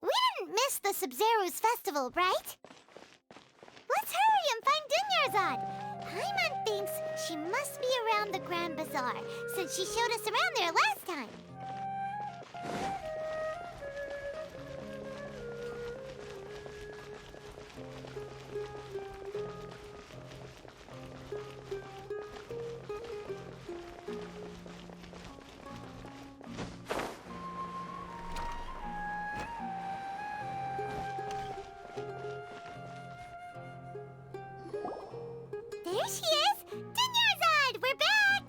We didn't miss the Sub-Zero's festival, right? Let's hurry and find Dunyarzad. Paimon thinks she must be around the Grand Bazaar, since she showed us around there last time. There she is! Dunyarzad, we're back!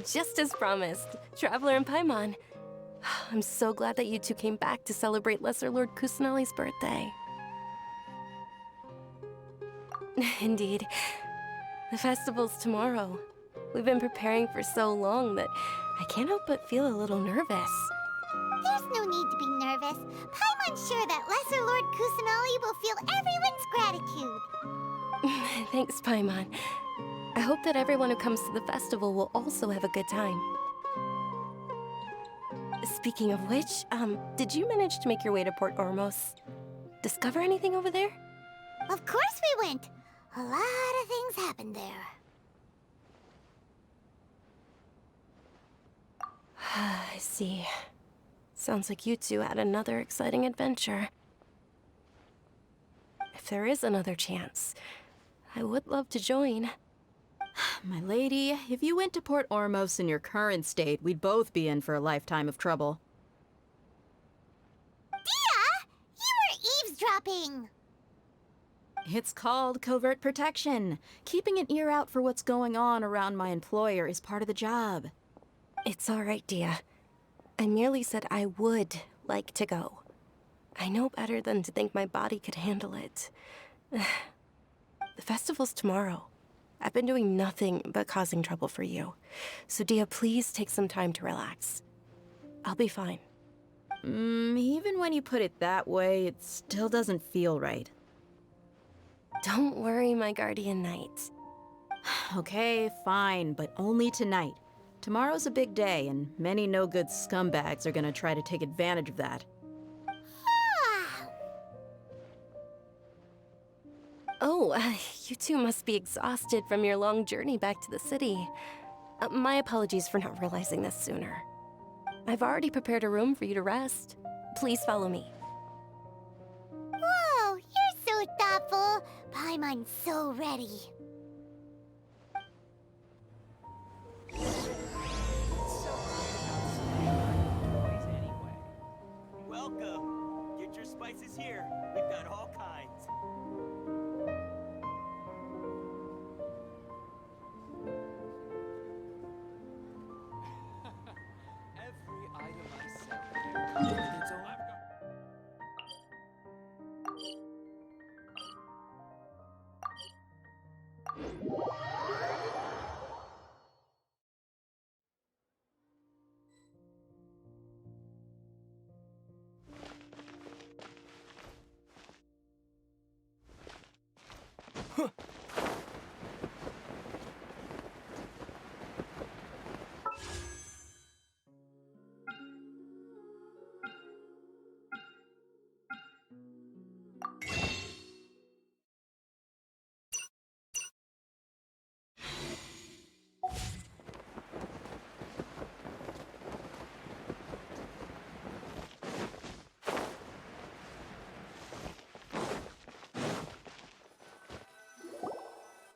Just as promised, Traveler and Paimon. I'm so glad that you two came back to celebrate Lesser Lord Kusanali's birthday. Indeed. The festival's tomorrow. We've been preparing for so long that I can't help but feel a little nervous. There's no need to be nervous. Paimon's sure that Lesser Lord Kusanali will feel everyone's gratitude. Thanks, Paimon. I hope that everyone who comes to the festival will also have a good time. Speaking of which, did you manage to make your way to Port Ormos? Discover anything over there? Of course we went. A lot of things happened there. I see. Sounds like you two had another exciting adventure. If there is another chance, I would love to join. My lady, if you went to Port Ormos in your current state, we'd both be in for a lifetime of trouble. Dia! You were eavesdropping! It's called covert protection. Keeping an ear out for what's going on around my employer is part of the job. It's all right, Dia. I merely said I would like to go. I know better than to think my body could handle it. The festival's tomorrow. I've been doing nothing but causing trouble for you. So Dia, please take some time to relax. I'll be fine. Even when you put it that way, it still doesn't feel right. Don't worry, my guardian knight. Okay, fine, but only tonight. Tomorrow's a big day, and many no-good scumbags are gonna try to take advantage of that. Oh, you two must be exhausted from your long journey back to the city. My apologies for not realizing this sooner. I've already prepared a room for you to rest. Please follow me. Whoa, you're so thoughtful. Paimon's so ready. Welcome. Get your spices here. We've got all kinds. Every item I sell here comes with its own.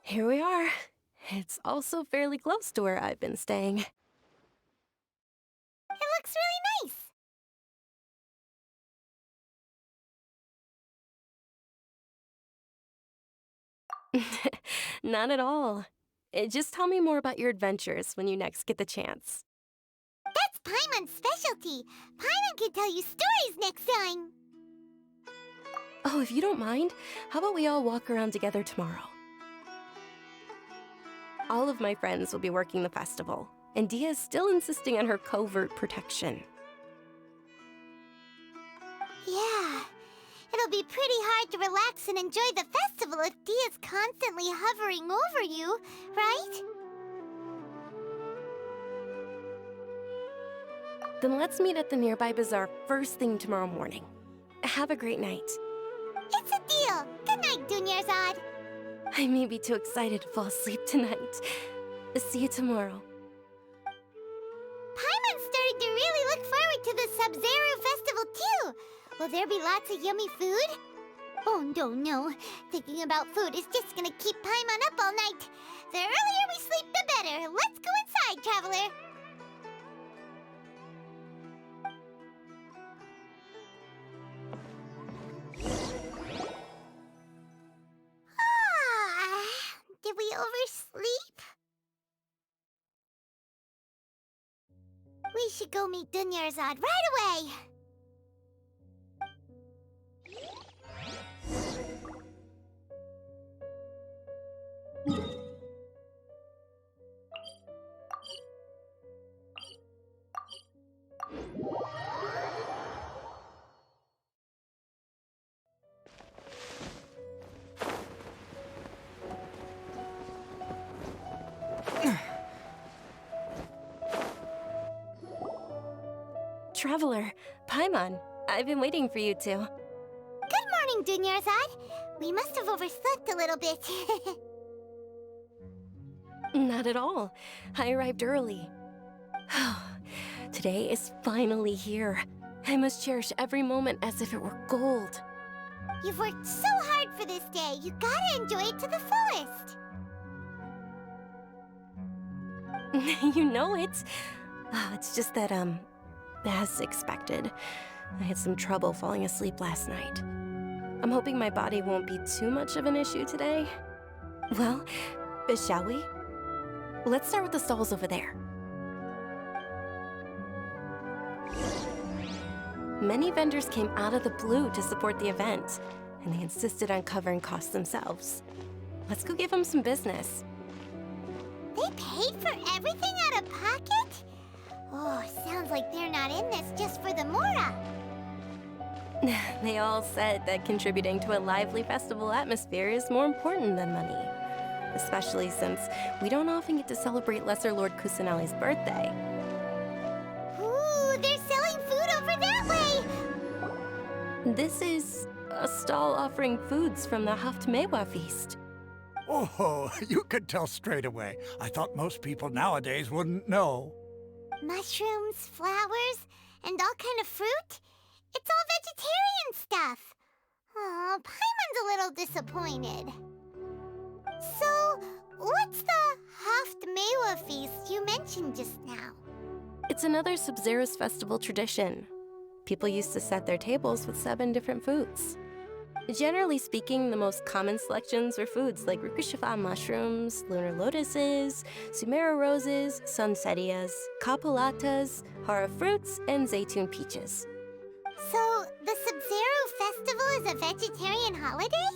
Here we are. It's also fairly close to where I've been staying. It looks really nice. Not at all. Just tell me more about your adventures when you next get the chance. That's Paimon's specialty. Paimon can tell you stories next time. Oh, if you don't mind, how about we all walk around together tomorrow? All of my friends will be working the festival, and Dia is still insisting on her covert protection. Yeah, it'll be pretty hard to relax and enjoy the festival if Dia's constantly hovering over you, right? Then let's meet at the nearby bazaar first thing tomorrow morning. Have a great night. It's a deal. Good night, Dunyarzad. I may be too excited to fall asleep tonight. See you tomorrow. Paimon's starting to really look forward to the Sub-Zero Festival, too. Will there be lots of yummy food? Oh, no. Thinking about food is just gonna keep Paimon up all night. The earlier we sleep, the better. Let's go inside, Traveler. Did we oversleep? We should go meet Dunyarzad right away. Traveler, Paimon, I've been waiting for you two. Good morning, Dunyarzad. We must have overslept a little bit. Not at all. I arrived early. Today is finally here. I must cherish every moment as if it were gold. You've worked so hard for this day. You gotta enjoy it to the fullest. You know it. It's just that, as expected, I had some trouble falling asleep last night. I'm hoping my body won't be too much of an issue today. Well, shall we? Let's start with the stalls over there. Many vendors came out of the blue to support the event, and they insisted on covering costs themselves. Let's go give them some business. They paid for everything out of pocket? Oh, sounds like they're not in this just for the Mora. They all said that contributing to a lively festival atmosphere is more important than money. Especially since we don't often get to celebrate Lesser Lord Kusanali's birthday. Ooh, they're selling food over that way! This is a stall offering foods from the Haftmewa feast. Oh, you could tell straight away. I thought most people nowadays wouldn't know. Mushrooms, flowers, and all kind of fruit? It's all vegetarian stuff. Oh, Paimon's a little disappointed. So, what's the Haftmewa feast you mentioned just now? It's another Sub-Zero's festival tradition. People used to set their tables with 7 different foods. Generally speaking, the most common selections were foods like Rukushifa mushrooms, lunar lotuses, Sumera roses, sunsetias, kapulatas, hara fruits, and zaytun peaches. So, the Sub-Zero festival is a vegetarian holiday?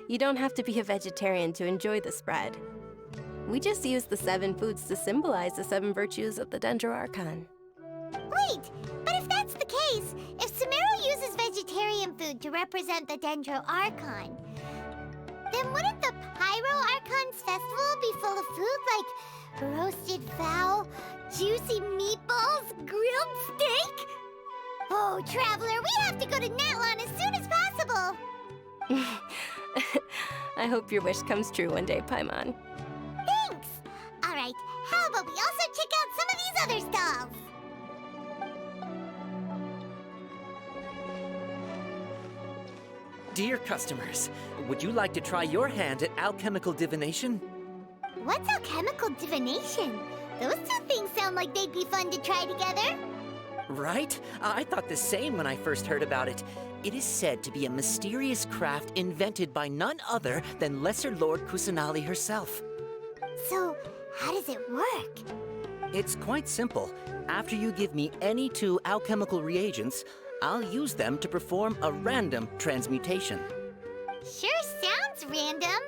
You don't have to be a vegetarian to enjoy the spread. We just use the 7 foods to symbolize the 7 virtues of the Dendro Archon. Wait, but if that's the case, if Sumero uses vegetarian food to represent the Dendro Archon, then wouldn't the Pyro Archon's festival be full of food like roasted fowl, juicy meatballs, grilled steak? Oh, Traveler, we have to go to Natlan as soon as possible! I hope your wish comes true one day, Paimon. Thanks! Alright, how about we also check out some of these other stalls? Dear customers, would you like to try your hand at alchemical divination? What's alchemical divination? Those two things sound like they'd be fun to try together. Right? I thought the same when I first heard about it. It is said to be a mysterious craft invented by none other than Lesser Lord Kusanali herself. So, how does it work? It's quite simple. After you give me any 2 alchemical reagents, I'll use them to perform a random transmutation. Sure sounds random.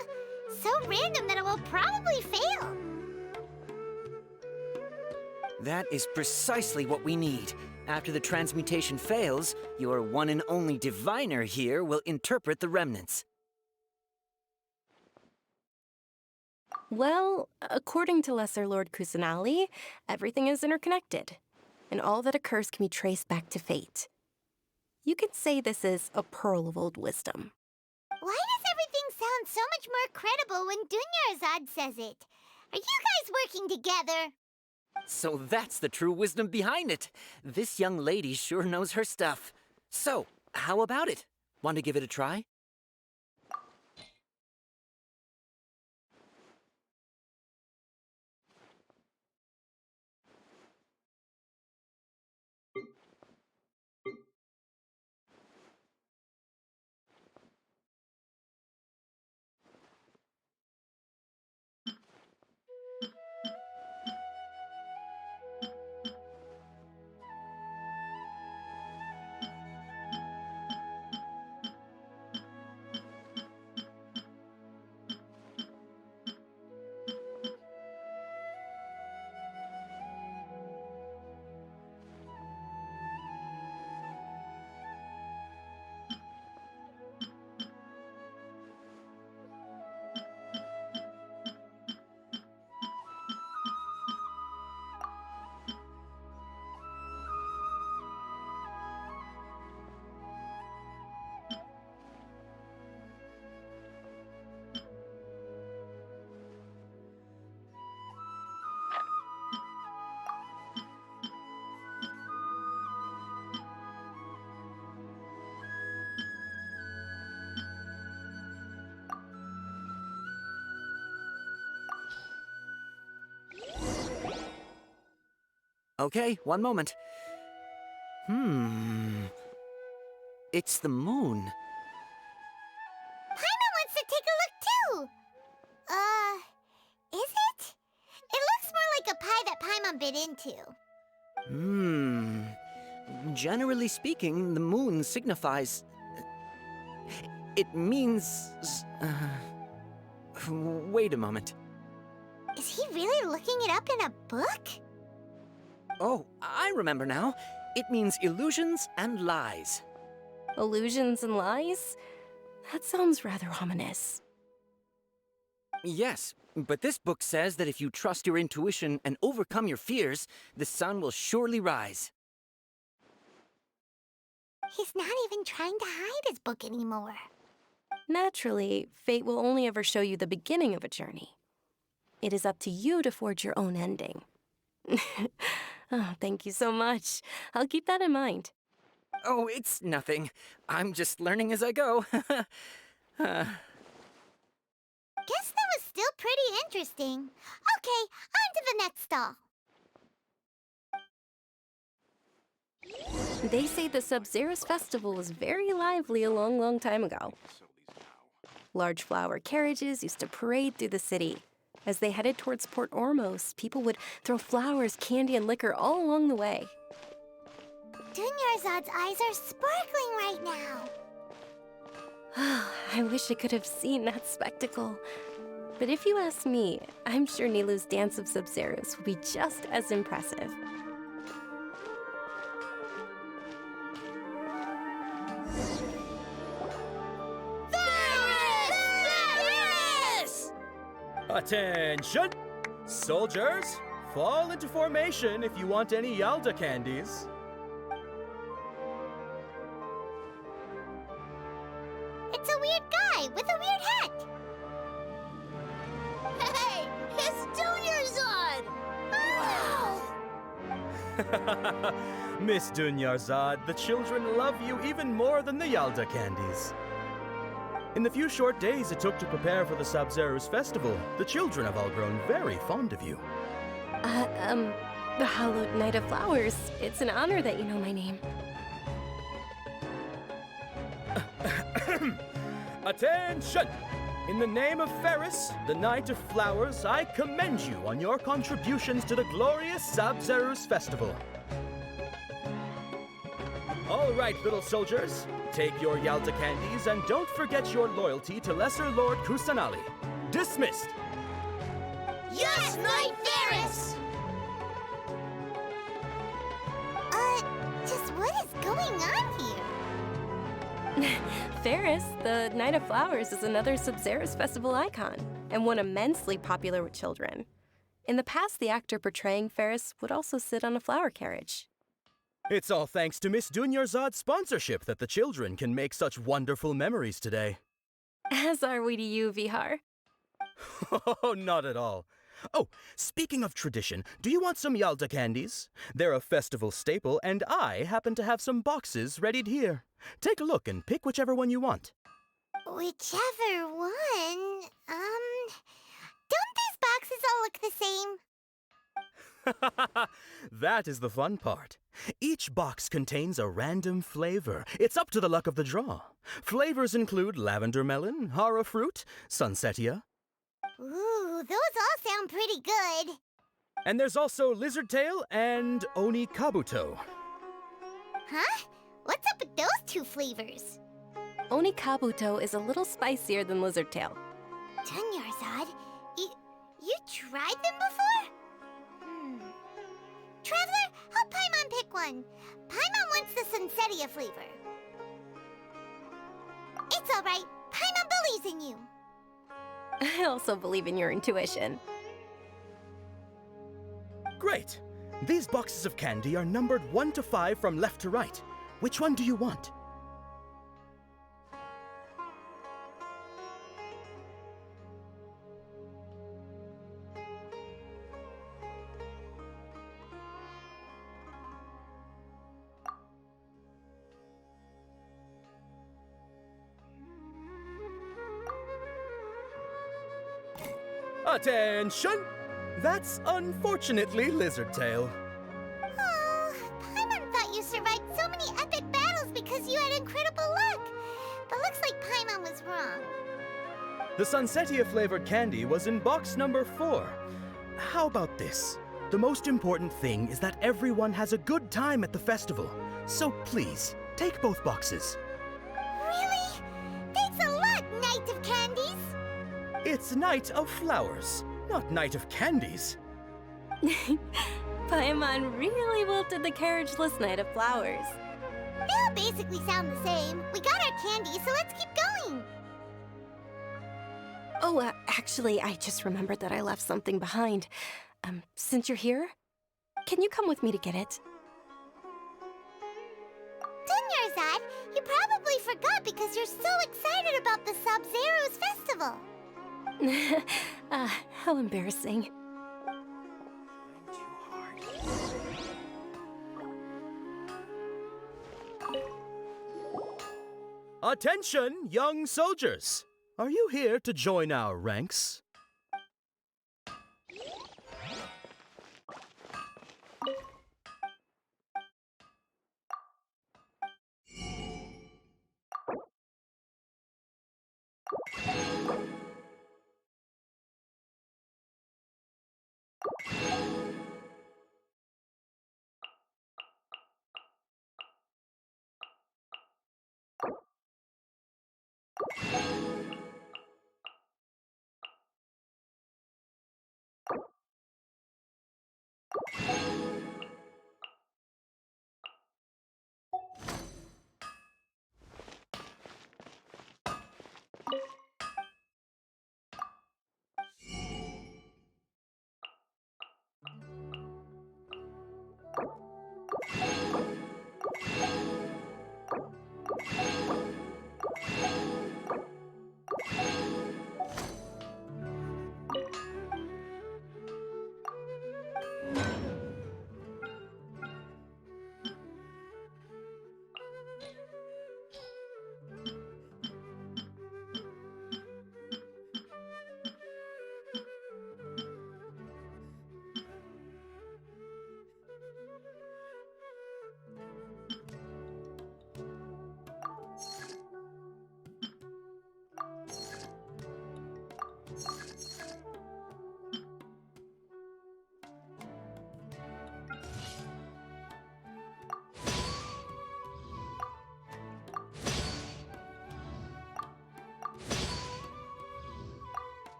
So random that it will probably fail. That is precisely what we need. After the transmutation fails, your one and only diviner here will interpret the remnants. Well, according to Lesser Lord Kusanali, everything is interconnected, and all that occurs can be traced back to fate. You could say this is a pearl of old wisdom. Why does everything sound so much more credible when Dunyarzad says it? Are you guys working together? So that's the true wisdom behind it. This young lady sure knows her stuff. So, how about it? Want to give it a try? Okay, one moment. It's the moon. Paimon wants to take a look too! Is it? It looks more like a pie that Paimon bit into. Generally speaking, the moon signifies... It means... Wait a moment. Is he really looking it up in a book? Oh, I remember now. It means illusions and lies. Illusions and lies? That sounds rather ominous. Yes, but this book says that if you trust your intuition and overcome your fears, the sun will surely rise. He's not even trying to hide his book anymore. Naturally, fate will only ever show you the beginning of a journey. It is up to you to forge your own ending. Oh, thank you so much. I'll keep that in mind. Oh, it's nothing. I'm just learning as I go. Guess that was still pretty interesting. Okay, on to the next stall. They say the Sub-Zeros festival was very lively a long, long time ago. Large flower carriages used to parade through the city. As they headed towards Port Ormos, people would throw flowers, candy, and liquor all along the way. Dunyarzad's eyes are sparkling right now. I wish I could have seen that spectacle. But if you ask me, I'm sure Nilou's Dance of Sub-Zeros would be just as impressive. Attention! Soldiers, fall into formation if you want any Yalda candies. It's a weird guy with a weird hat. Hey, it's Dunyarzad! Wow! Miss Dunyarzad, the children love you even more than the Yalda candies. In the few short days it took to prepare for the Sub-Zeros festival, the children have all grown very fond of you. The Hallowed Knight of Flowers. It's an honor that you know my name. Attention! In the name of Ferris, the Knight of Flowers, I commend you on your contributions to the glorious Sabzeruz Festival. All right, little soldiers, take your Yalta candies and don't forget your loyalty to Lesser Lord Kusanali. Dismissed! Yes, Knight Ferris! Just what is going on here? Ferris, the Knight of Flowers, is another Sabzeruz festival icon, and one immensely popular with children. In the past, the actor portraying Ferris would also sit on a flower carriage. It's all thanks to Miss Dunyarzad's sponsorship that the children can make such wonderful memories today. As are we to you, Vihar. Oh, not at all. Oh, speaking of tradition, do you want some Yalta candies? They're a festival staple, and I happen to have some boxes readied here. Take a look and pick whichever one you want. Whichever one. Don't these boxes all look the same? That is the fun part. Each box contains a random flavor. It's up to the luck of the draw. Flavors include lavender melon, hara fruit, sunsetia. Ooh, those all sound pretty good. And there's also lizard tail and oni kabuto. Huh? What's up with those two flavors? Oni Kabuto is a little spicier than Lizard Tail. Dunyarzad, you tried them before? Traveler, help Paimon pick one. Paimon wants the Sunsetia flavor. It's all right. Paimon believes in you. I also believe in your intuition. Great! These boxes of candy are numbered 1 to 5 from left to right. Which one do you want? Attention! That's unfortunately Lizard Tail. Oh, Paimon thought you survived so many epic battles because you had incredible luck. But looks like Paimon was wrong. The Sunsetia flavored candy was in box number 4. How about this? The most important thing is that everyone has a good time at the festival. So please, take both boxes. Really? Thanks a lot, Knight of Candies. It's Knight of Flowers, not Knight of Candies. Paimon really wilted the carriageless Knight of Flowers. They all basically sound the same. We got our candy, so let's keep going. Oh, actually, I just remembered that I left something behind. Since you're here, can you come with me to get it? Dunyarzad, you probably forgot because you're so excited about the Sabzeruz festival. How embarrassing. Attention, young soldiers! Are you here to join our ranks?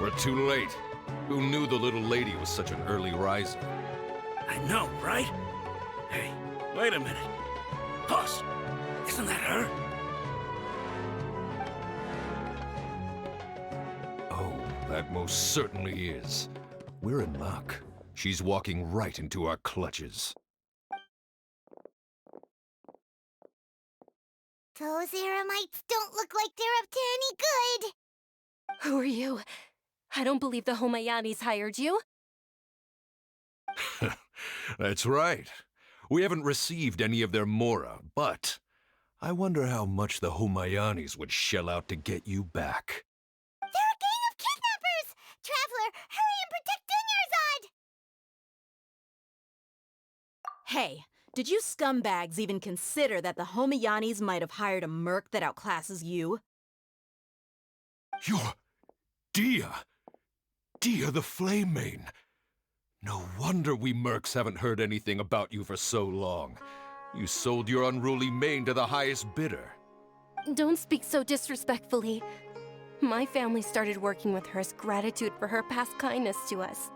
We're too late. Who knew the little lady was such an early riser? I know, right? Hey, wait a minute. Boss, isn't that her? Oh, that most certainly is. We're in luck. She's walking right into our clutches. Those Eremites don't look like they're up to any good. Who are you? I don't believe the Homayanis hired you. That's right. We haven't received any of their mora, but I wonder how much the Homayanis would shell out to get you back. They're a gang of kidnappers! Traveler, hurry and protect Dunyarzad! Hey, did you scumbags even consider that the Homayanis might have hired a merc that outclasses you? You're Dia! Dia the Flame Mane! No wonder we mercs haven't heard anything about you for so long. You sold your unruly mane to the highest bidder. Don't speak so disrespectfully. My family started working with her as gratitude for her past kindness to us.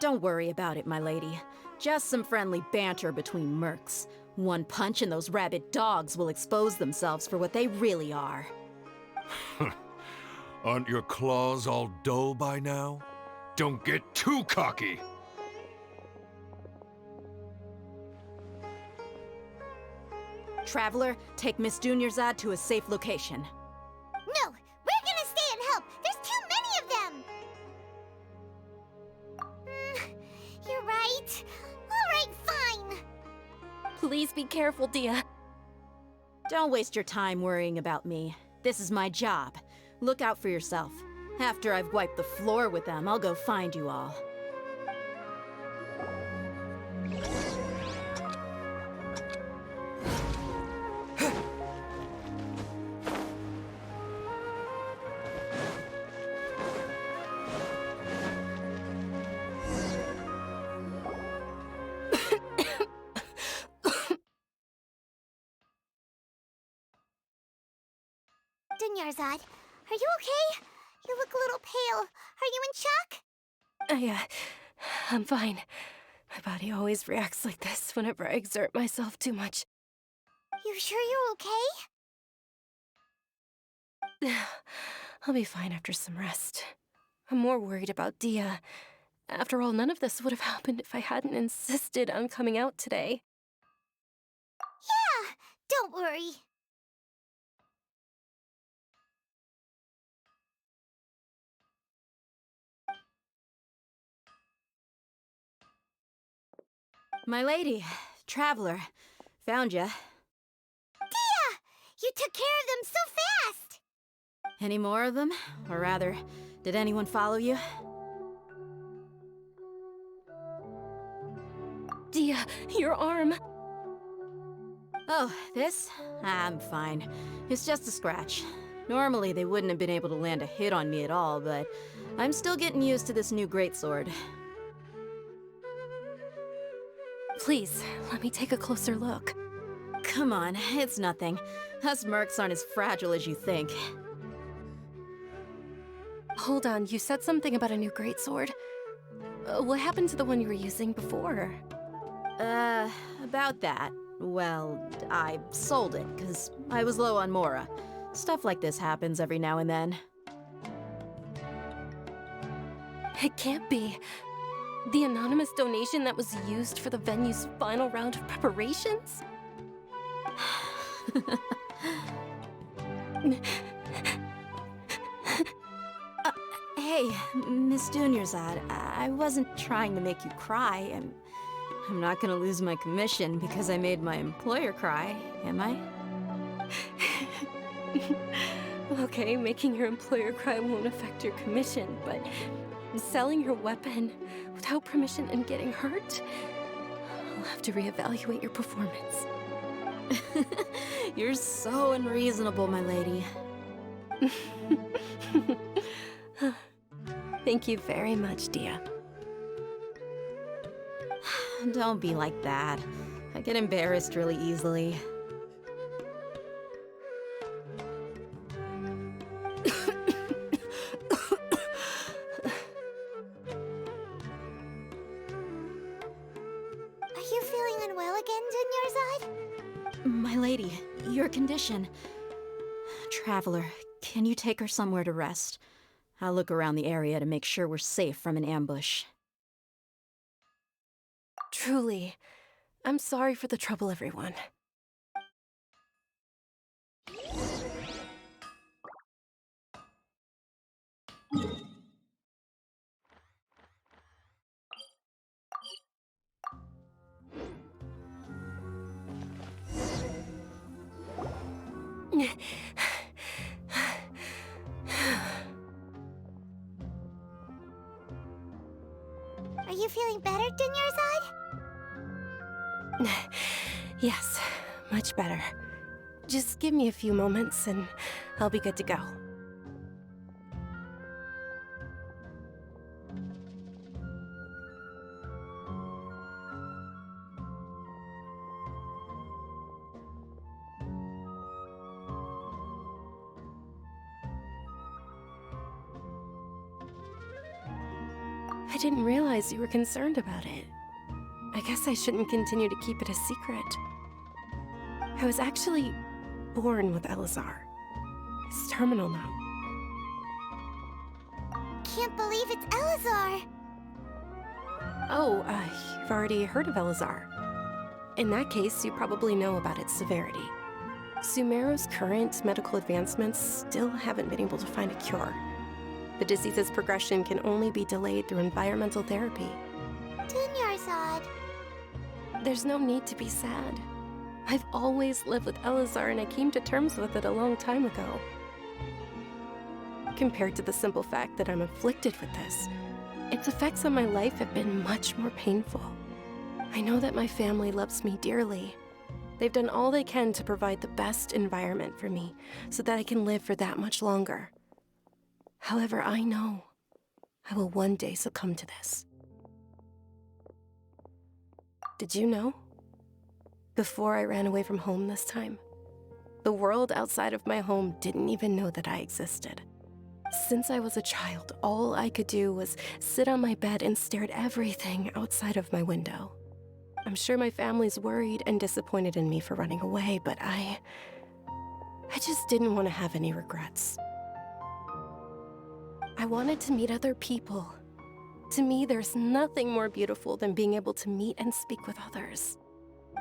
Don't worry about it, my lady. Just some friendly banter between mercs. One punch and those rabid dogs will expose themselves for what they really are. Aren't your claws all dull by now? Don't get too cocky! Traveler, take Miss Dunyarzad to a safe location. No, we're gonna stay and help. There's too many of them. You're right. All right, fine. Please be careful, Dia. Don't waste your time worrying about me. This is my job. Look out for yourself. After I've wiped the floor with them, I'll go find you all. Dunyarzad, are you okay? You look a little pale. Are you in shock? I'm fine. My body always reacts like this whenever I exert myself too much. You sure you're okay? I'll be fine after some rest. I'm more worried about Dia. After all, none of this would have happened if I hadn't insisted on coming out today. Yeah, don't worry. My lady, Traveler, found ya. Dia! You took care of them so fast! Any more of them? Or rather, did anyone follow you? Dia, your arm. Oh, this? I'm fine. It's just a scratch. Normally, they wouldn't have been able to land a hit on me at all, but I'm still getting used to this new greatsword. Please, let me take a closer look. Come on, it's nothing. Us mercs aren't as fragile as you think. Hold on, you said something about a new greatsword. What happened to the one you were using before? About that. Well, I sold it, because I was low on Mora. Stuff like this happens every now and then. It can't be. The anonymous donation that was used for the venue's final round of preparations? Hey, Miss Dunyarzad, I wasn't trying to make you cry. I'm not gonna lose my commission because I made my employer cry, am I? Okay, making your employer cry won't affect your commission, but selling your weapon without permission and getting hurt? I'll have to reevaluate your performance. You're so unreasonable, my lady. Thank you very much, Dia. Don't be like that. I get embarrassed really easily. Are you feeling unwell again, Dunyarzad? My lady, your condition. Traveler, can you take her somewhere to rest? I'll look around the area to make sure we're safe from an ambush. Truly, I'm sorry for the trouble, everyone. Are you feeling better, Dunyarzad? Yes, much better. Just give me a few moments and I'll be good to go. I didn't realize you were concerned about it. I guess I shouldn't continue to keep it a secret. I was actually born with Elazar. He's terminal now. Can't believe it's Elazar! Oh, you've already heard of Elazar. In that case, you probably know about its severity. Sumeru's current medical advancements still haven't been able to find a cure. The disease's progression can only be delayed through environmental therapy. Dunyarzad. There's no need to be sad. I've always lived with Elazar and I came to terms with it a long time ago. Compared to the simple fact that I'm afflicted with this, its effects on my life have been much more painful. I know that my family loves me dearly. They've done all they can to provide the best environment for me so that I can live for that much longer. However, I know I will one day succumb to this. Did you know? Before I ran away from home this time, the world outside of my home didn't even know that I existed. Since I was a child, all I could do was sit on my bed and stare at everything outside of my window. I'm sure my family's worried and disappointed in me for running away, but I just didn't want to have any regrets. I wanted to meet other people. To me, there's nothing more beautiful than being able to meet and speak with others.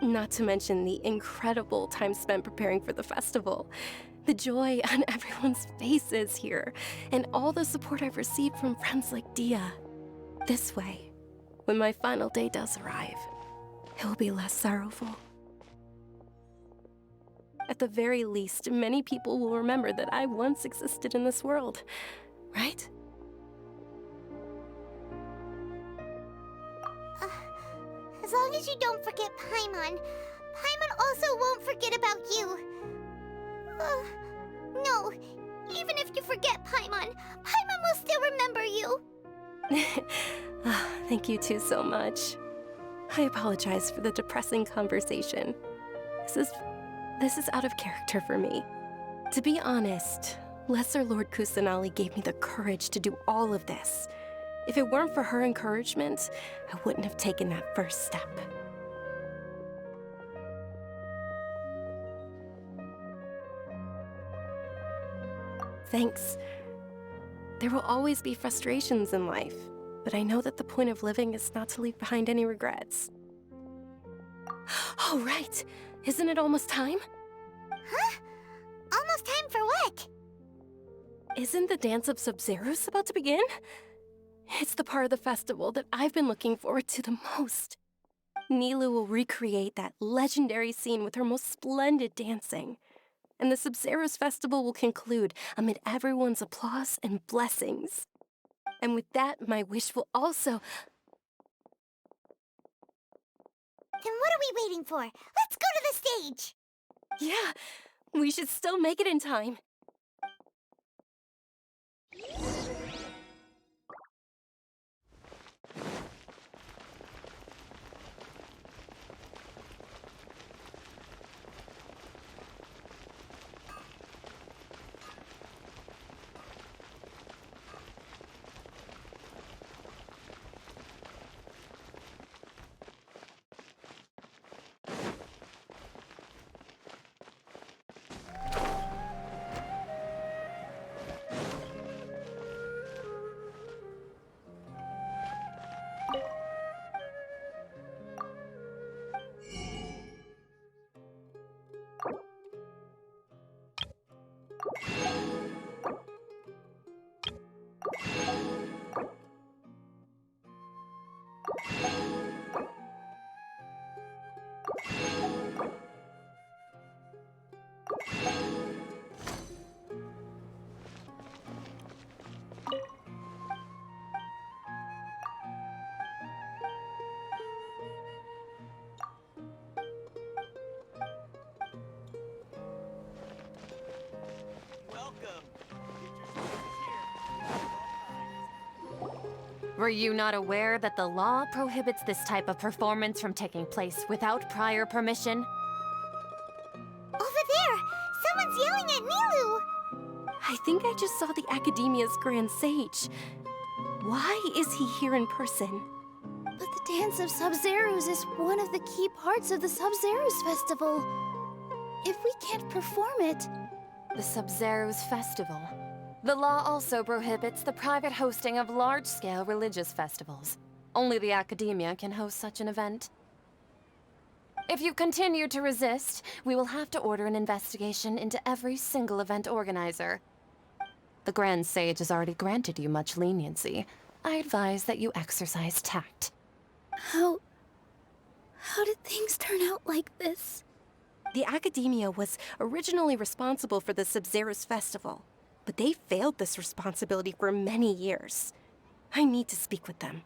Not to mention the incredible time spent preparing for the festival, the joy on everyone's faces here, and all the support I've received from friends like Dia. This way, when my final day does arrive, it will be less sorrowful. At the very least, many people will remember that I once existed in this world, right? As long as you don't forget Paimon, Paimon also won't forget about you. No, you Even if you forget Paimon, Paimon will still remember you. Thank you two so much. I apologize for the depressing conversation. This is out of character for me. To be honest, Lesser Lord Kusanali gave me the courage to do all of this. If it weren't for her encouragement, I wouldn't have taken that first step. Thanks. There will always be frustrations in life, but I know that the point of living is not to leave behind any regrets. Oh, right! Isn't it almost time? Huh? Almost time for what? Isn't the Dance of Sub-Zeros about to begin? It's the part of the festival that I've been looking forward to the most. Nilu will recreate that legendary scene with her most splendid dancing. And the Sub-Zeros festival will conclude amid everyone's applause and blessings. And with that, my wish will also... Then what are we waiting for? Let's go to the stage! Yeah, we should still make it in time. Were you not aware that the law prohibits this type of performance from taking place without prior permission? Over there! Someone's yelling at Nilu! I think I just saw the Academia's Grand Sage. Why is he here in person? But the Dance of Sub-Zeros is one of the key parts of the Sub-Zeros festival. If we can't perform it... The Sub-Zeros Festival. The law also prohibits the private hosting of large-scale religious festivals. Only the Academia can host such an event. If you continue to resist, we will have to order an investigation into every single event organizer. The Grand Sage has already granted you much leniency. I advise that you exercise tact. How did things turn out like this? The Academia was originally responsible for the Sub-Zeros festival, but they failed this responsibility for many years. I need to speak with them.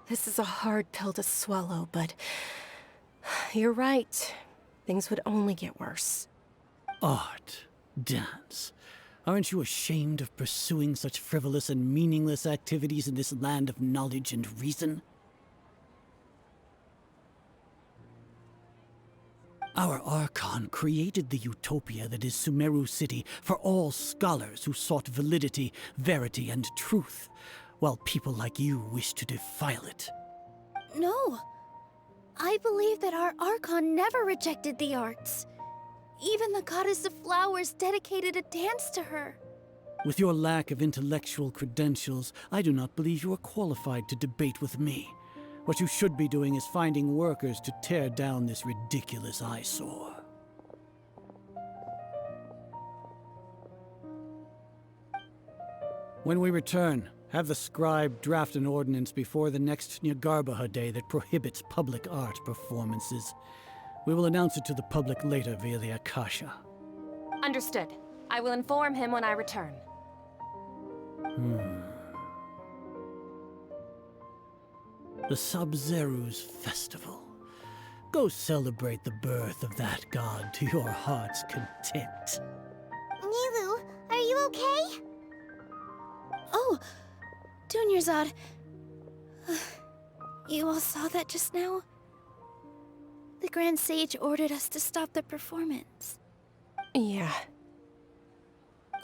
This is a hard pill to swallow, but you're right. Things would only get worse. Art, dance. Aren't you ashamed of pursuing such frivolous and meaningless activities in this land of knowledge and reason? Our Archon created the utopia that is Sumeru City for all scholars who sought validity, verity, and truth, while people like you wish to defile it. No. I believe that our Archon never rejected the arts. Even the goddess of flowers dedicated a dance to her. With your lack of intellectual credentials, I do not believe you are qualified to debate with me. What you should be doing is finding workers to tear down this ridiculous eyesore. When we return, have the scribe draft an ordinance before the next Nyagarbha Day that prohibits public art performances. We will announce it to the public later via the Akasha. Understood. I will inform him when I return. The Sub-Zeros Festival. Go celebrate the birth of that god to your heart's content. okay? Oh, Dunyarzad. You all saw that just now? The Grand Sage ordered us to stop the performance. Yeah.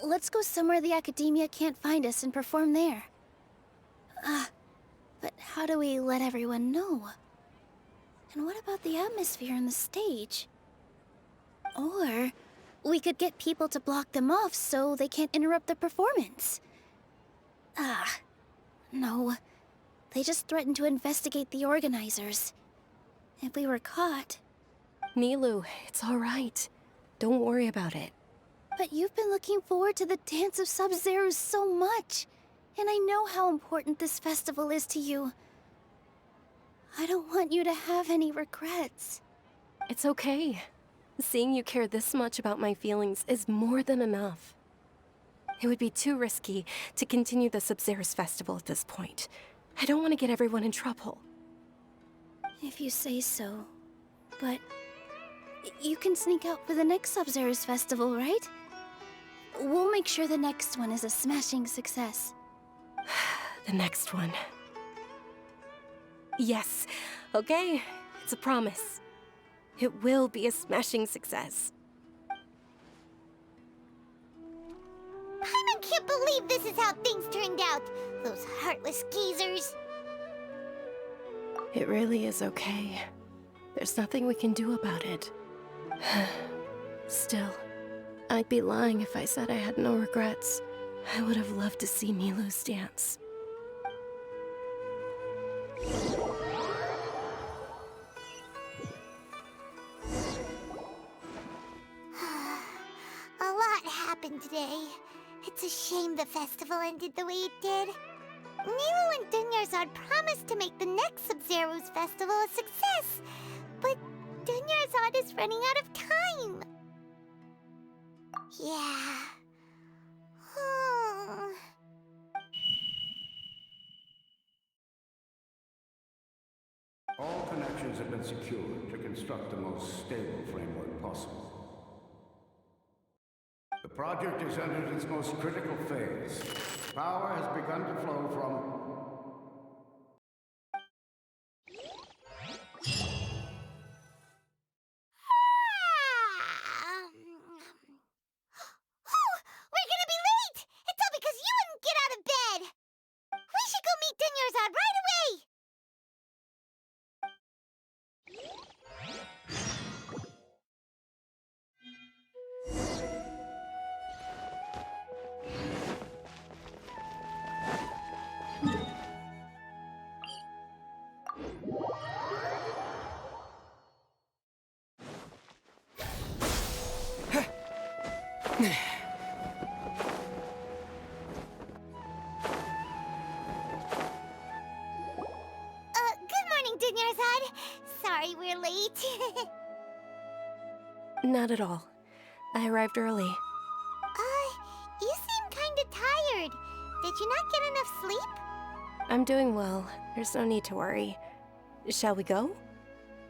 Let's go somewhere the Academia can't find us and perform there. But how do we let everyone know? And what about the atmosphere on the stage? Or we could get people to block them off so they can't interrupt the performance. No. They just threatened to investigate the organizers. If we were caught... Nilu, it's all right. Don't worry about it. But you've been looking forward to the Dance of Sub-Zero so much. And I know how important this festival is to you. I don't want you to have any regrets. It's okay. Seeing you care this much about my feelings is more than enough. It would be too risky to continue the Sub-Zero's festival at this point. I don't want to get everyone in trouble. If you say so. But... you can sneak out for the next Sub-Zero's festival, right? We'll make sure the next one is a smashing success. The next one. Yes. Okay. It's a promise. It will be a smashing success. Paimon can't believe this is how things turned out. Those heartless geezers. It really is okay. There's nothing we can do about it. Still, I'd be lying if I said I had no regrets. I would have loved to see Nilu's dance. A lot happened today. It's a shame the festival ended the way it did. Nilu and Dunyarzad promised to make the next Sub-Zero's festival a success, but Dunyarzad is running out of time. Yeah. All connections have been secured to construct the most stable framework possible. The project is entered its most critical phase. Power has begun to flow from... We're gonna be late! It's all because you wouldn't get out of bed! We should go meet Dunyarzad right away! Good morning, Dunyarzad. Sorry we're late. Not at all. I arrived early. You seem kinda tired. Did you not get enough sleep? I'm doing well. There's no need to worry. Shall we go?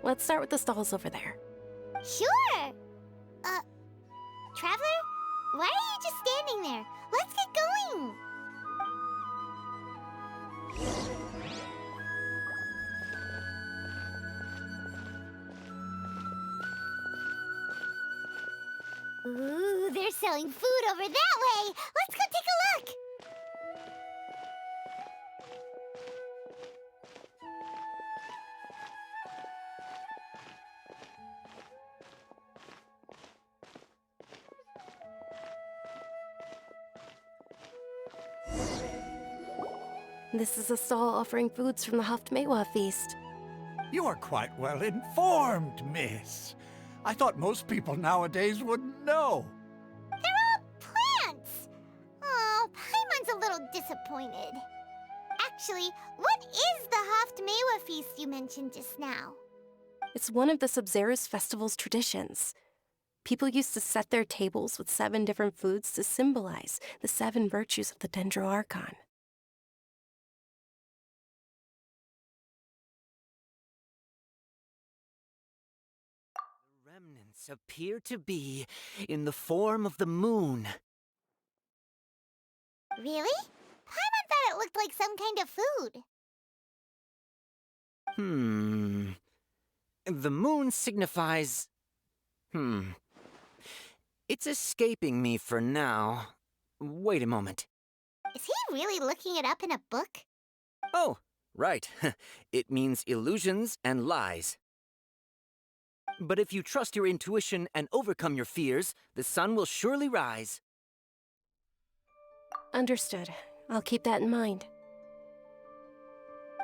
Let's start with the stalls over there. Sure! Traveler? Why are you just standing there? Let's get going! Ooh, they're selling food over that way! Let's go take a look! This is a stall offering foods from the Haftmewa feast. You are quite well informed, miss. I thought most people nowadays wouldn't know. They're all plants! Oh, Paimon's a little disappointed. Actually, what is the Haftmewa feast you mentioned just now? It's one of the Sub-Zero's festival's traditions. People used to set their tables with 7 different foods to symbolize the 7 virtues of the Dendro Archon. The remnants appear to be in the form of the moon. Really? Paimon thought it looked like some kind of food. The moon signifies... It's escaping me for now. Wait a moment. Is he really looking it up in a book? Oh, right. It means illusions and lies. But if you trust your intuition and overcome your fears, the sun will surely rise. Understood. I'll keep that in mind.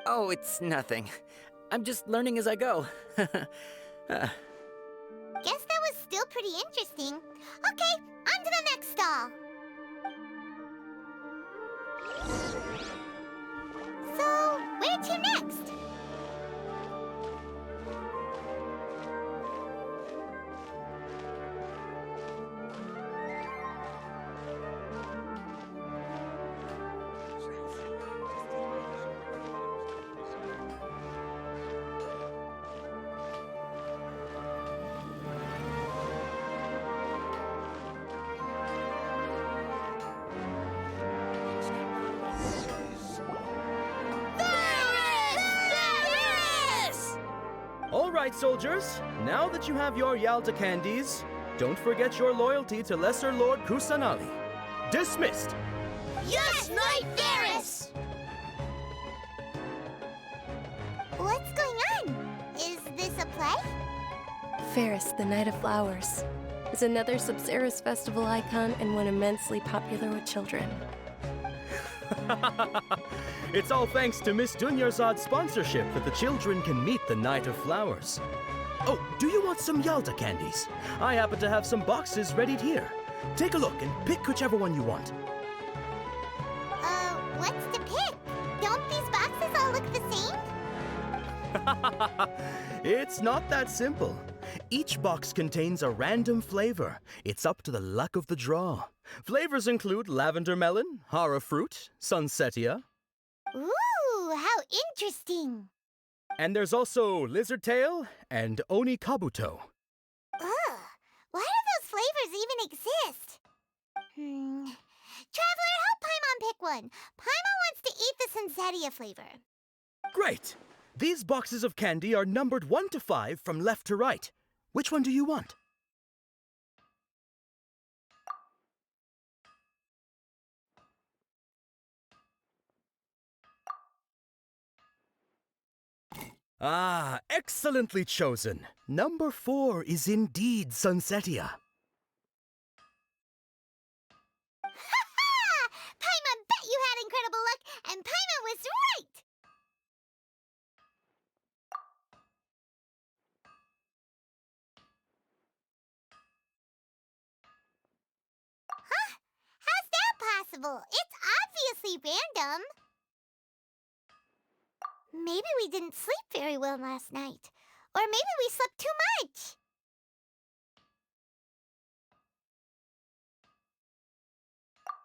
Oh, it's nothing. I'm just learning as I go. Guess that was still pretty interesting. Okay, on to the next stall. So, where to next? All right, soldiers. Now that you have your Yalta candies, don't forget your loyalty to Lesser Lord Kusanali. Dismissed! Yes, Knight Varys! What's going on? Is this a play? Ferris, the Night of Flowers, is another Sub-Zerus festival icon and one immensely popular with children. It's all thanks to Miss Dunyarzad's sponsorship that the children can meet the Night of Flowers. Oh, do you want some Yalta candies? I happen to have some boxes ready here. Take a look and pick whichever one you want. What's to pick? Don't these boxes all look the same? It's not that simple. Each box contains a random flavor. It's up to the luck of the draw. Flavors include lavender melon, hara fruit, sunsetia. Ooh, how interesting. And there's also lizard tail and oni kabuto. Ugh, why do those flavors even exist? Traveler, help Paimon pick one. Paimon wants to eat the Sunsetia flavor. Great! These boxes of candy are numbered 1 to 5 from left to right. Which one do you want? Ah, excellently chosen. Number 4 is indeed Sunsetia. Ha-ha! Paimon bet you had incredible luck, and Paimon was right! Huh? How's that possible? It's obviously random. Maybe we didn't sleep very well last night. Or maybe we slept too much.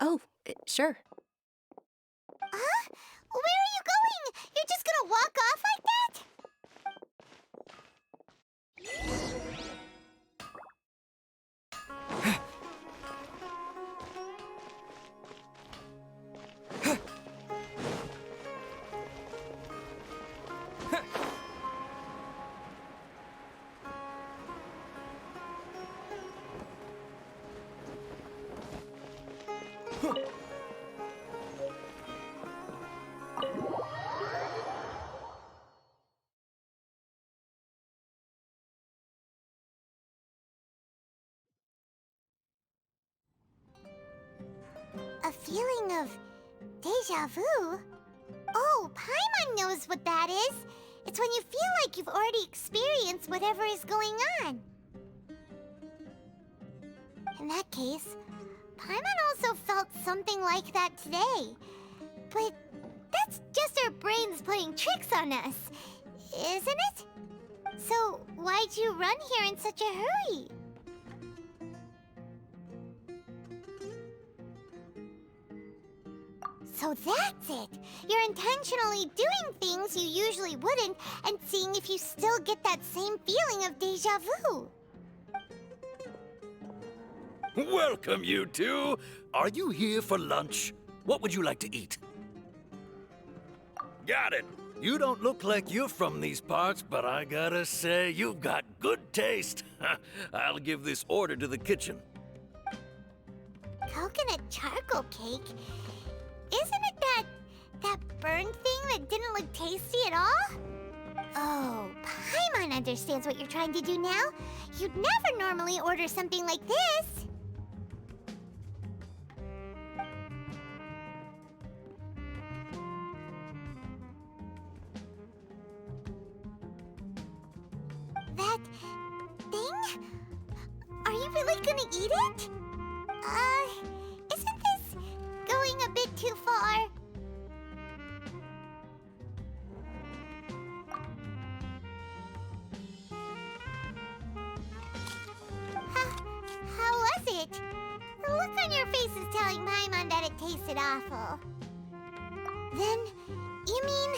Oh, sure. Huh? Where are you going? You're just gonna walk off like that? A feeling of deja vu? Oh, Paimon knows what that is. It's when you feel like you've already experienced whatever is going on. In that case, Paimon also felt something like that today. But that's just our brains playing tricks on us, isn't it? So why'd you run here in such a hurry? So that's it! You're intentionally doing things you usually wouldn't and seeing if you still get that same feeling of deja vu. Welcome, you two. Are you here for lunch? What would you like to eat? Got it. You don't look like you're from these parts, but I gotta say, you've got good taste. I'll give this order to the kitchen. Coconut charcoal cake? Isn't it that burned thing that didn't look tasty at all? Oh, Paimon understands what you're trying to do now. You'd never normally order something like this. That thing? Are you really gonna eat it? Isn't this going a bit too far? How was it? The look on your face is telling Paimon that it tasted awful. Then, you mean...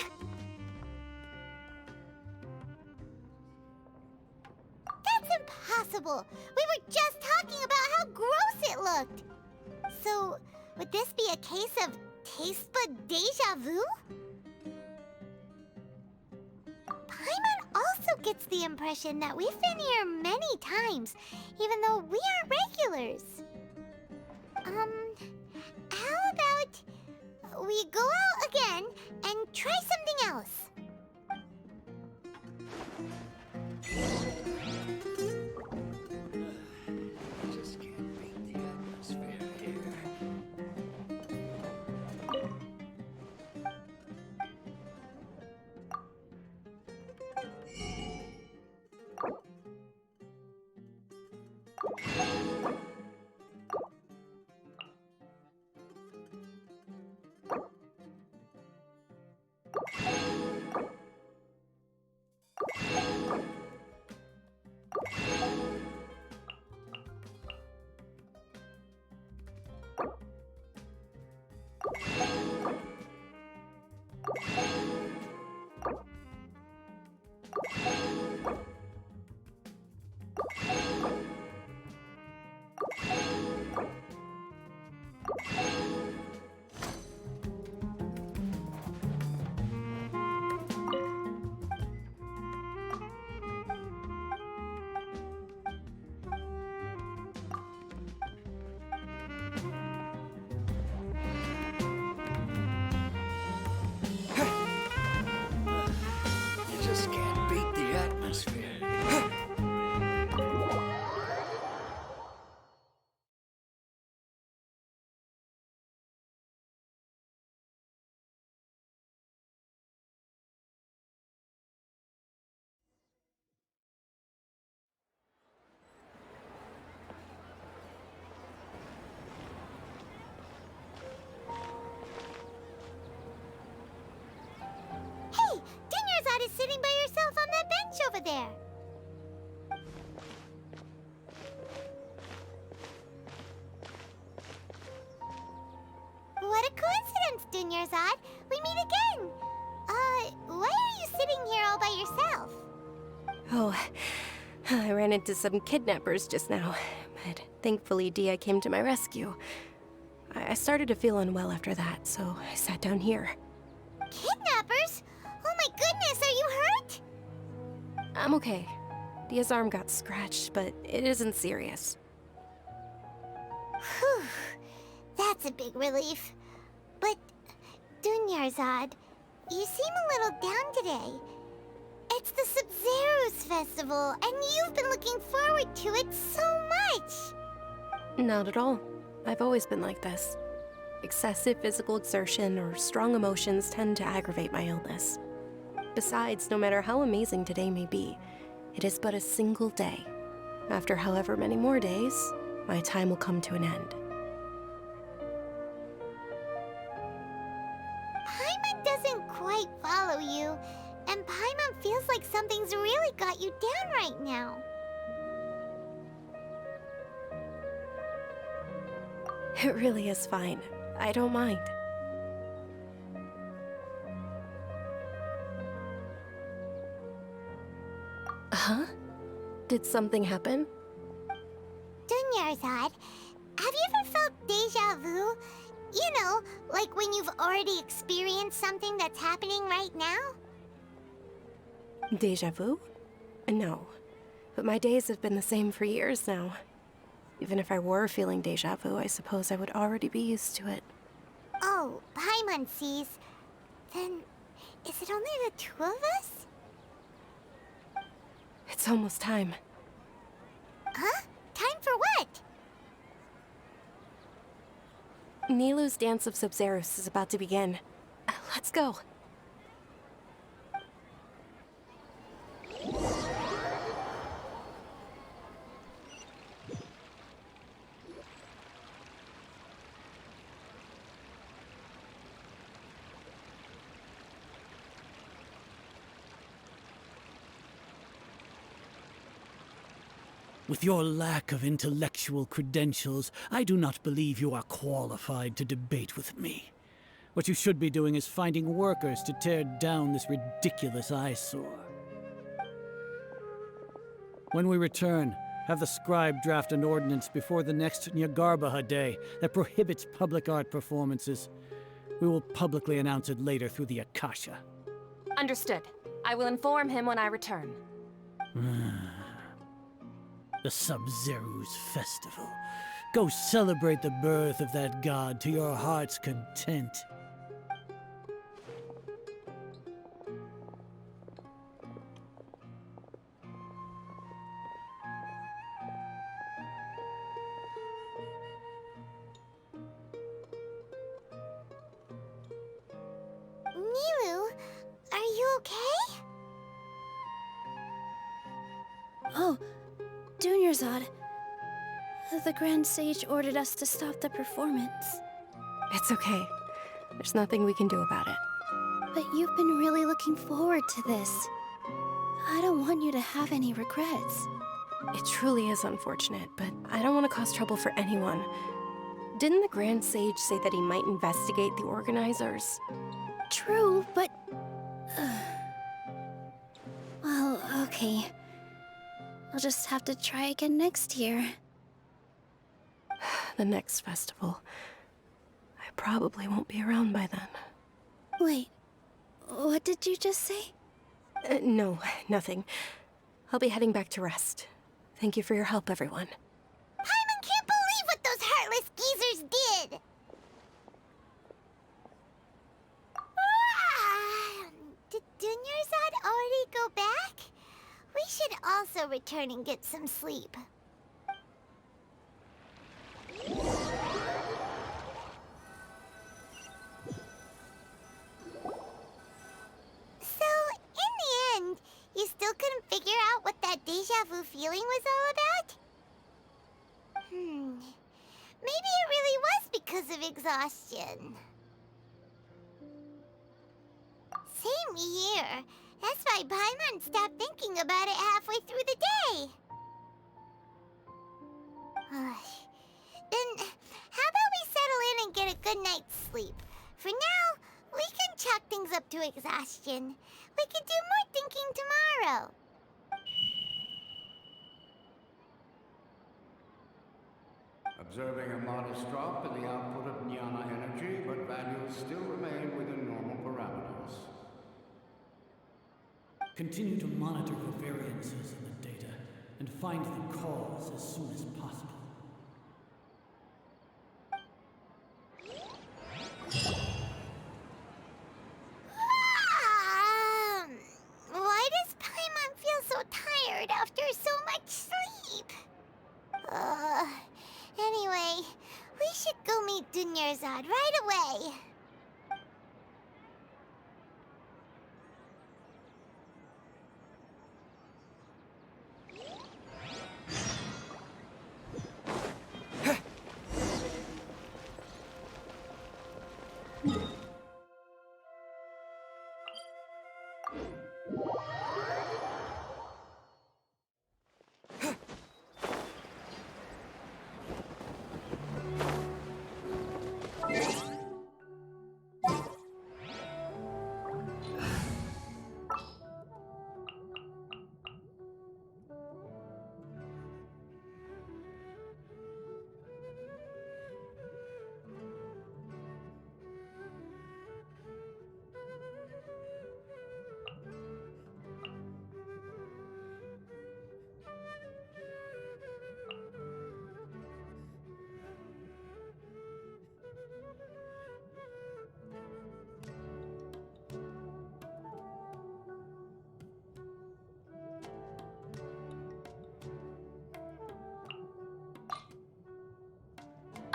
That's impossible! We were just talking about how gross it looked! So, would this be a case of taste bud deja vu? Paimon also gets the impression that we've been here many times, even though we aren't regulars. How about we go out again and try something else? Just can't beat the atmosphere here. You just can't beat the atmosphere. Hey, Dinyarzad is sitting by herself on that bench over there. What a coincidence, Dinyarzad. We meet again. Why are you sitting here all by yourself? Oh, I ran into some kidnappers just now, but thankfully Dia came to my rescue. I started to feel unwell after that, so I sat down here. Kidnappers? Oh my goodness, are you hurt? I'm okay. Dia's arm got scratched, but it isn't serious. Whew. That's a big relief. But, Dunyarzad, you seem a little down today. It's the Sub-Zero's festival, and you've been looking forward to it so much! Not at all. I've always been like this. Excessive physical exertion or strong emotions tend to aggravate my illness. Besides, no matter how amazing today may be, it is but a single day. After however many more days, my time will come to an end. Paimon doesn't quite follow you, and Paimon feels like something's really got you down right now. It really is fine. I don't mind. Huh? Did something happen? Dunyarzad, have you ever felt deja vu? You know, like when you've already experienced something that's happening right now? Deja vu? No. But my days have been the same for years now. Even if I were feeling deja vu, I suppose I would already be used to it. Oh, Paimon sees. Then, is it only the two of us? It's almost time. Huh? Time for what? Nilou's Dance of Sub-Zeros is about to begin. Let's go. With your lack of intellectual credentials, I do not believe you are qualified to debate with me. What you should be doing is finding workers to tear down this ridiculous eyesore. When we return, have the scribe draft an ordinance before the next Nyagarbaha Day that prohibits public art performances. We will publicly announce it later through the Akasha. Understood. I will inform him when I return. The Sub-Zero's festival. Go celebrate the birth of that god to your heart's content. Nilou, are you okay? Oh, Dunyarzad. The Grand Sage ordered us to stop the performance. It's okay. There's nothing we can do about it. But you've been really looking forward to this. I don't want you to have any regrets. It truly is unfortunate, but I don't want to cause trouble for anyone. Didn't the Grand Sage say that he might investigate the organizers? True, but... well, okay. I'll just have to try again next year. The next festival. I probably won't be around by then. Wait, what did you just say? No, nothing. I'll be heading back to rest. Thank you for your help, everyone. Paimon can't believe what those heartless geezers did! Did Dunyarzad already go back? We should also return and get some sleep. So, in the end, you still couldn't figure out what that deja vu feeling was all about? Maybe it really was because of exhaustion. Same here. That's why Paimon stopped thinking about it halfway through the day. Then, how about we settle in and get a good night's sleep? For now, we can chalk things up to exhaustion. We can do more thinking tomorrow. Observing a modest drop in the output of Jnana energy, but values still remain within normal parameters. Continue to monitor for variances in the data and find the cause as soon as possible. Why does Paimon feel so tired after so much sleep? Anyway, we should go meet Dunyarzad right away.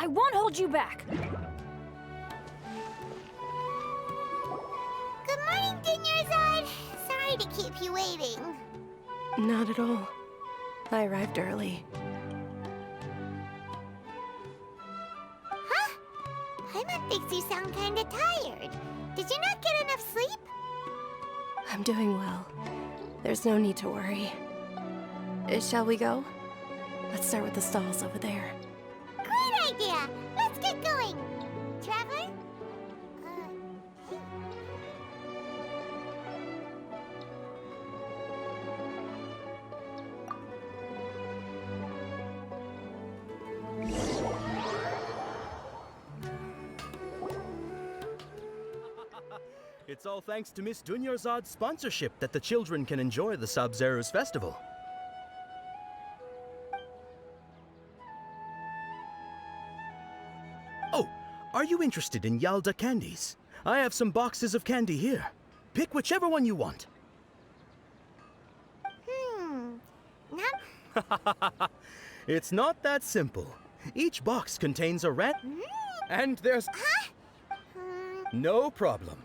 I won't hold you back. Good morning, Dinyarzad. Sorry to keep you waiting. Not at all. I arrived early. Huh? Paimon thinks you sound kinda tired. Did you not get enough sleep? I'm doing well. There's no need to worry. Shall we go? Let's start with the stalls over there. Great idea! Let's get going! Traveler? Hey. It's all thanks to Miss Dunyarzad's sponsorship that the children can enjoy the Sub-Zero's festival. Oh, are you interested in Yalda candies? I have some boxes of candy here. Pick whichever one you want. Not... It's not that simple. Each box contains a and there's... Huh? No problem.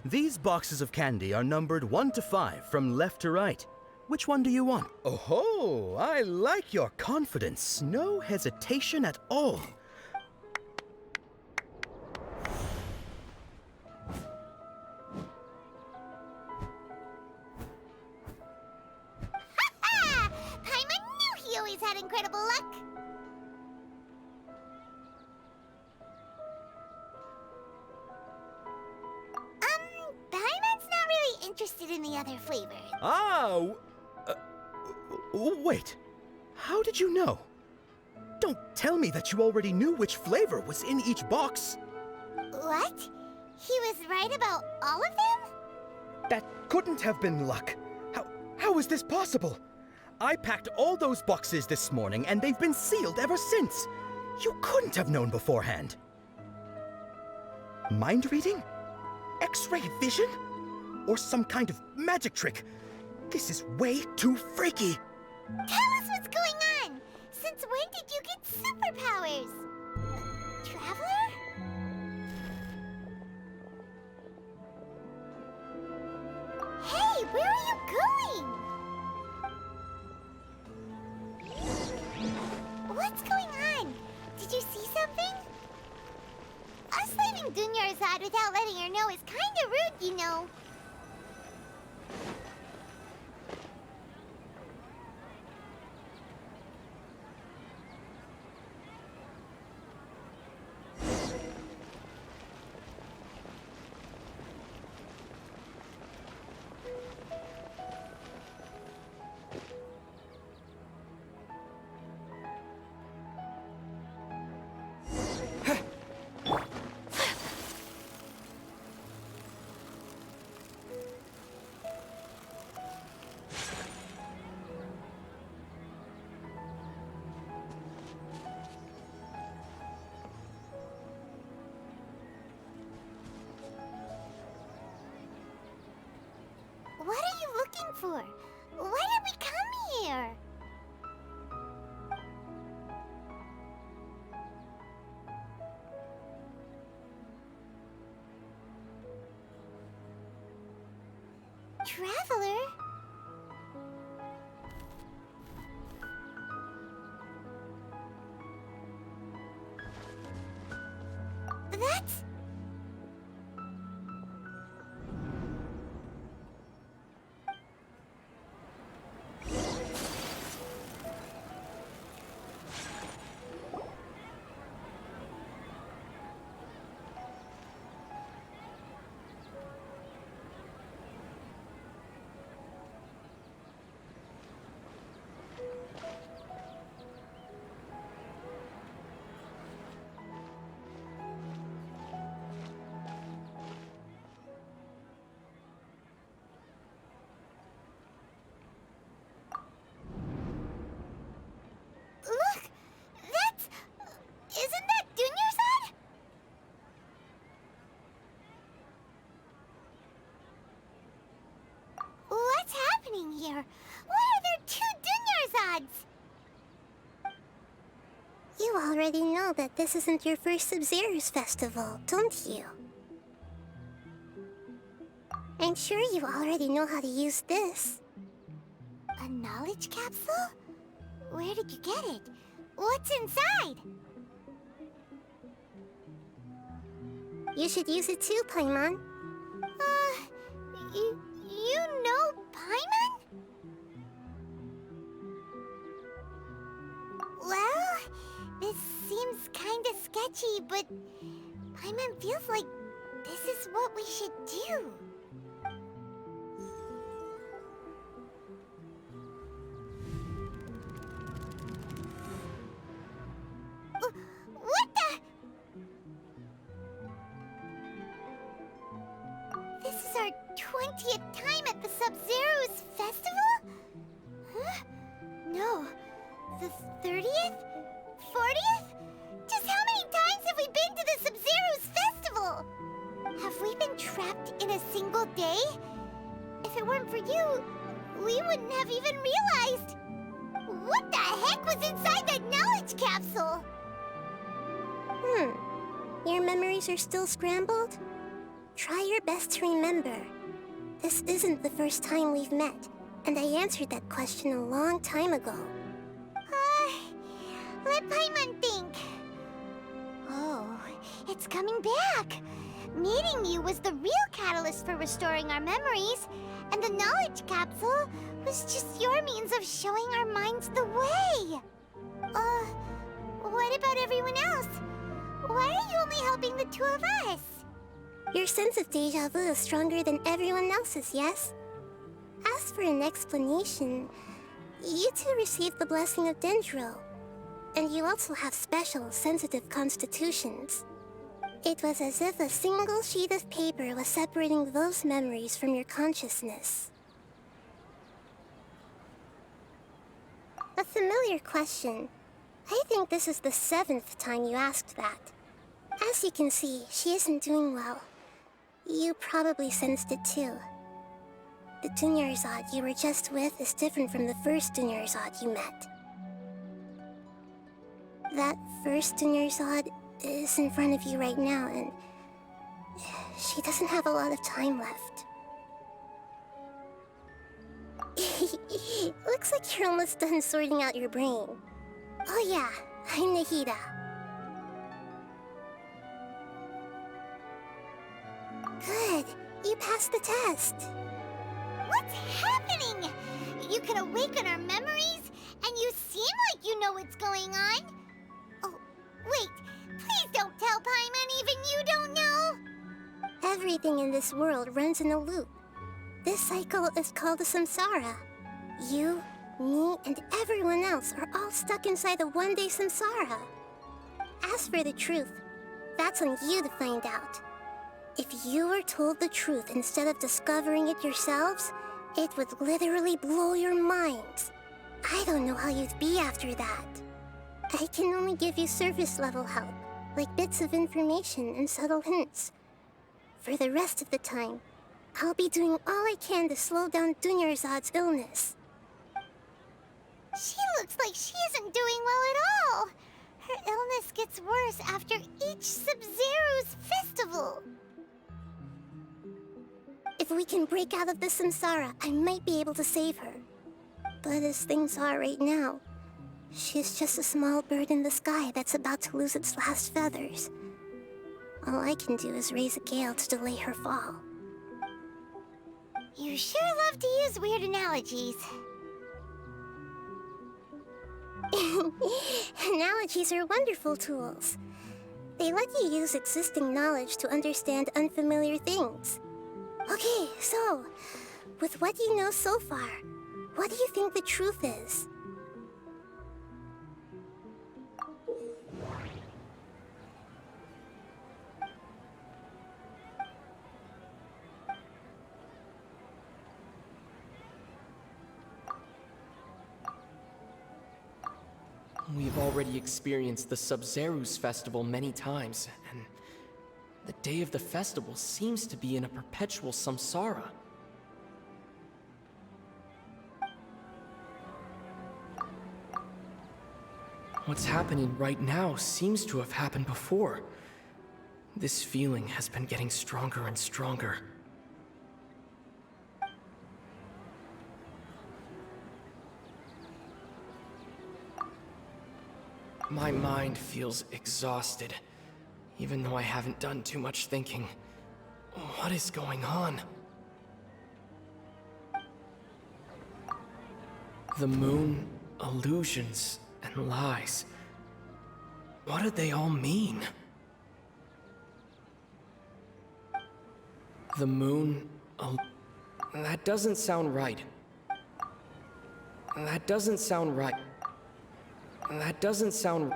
These boxes of candy are numbered 1 to 5 from left to right. Which one do you want? Oh, I like your confidence. No hesitation at all. Paimon knew he always had incredible luck! Paimon's not really interested in the other flavors. Wait. How did you know? Don't tell me that you already knew which flavor was in each box. What? He was right about all of them? That couldn't have been luck. How is this possible? I packed all those boxes this morning and they've been sealed ever since. You couldn't have known beforehand. Mind reading? X-ray vision? Or some kind of magic trick? This is way too freaky. Tell us what's going on! Since when did you get superpowers? Traveler? Hey, where are you going? What's going on? Did you see something? Us leaving Dunyarzad without letting her know is kinda rude, you know. What are you looking for? Why did we come here? Traveler? That's... know that this isn't your first Sub-Zero's festival, don't you? I'm sure you already know how to use this. A knowledge capsule? Where did you get it? What's inside? You should use it too, Paimon. You know Paimon? Well, this seems kinda sketchy, but Paimon feels like this is what we should do. What the? This is our 20th time at the Sub-Zero's festival? Huh? No. The 30th? 40th? Just how many times have we been to the Sub-Zero's festival? Have we been trapped in a single day? If it weren't for you, we wouldn't have even realized. What the heck was inside that knowledge capsule? Your memories are still scrambled? Try your best to remember. This isn't the first time we've met, and I answered that question a long time ago. Let Paimon think. Oh, it's coming back. Meeting you was the real catalyst for restoring our memories, and the knowledge capsule was just your means of showing our minds the way. What about everyone else? Why are you only helping the two of us? Your sense of deja vu is stronger than everyone else's, yes? As for an explanation, you two received the blessing of Dendro. And you also have special, sensitive constitutions. It was as if a single sheet of paper was separating those memories from your consciousness. A familiar question. I think this is the 7th time you asked that. As you can see, she isn't doing well. You probably sensed it too. The Dunyarzad you were just with is different from the first Dunyarzad you met. That first Dunyarzad is in front of you right now, and she doesn't have a lot of time left. Looks like you're almost done sorting out your brain. Oh yeah, I'm Nahida. Good, you passed the test. What's happening? You can awaken our memories, and you seem like you know what's going on. Oh, wait, please don't tell Paimon even you don't know. Everything in this world runs in a loop. This cycle is called a samsara. You, me, and everyone else are all stuck inside a one-day samsara. As for the truth, that's on you to find out. If you were told the truth instead of discovering it yourselves, it would literally blow your minds. I don't know how you'd be after that. I can only give you surface-level help, like bits of information and subtle hints. For the rest of the time, I'll be doing all I can to slow down Dunyarzad's illness. She looks like she isn't doing well at all. Her illness gets worse after each Sub-Zero's festival. If we can break out of the samsara, I might be able to save her. But as things are right now, she's just a small bird in the sky that's about to lose its last feathers. All I can do is raise a gale to delay her fall. You sure love to use weird analogies. Analogies are wonderful tools. They let you use existing knowledge to understand unfamiliar things. Okay, so, with what you know so far, what do you think the truth is? We've already experienced the Sub-Zero's festival many times, and the day of the festival seems to be in a perpetual samsara. What's happening right now seems to have happened before. This feeling has been getting stronger and stronger. My mind feels exhausted, even though I haven't done too much thinking. What is going on? The moon, illusions, and lies. What do they all mean? The moon, that doesn't sound right. That doesn't sound right. That doesn't sound...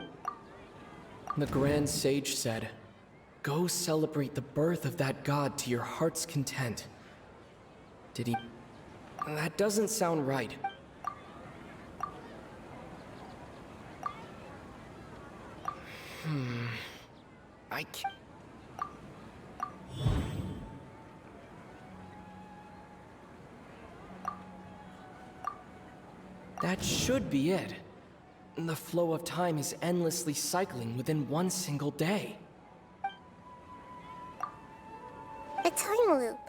The Grand Sage said, "Go celebrate the birth of that god to your heart's content." Did he... That doesn't sound right. I can't... That should be it. The flow of time is endlessly cycling within one single day. A time loop.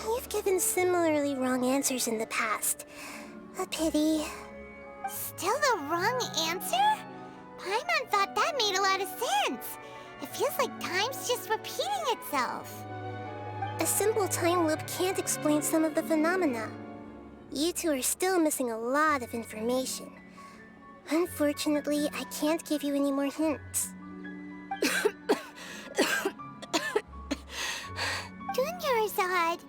You've given similarly wrong answers in the past. A pity. Still the wrong answer? Paimon thought that made a lot of sense. It feels like time's just repeating itself. A simple time loop can't explain some of the phenomena. You two are still missing a lot of information. Unfortunately, I can't give you any more hints. Dunyarzad!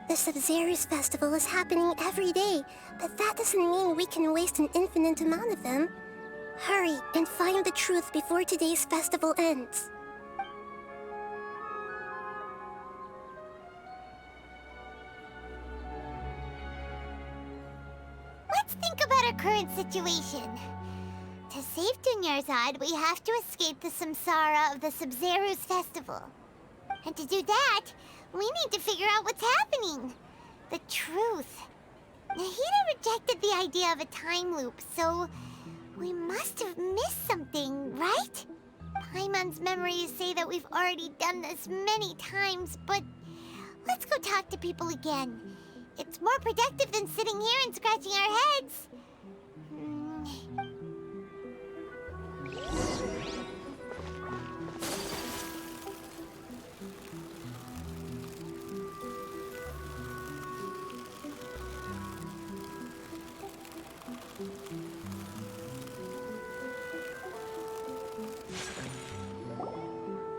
The Sub-Zero's festival is happening every day, but that doesn't mean we can waste an infinite amount of them. Hurry and find the truth before today's festival ends. Let's think about our current situation. To save Dunyarzad, we have to escape the samsara of the Sub-Zero's festival. And to do that, we need to figure out what's happening. The truth. Nahida rejected the idea of a time loop, so we must have missed something, right? Paimon's memories say that we've already done this many times, but let's go talk to people again. It's more productive than sitting here and scratching our heads.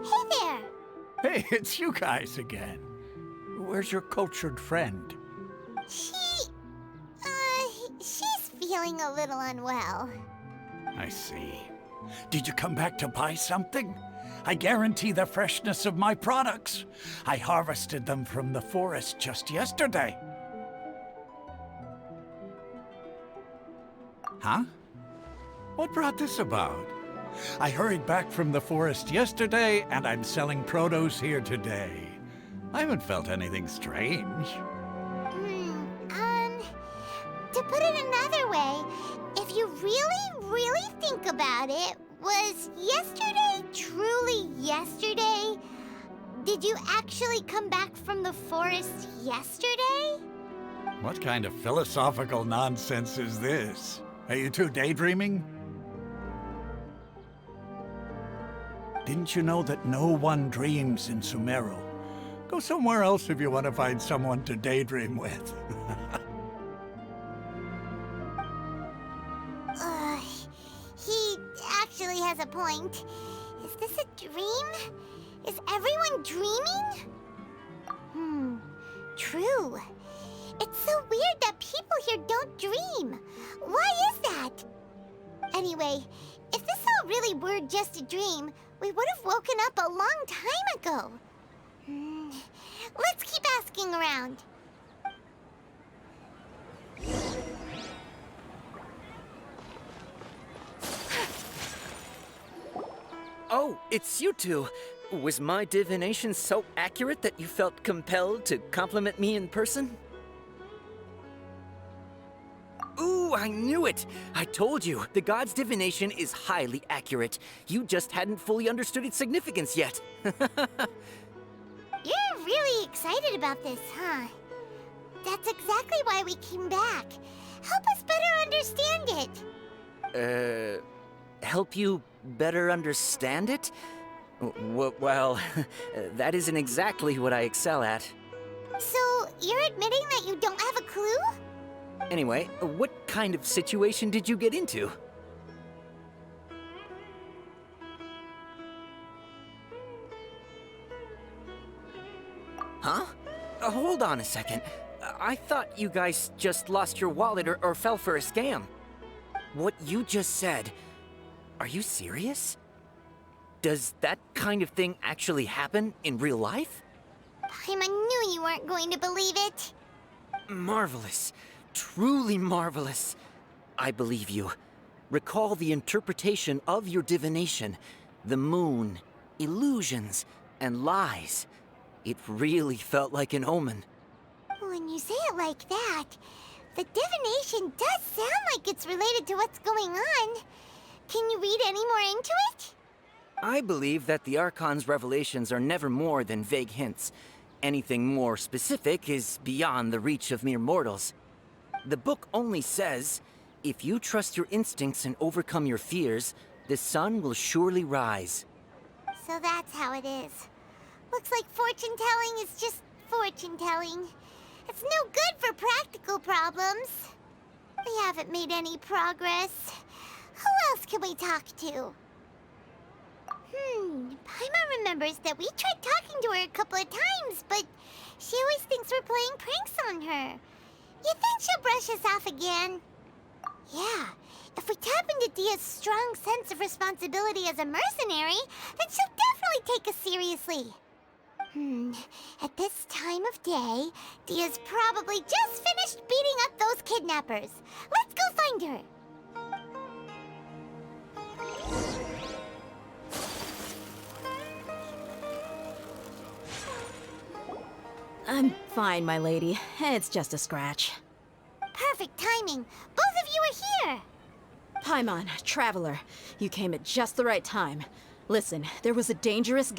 Hey there! Hey, it's you guys again. Where's your cultured friend? She's feeling a little unwell. I see. Did you come back to buy something? I guarantee the freshness of my products. I harvested them from the forest just yesterday. Huh? What brought this about? I hurried back from the forest yesterday, and I'm selling produce here today. I haven't felt anything strange. To put it another way, if you really think about it, was yesterday truly yesterday? Did you actually come back from the forest yesterday? What kind of philosophical nonsense is this? Are you two daydreaming? Didn't you know that no one dreams in Sumeru? Go somewhere else if you want to find someone to daydream with. He actually has a point. Is this a dream? Is everyone dreaming? True. It's so weird that people here don't dream. Why is that? Anyway, if this all really were just a dream, we would have woken up a long time ago. Let's keep asking around. Oh, it's you two. Was my divination so accurate that you felt compelled to compliment me in person? Ooh, I knew it! I told you, the god's divination is highly accurate. You just hadn't fully understood its significance yet. You're really excited about this, huh? That's exactly why we came back. Help us better understand it. Help you better understand it? Well, that isn't exactly what I excel at. So, you're admitting that you don't have a clue? Anyway, what kind of situation did you get into? Huh? Hold on a second. I thought you guys just lost your wallet or fell for a scam. What you just said, are you serious? Does that kind of thing actually happen in real life? Paimon knew you weren't going to believe it. Marvelous. Truly marvelous. I believe you. Recall the interpretation of your divination. The moon, illusions, and lies. It really felt like an omen. When you say it like that, the divination does sound like it's related to what's going on. Can you read any more into it? I believe that the Archon's revelations are never more than vague hints. Anything more specific is beyond the reach of mere mortals. The book only says, if you trust your instincts and overcome your fears, the sun will surely rise. So that's how it is. Looks like fortune-telling is just fortune-telling. It's no good for practical problems. We haven't made any progress. Who else can we talk to? Paimon remembers that we tried talking to her a couple of times, but she always thinks we're playing pranks on her. You think she'll brush us off again? Yeah, if we tap into Dia's strong sense of responsibility as a mercenary, then she'll definitely take us seriously. At this time of day, Dia's probably just finished beating up those kidnappers. Let's go find her. I'm fine, my lady. It's just a scratch. Perfect timing. Both of you are here. Paimon, Traveler, you came at just the right time. Listen, there was a dangerous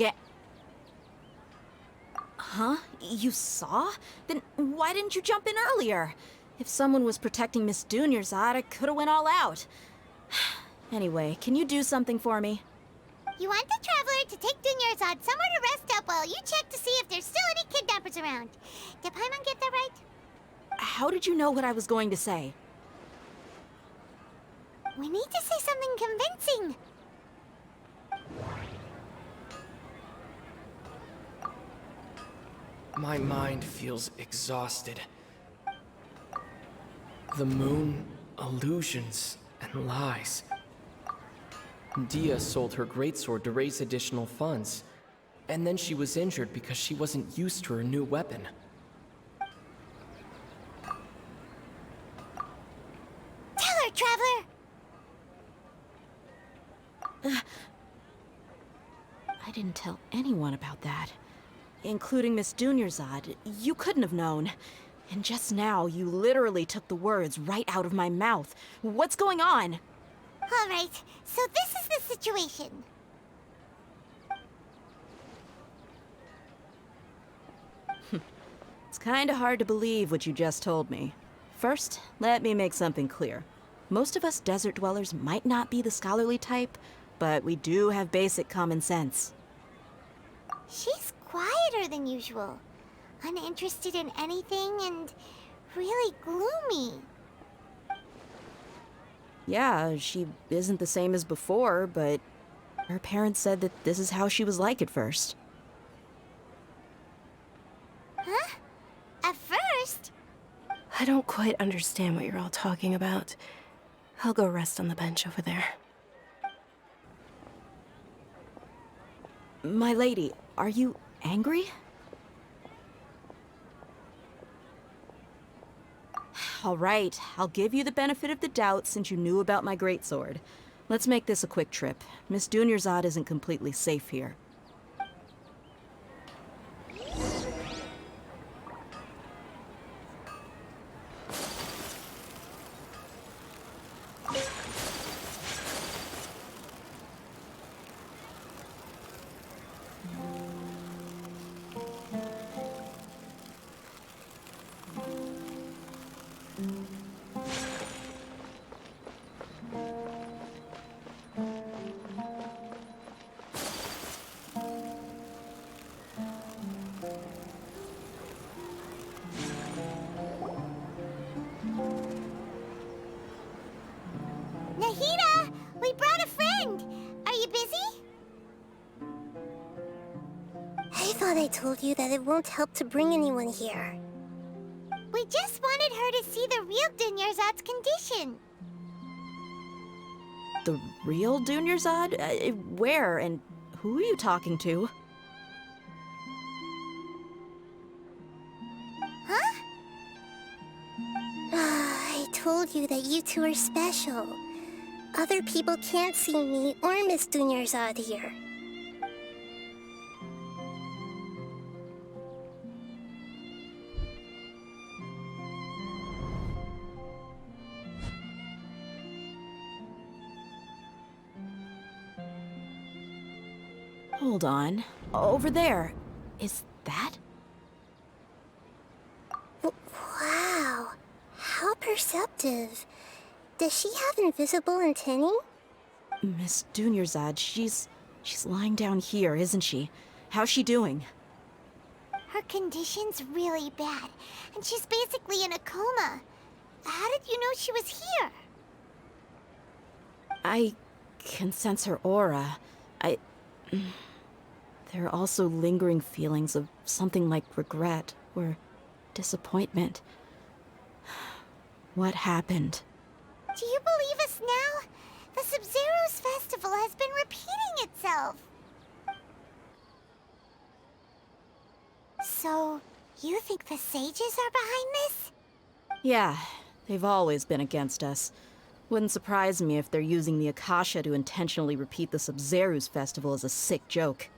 Huh? You saw? Then why didn't you jump in earlier? If someone was protecting Miss Dunyarzad, I could've went all out. Anyway, can you do something for me? You want the Traveler to take Dunyarzad somewhere to rest up while you check to see if there's still any kidnappers around. Did Paimon get that right? How did you know what I was going to say? We need to say something convincing. My mind feels exhausted. The moon, illusions, and lies. Dia sold her greatsword to raise additional funds, and then she was injured because she wasn't used to her new weapon. Tell her, Traveler! I didn't tell anyone about that. Including Miss Dunyarzad. You couldn't have known. And just now, you literally took the words right out of my mouth. What's going on? All right, so this is the situation. It's kinda hard to believe what you just told me. First, let me make something clear. Most of us desert dwellers might not be the scholarly type, but we do have basic common sense. She's quieter than usual. Uninterested in anything and really gloomy. Yeah, she isn't the same as before, but her parents said that this is how she was like at first. Huh? At first? I don't quite understand what you're all talking about. I'll go rest on the bench over there. My lady, are you angry? All right, I'll give you the benefit of the doubt since you knew about my greatsword. Let's make this a quick trip. Miss Dunyarzad isn't completely safe here. thought I told you that it won't help to bring anyone here. We just wanted her to see the real Dunyarzad's condition. The real Dunyarzad? Where and who are you talking to? Huh? I told you that you two are special. Other people can't see me or Miss Dunyarzad here. Hold on. Over there. Is that? Wow. How perceptive. Does she have invisible antennae? Miss Dunyarzad, she's lying down here, isn't she? How's she doing? Her condition's really bad, and she's basically in a coma. How did you know she was here? I can sense her aura. There are also lingering feelings of something like regret or disappointment. What happened? Do you believe us now? The Sub-Zero's festival has been repeating itself. So, you think the sages are behind this? Yeah, they've always been against us. Wouldn't surprise me if they're using the Akasha to intentionally repeat the Sub-Zero's festival as a sick joke.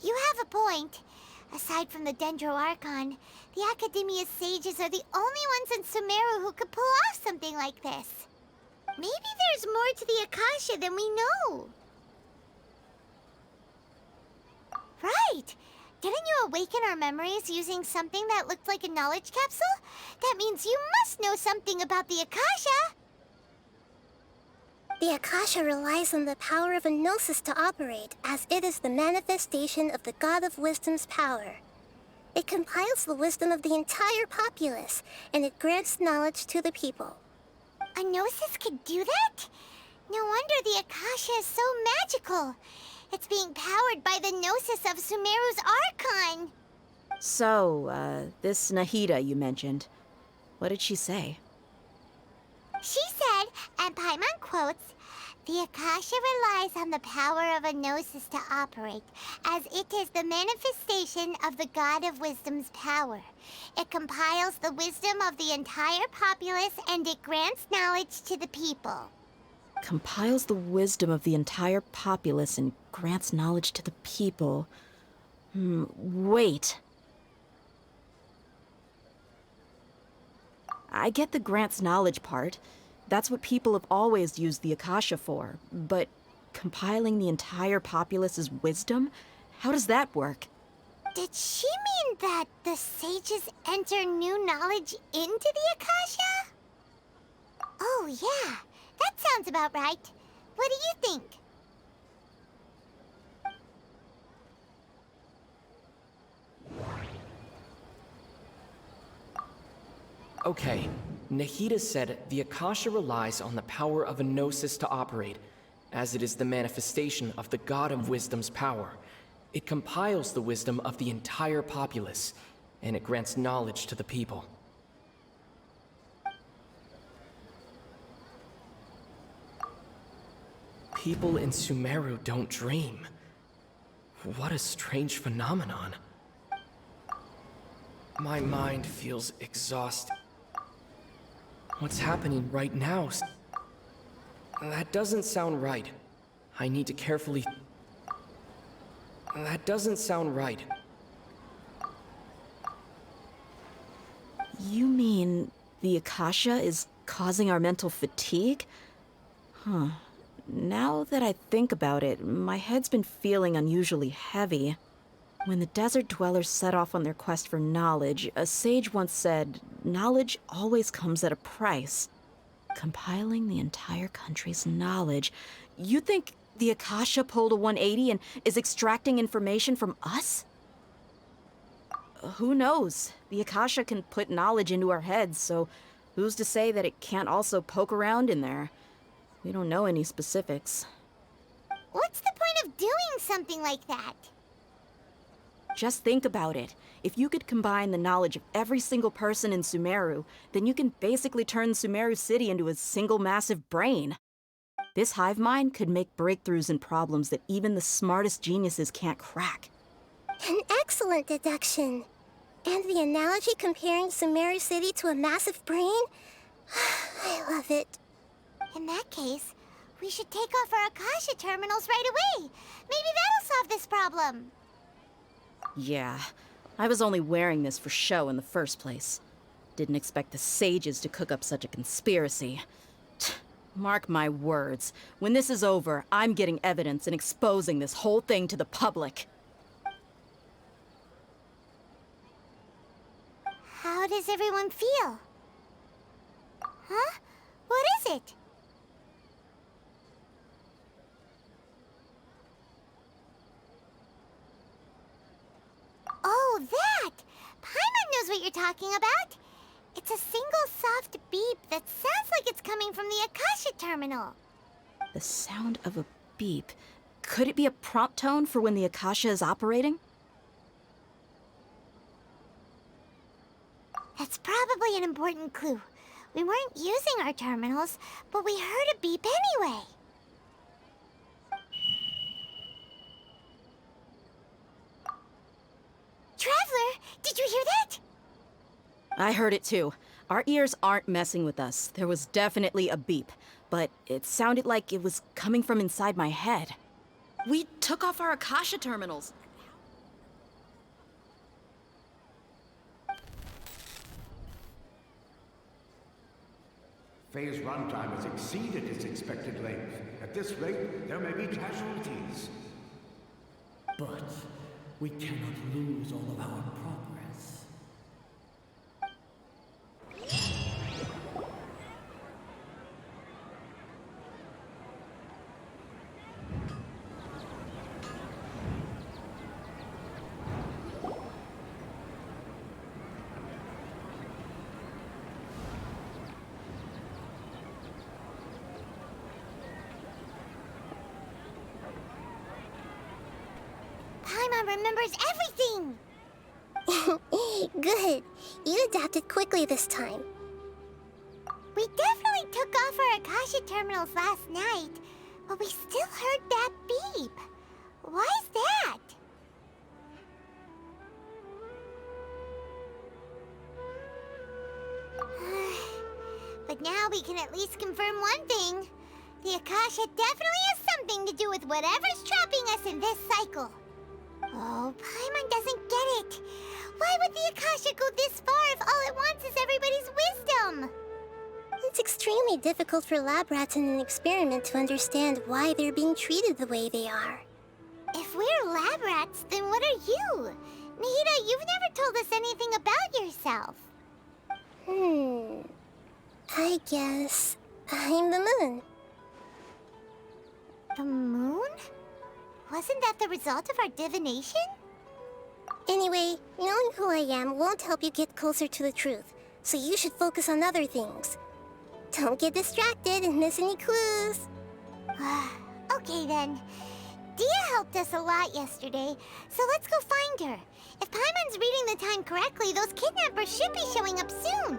You have a point. Aside from the Dendro Archon, the Academia's sages are the only ones in Sumeru who could pull off something like this. Maybe there's more to the Akasha than we know. Right! Didn't you awaken our memories using something that looked like a knowledge capsule? That means you must know something about the Akasha! The Akasha relies on the power of a gnosis to operate, as it is the manifestation of the God of Wisdom's power. It compiles the wisdom of the entire populace, and it grants knowledge to the people. A gnosis could do that? No wonder the Akasha is so magical. It's being powered by the gnosis of Sumeru's Archon. So, this Nahida you mentioned, what did she say? She said, and Paimon quotes, "The Akasha relies on the power of a gnosis to operate, as it is the manifestation of the God of Wisdom's power. It compiles the wisdom of the entire populace, and it grants knowledge to the people." Compiles the wisdom of the entire populace and grants knowledge to the people. Wait. I get the grants knowledge part. That's what people have always used the Akasha for. But compiling the entire populace's wisdom? How does that work? Did she mean that the sages enter new knowledge into the Akasha? Oh, yeah. That sounds about right. What do you think? Okay, Nahida said the Akasha relies on the power of a gnosis to operate, as it is the manifestation of the God of Wisdom's power. It compiles the wisdom of the entire populace, and it grants knowledge to the people. People in Sumeru don't dream. What a strange phenomenon. My mind feels exhausted. What's happening right now? That doesn't sound right. I need to carefully... That doesn't sound right. You mean the Akasha is causing our mental fatigue? Huh. Now that I think about it, my head's been feeling unusually heavy. When the desert dwellers set off on their quest for knowledge, a sage once said, knowledge always comes at a price. Compiling the entire country's knowledge. You think the Akasha pulled a 180 and is extracting information from us? Who knows? The Akasha can put knowledge into our heads, so who's to say that it can't also poke around in there? We don't know any specifics. What's the point of doing something like that? Just think about it. If you could combine the knowledge of every single person in Sumeru, then you can basically turn Sumeru City into a single massive brain. This hive mind could make breakthroughs in problems that even the smartest geniuses can't crack. An excellent deduction. And the analogy comparing Sumeru City to a massive brain? I love it. In that case, we should take off our Akasha terminals right away. Maybe that'll solve this problem. Yeah, I was only wearing this for show in the first place. Didn't expect the sages to cook up such a conspiracy. Mark my words, when this is over, I'm getting evidence and exposing this whole thing to the public. How does everyone feel? Huh? What is it? Oh, that! Paimon knows what you're talking about. It's a single soft beep that sounds like it's coming from the Akasha terminal. The sound of a beep. Could it be a prompt tone for when the Akasha is operating? That's probably an important clue. We weren't using our terminals, but we heard a beep anyway. Traveler, did you hear that? I heard it too. Our ears aren't messing with us. There was definitely a beep, but it sounded like it was coming from inside my head. We took off our Akasha terminals. Phase runtime has exceeded its expected length. At this rate, there may be casualties. But we cannot lose all of our progress. Paimon remembers everything! Good. You adapted quickly this time. We definitely took off our Akasha terminals last night, but we still heard that beep. Why is that? But now we can at least confirm one thing. The Akasha definitely has something to do with whatever's trapping us in this cycle. Oh, Paimon doesn't get it. Why would the Akasha go this far if all it wants is everybody's wisdom? It's extremely difficult for lab rats in an experiment to understand why they're being treated the way they are. If we're lab rats, then what are you? Nihida, you've never told us anything about yourself. I guess I'm the moon. The moon? Wasn't that the result of our divination? Anyway, knowing who I am won't help you get closer to the truth, so you should focus on other things. Don't get distracted and miss any clues. Okay then. Dia helped us a lot yesterday, so let's go find her. If Paimon's reading the time correctly, those kidnappers should be showing up soon.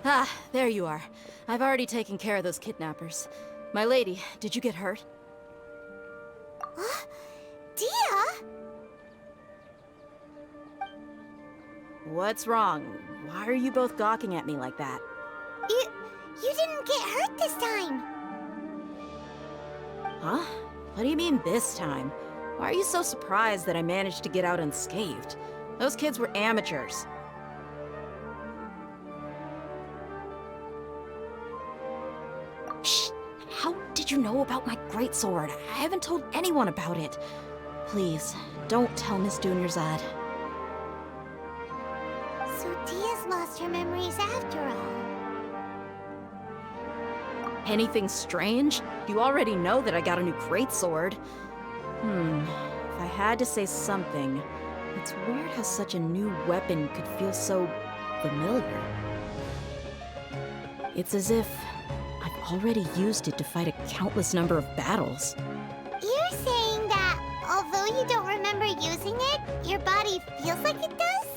Ah, there you are. I've already taken care of those kidnappers. My lady, did you get hurt? Dia? What's wrong? Why are you both gawking at me like that? You didn't get hurt this time. Huh? What do you mean this time? Why are you so surprised that I managed to get out unscathed? Those kids were amateurs. Shh! How did you know about my greatsword? I haven't told anyone about it. Please, don't tell Miss Dunyarzad. So Dia's lost her memories after all. Anything strange? You already know that I got a new greatsword. If I had to say something, It's weird how such a new weapon could feel so familiar. It's as if I've already used it to fight a countless number of battles. You're saying that although you don't remember using it, your body feels like it does?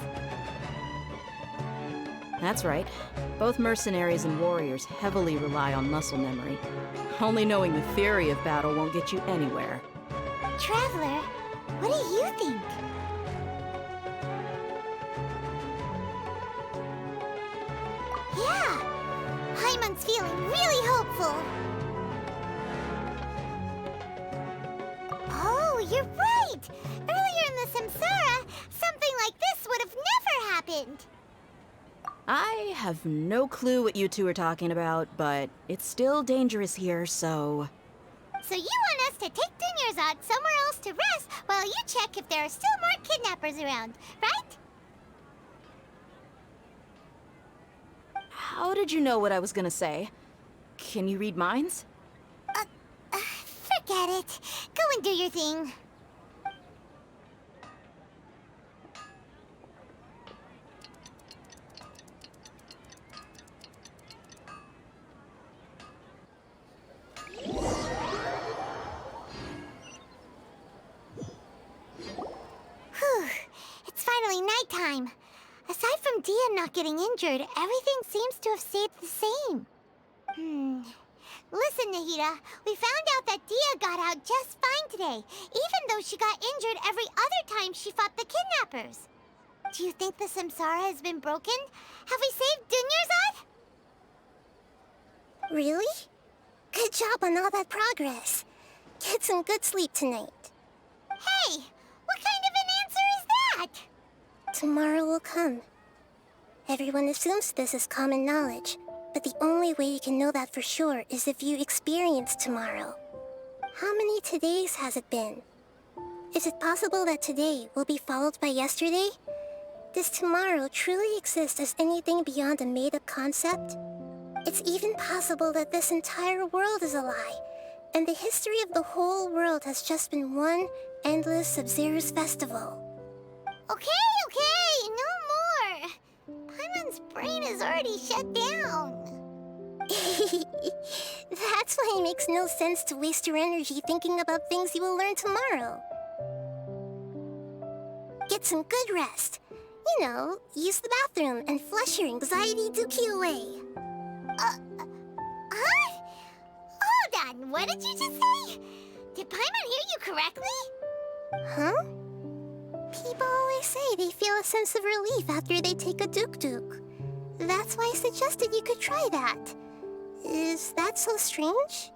That's right. Both mercenaries and warriors heavily rely on muscle memory. Only knowing the theory of battle won't get you anywhere. Traveler, what do you think? Yeah, Paimon's feeling really hopeful. Oh, you're right! Earlier in the Samsara, something like this would have never happened. I have no clue what you two are talking about, but it's still dangerous here, so... So you want us to take Dunyarzad somewhere else to rest while you check if there are still more kidnappers around, right? How did you know what I was gonna say? Can you read minds? Forget it. Go and do your thing. Whew. It's finally nighttime. Aside from Dia not getting injured, everything seems to have stayed the same. Listen, Nahida, we found out that Dia got out just fine today, even though she got injured every other time she fought the kidnappers. Do you think the Samsara has been broken? Have we saved Dunyarzad? Really? Good job on all that progress. Get some good sleep tonight. Hey, what kind of an answer is that? Tomorrow will come. Everyone assumes this is common knowledge, but the only way you can know that for sure is if you experience tomorrow. How many todays has it been? Is it possible that today will be followed by yesterday? Does tomorrow truly exist as anything beyond a made-up concept? It's even possible that this entire world is a lie, and the history of the whole world has just been one endless Sub-Zero's festival. Okay, no more. Paimon's brain is already shut down. That's why it makes no sense to waste your energy thinking about things you will learn tomorrow. Get some good rest. You know, use the bathroom and flush your anxiety dookie away. Huh? Hold on, what did you just say? Did Paimon hear you correctly? Huh? People always say they feel a sense of relief after they take a duk-duk. That's why I suggested you could try that. Is that so strange?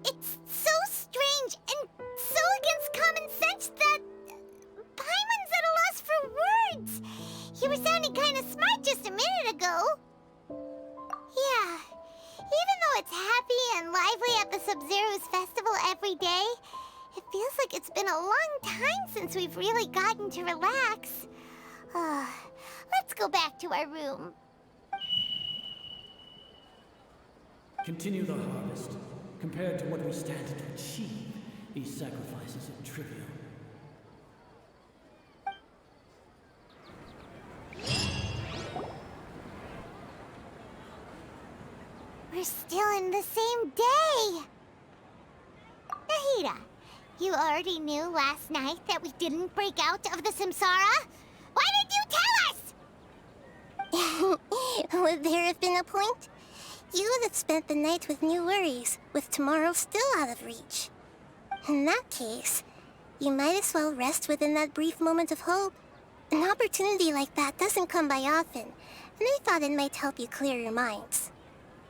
It's so strange and so against common sense that Paimon's at a loss for words. You were sounding kind of smart just a minute ago. Yeah, even though it's happy and lively at the Sub-Zero's festival every day, it feels like it's been a long time since we've really gotten to relax. Let's go back to our room. Continue the harvest. Compared to what we stand to achieve, these sacrifices are trivial. We're still in the same day! Nahida, you already knew last night that we didn't break out of the Samsara? Why did you tell us? Would there have been a point? You would have spent the night with new worries, with tomorrow still out of reach. In that case, you might as well rest within that brief moment of hope. An opportunity like that doesn't come by often, and I thought it might help you clear your minds.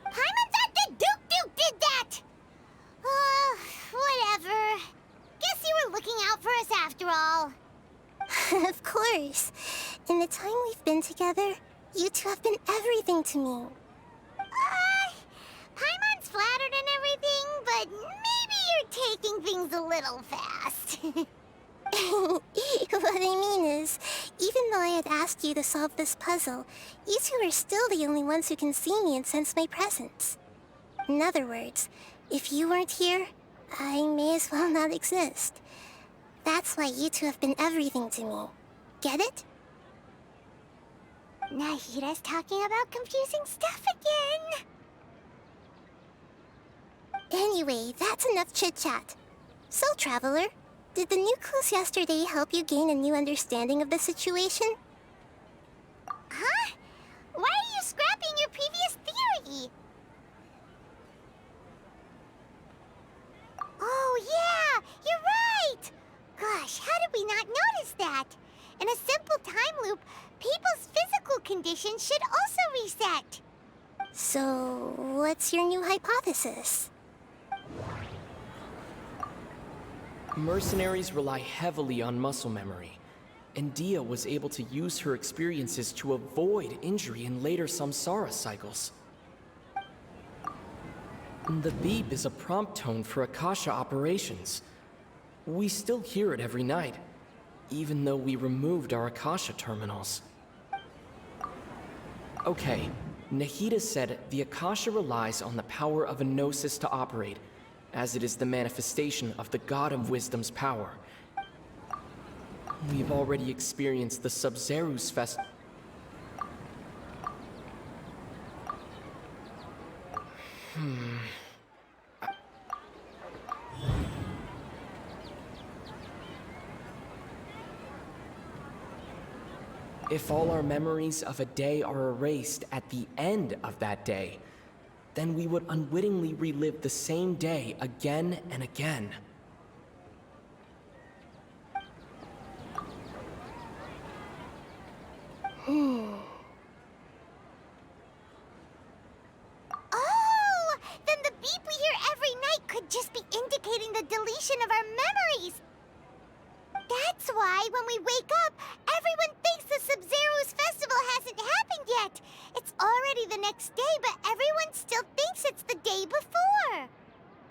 Paimon thought that Duke did that! Whatever. Guess you were looking out for us after all. Of course. In the time we've been together, you two have been everything to me. Paimon's flattered and everything, but maybe you're taking things a little fast. What I mean is, even though I had asked you to solve this puzzle, you two are still the only ones who can see me and sense my presence. In other words, if you weren't here, I may as well not exist. That's why you two have been everything to me. Get it? Nahita's talking about confusing stuff again. Anyway, that's enough chit-chat. So, Traveler, did the new clues yesterday help you gain a new understanding of the situation? Huh? Why are you scrapping your previous theory? Oh, yeah! You're right! Gosh, how did we not notice that? In a simple time loop, people's physical conditions should also reset. So, what's your new hypothesis? Mercenaries rely heavily on muscle memory, and Dia was able to use her experiences to avoid injury in later samsara cycles. The beep is a prompt tone for Akasha operations. We still hear it every night, even though we removed our Akasha terminals. Okay, Nahida said the Akasha relies on the power of a gnosis to operate, as it is the manifestation of the God of Wisdom's power. We've already experienced the Sub-Zeru's fest. If all our memories of a day are erased at the end of that day, then we would unwittingly relive the same day again and again. Oh! Then the beep we hear every night could just be indicating the deletion of our memories. That's why when we wake up, everyone thinks the Sub-Zero's festival hasn't happened yet. It's already the next day, but everyone still thinks it's the day before.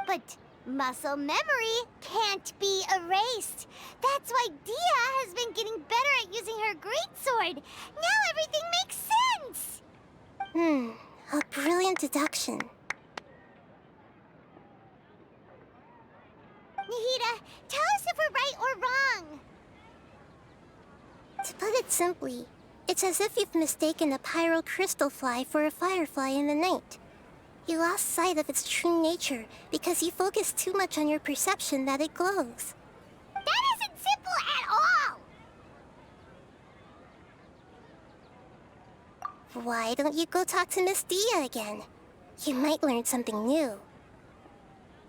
But muscle memory can't be erased. That's why Dia has been getting better at using her greatsword. Now everything makes sense. A brilliant deduction. Nahida, tell us if we're right or wrong. To put it simply, it's as if you've mistaken a pyro crystal fly for a firefly in the night. You lost sight of its true nature because you focused too much on your perception that it glows. That isn't simple at all. Why don't you go talk to Miss Dia again? You might learn something new.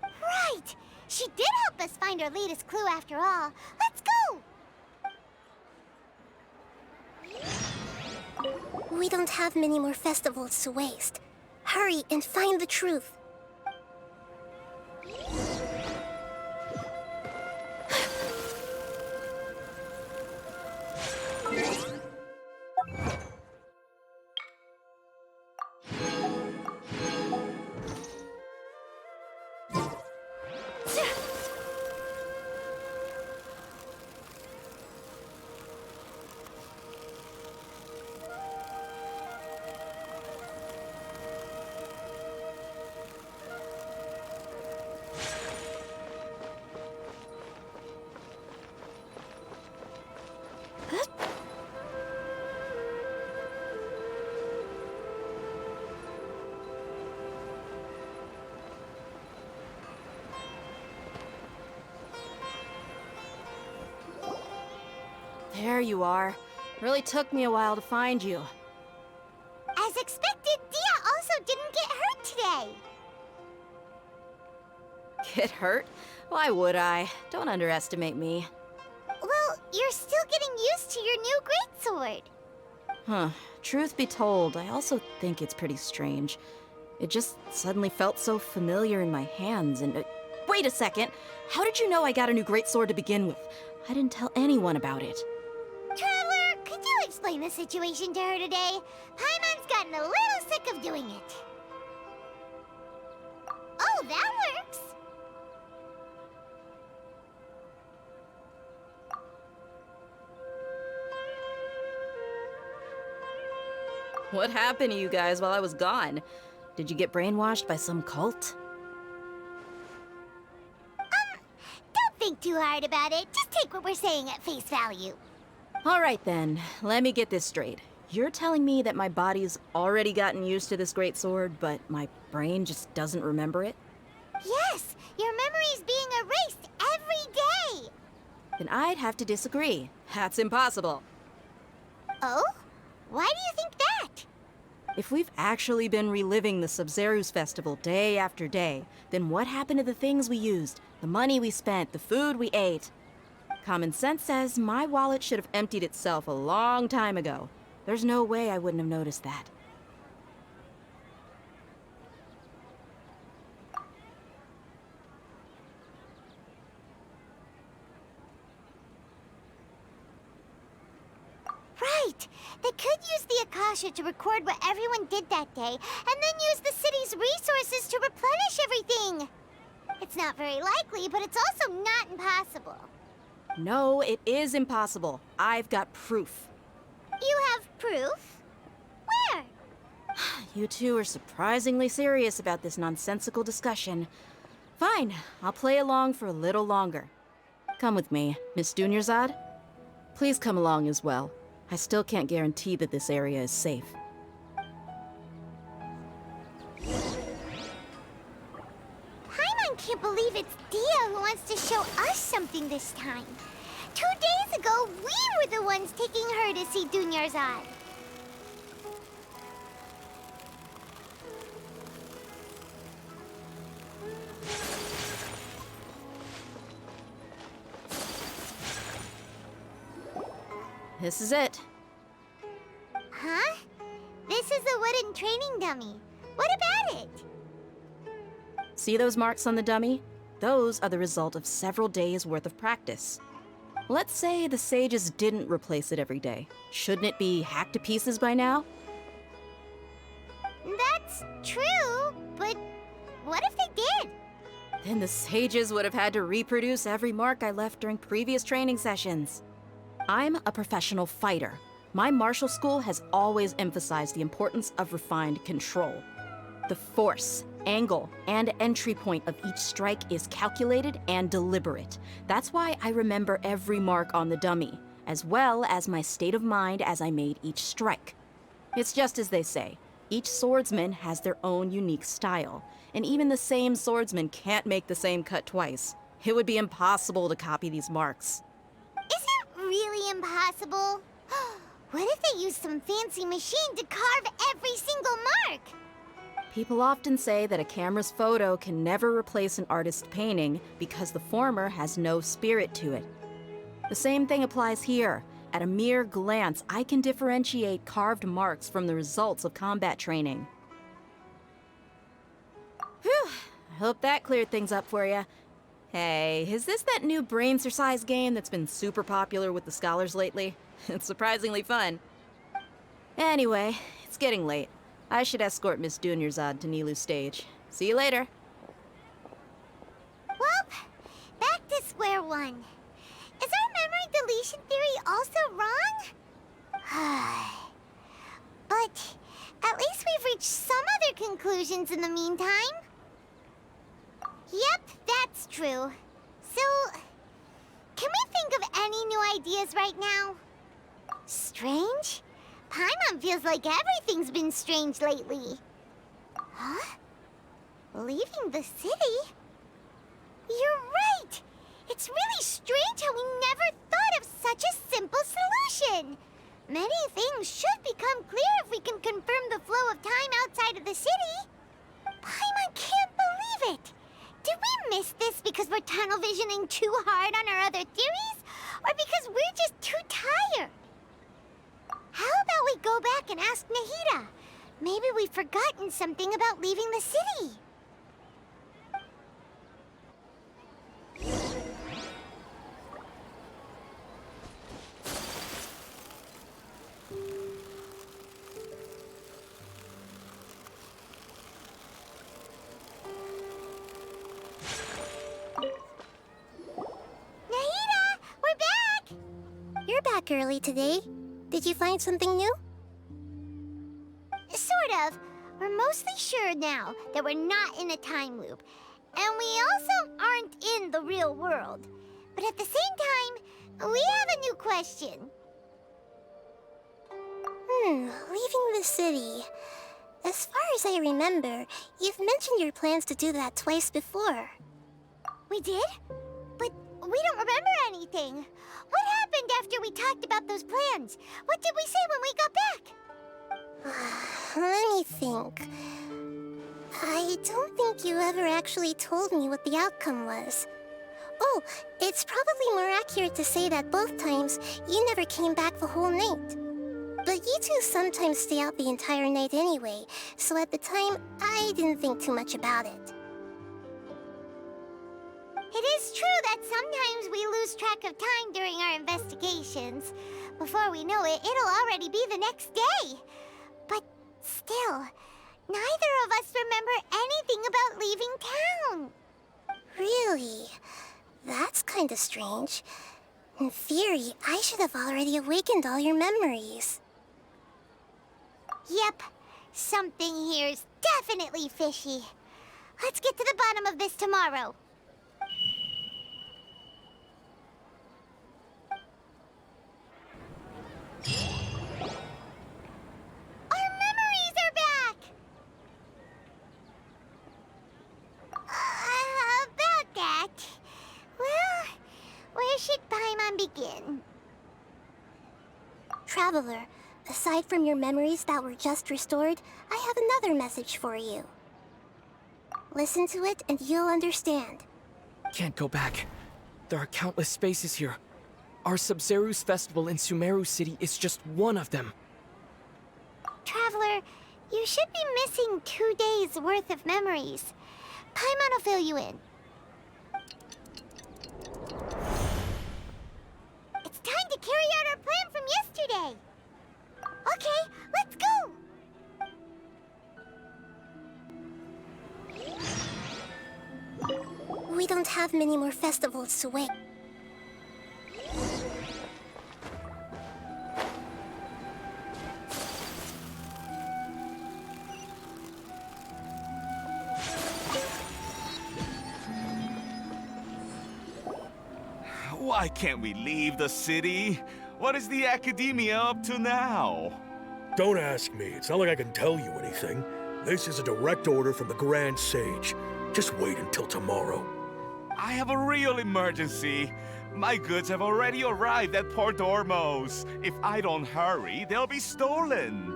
Right. She did help us find our latest clue after all. Let's go! We don't have many more festivals to waste. Hurry and find the truth. There you are. Really took me a while to find you. As expected, Dia also didn't get hurt today. Get hurt? Why would I? Don't underestimate me. Well, you're still getting used to your new greatsword. Huh. Truth be told, I also think it's pretty strange. It just suddenly felt so familiar in my hands and... wait a second! How did you know I got a new greatsword to begin with? I didn't tell anyone about it. Traveler, could you explain the situation to her today? Paimon's gotten a little sick of doing it. Oh, that works. What happened to you guys while I was gone? Did you get brainwashed by some cult? Don't think think too hard about it. Just take what we're saying at face value. All right then, let me get this straight. You're telling me that my body's already gotten used to this great sword, but my brain just doesn't remember it? Yes, your memory's being erased every day. Then I'd have to disagree. That's impossible. Oh? Why do you think that? If we've actually been reliving the Sub-Zero's festival day after day, then what happened to the things we used, the money we spent, the food we ate? Common sense says my wallet should have emptied itself a long time ago. There's no way I wouldn't have noticed that. Right! They could use the Akasha to record what everyone did that day, and then use the city's resources to replenish everything! It's not very likely, but it's also not impossible. No, it is impossible. I've got proof. You have proof? Where? You two are surprisingly serious about this nonsensical discussion. Fine, I'll play along for a little longer. Come with me, Miss Dunyarzad. Please come along as well. I still can't guarantee that this area is safe. Paimon can't believe it's Dia who wants to show us something this time. 2 days ago, we were the ones taking her to see Dunyarzad. This is it. Huh? This is a wooden training dummy. What about it? See those marks on the dummy? Those are the result of several days' worth of practice. Let's say the sages didn't replace it every day. Shouldn't it be hacked to pieces by now? That's true, but what if they did? Then the sages would have had to reproduce every mark I left during previous training sessions. I'm a professional fighter. My martial school has always emphasized the importance of refined control. The force, angle, and entry point of each strike is calculated and deliberate. That's why I remember every mark on the dummy, as well as my state of mind as I made each strike. It's just as they say, each swordsman has their own unique style, and even the same swordsman can't make the same cut twice. It would be impossible to copy these marks. Is it really impossible? What if they used some fancy machine to carve every single mark? People often say that a camera's photo can never replace an artist's painting because the former has no spirit to it. The same thing applies here. At a mere glance, I can differentiate carved marks from the results of combat training. Whew, I hope that cleared things up for you. Hey, is this that new brain exercise game that's been super popular with the scholars lately? It's surprisingly fun. Anyway, it's getting late. I should escort Miss Dunyarzad to Nilu's stage. See you later. Well, back to square one. Is our memory deletion theory also wrong? But at least we've reached some other conclusions in the meantime. Yep, that's true. So, can we think of any new ideas right now? Strange? Paimon feels like everything's been strange lately. Huh? Leaving the city? You're right! It's really strange how we never thought of such a simple solution! Many things should become clear if we can confirm the flow of time outside of the city. Paimon can't believe it! Did we miss this because we're tunnel visioning too hard on our other theories? Or because we're just too tired? How about we go back and ask Nahida? Maybe we've forgotten something about leaving the city. Nahida, we're back! You're back early today. Did you find something new? Sort of. We're mostly sure now that we're not in a time loop. And we also aren't in the real world. But at the same time, we have a new question. Leaving the city. As far as I remember, you've mentioned your plans to do that twice before. We did? But we don't remember anything. What happened after we talked about those plans? What did we say when we got back? Let me think. I don't think you ever actually told me what the outcome was. Oh, it's probably more accurate to say that both times you never came back the whole night. But you two sometimes stay out the entire night anyway, so at the time, I didn't think too much about it. It is true that sometimes we lose track of time during our investigations. Before we know it, it'll already be the next day. But still, neither of us remember anything about leaving town. Really? That's kinda strange. In theory, I should have already awakened all your memories. Yep, something here's definitely fishy. Let's get to the bottom of this tomorrow. Our memories are back! About that. Well, where should Paimon begin? Traveler, aside from your memories that were just restored, I have another message for you. Listen to it and you'll understand. Can't go back. There are countless spaces here. Our Sub-Zero's festival in Sumeru City is just one of them. Traveler, you should be missing 2 days worth of memories. Paimon will fill you in. It's time to carry out our plan from yesterday. Okay, let's go! We don't have many more festivals to wait. Why can't we leave the city? What is the Academia up to now? Don't ask me. It's not like I can tell you anything. This is a direct order from the Grand Sage. Just wait until tomorrow. I have a real emergency. My goods have already arrived at Port Ormos. If I don't hurry, they'll be stolen.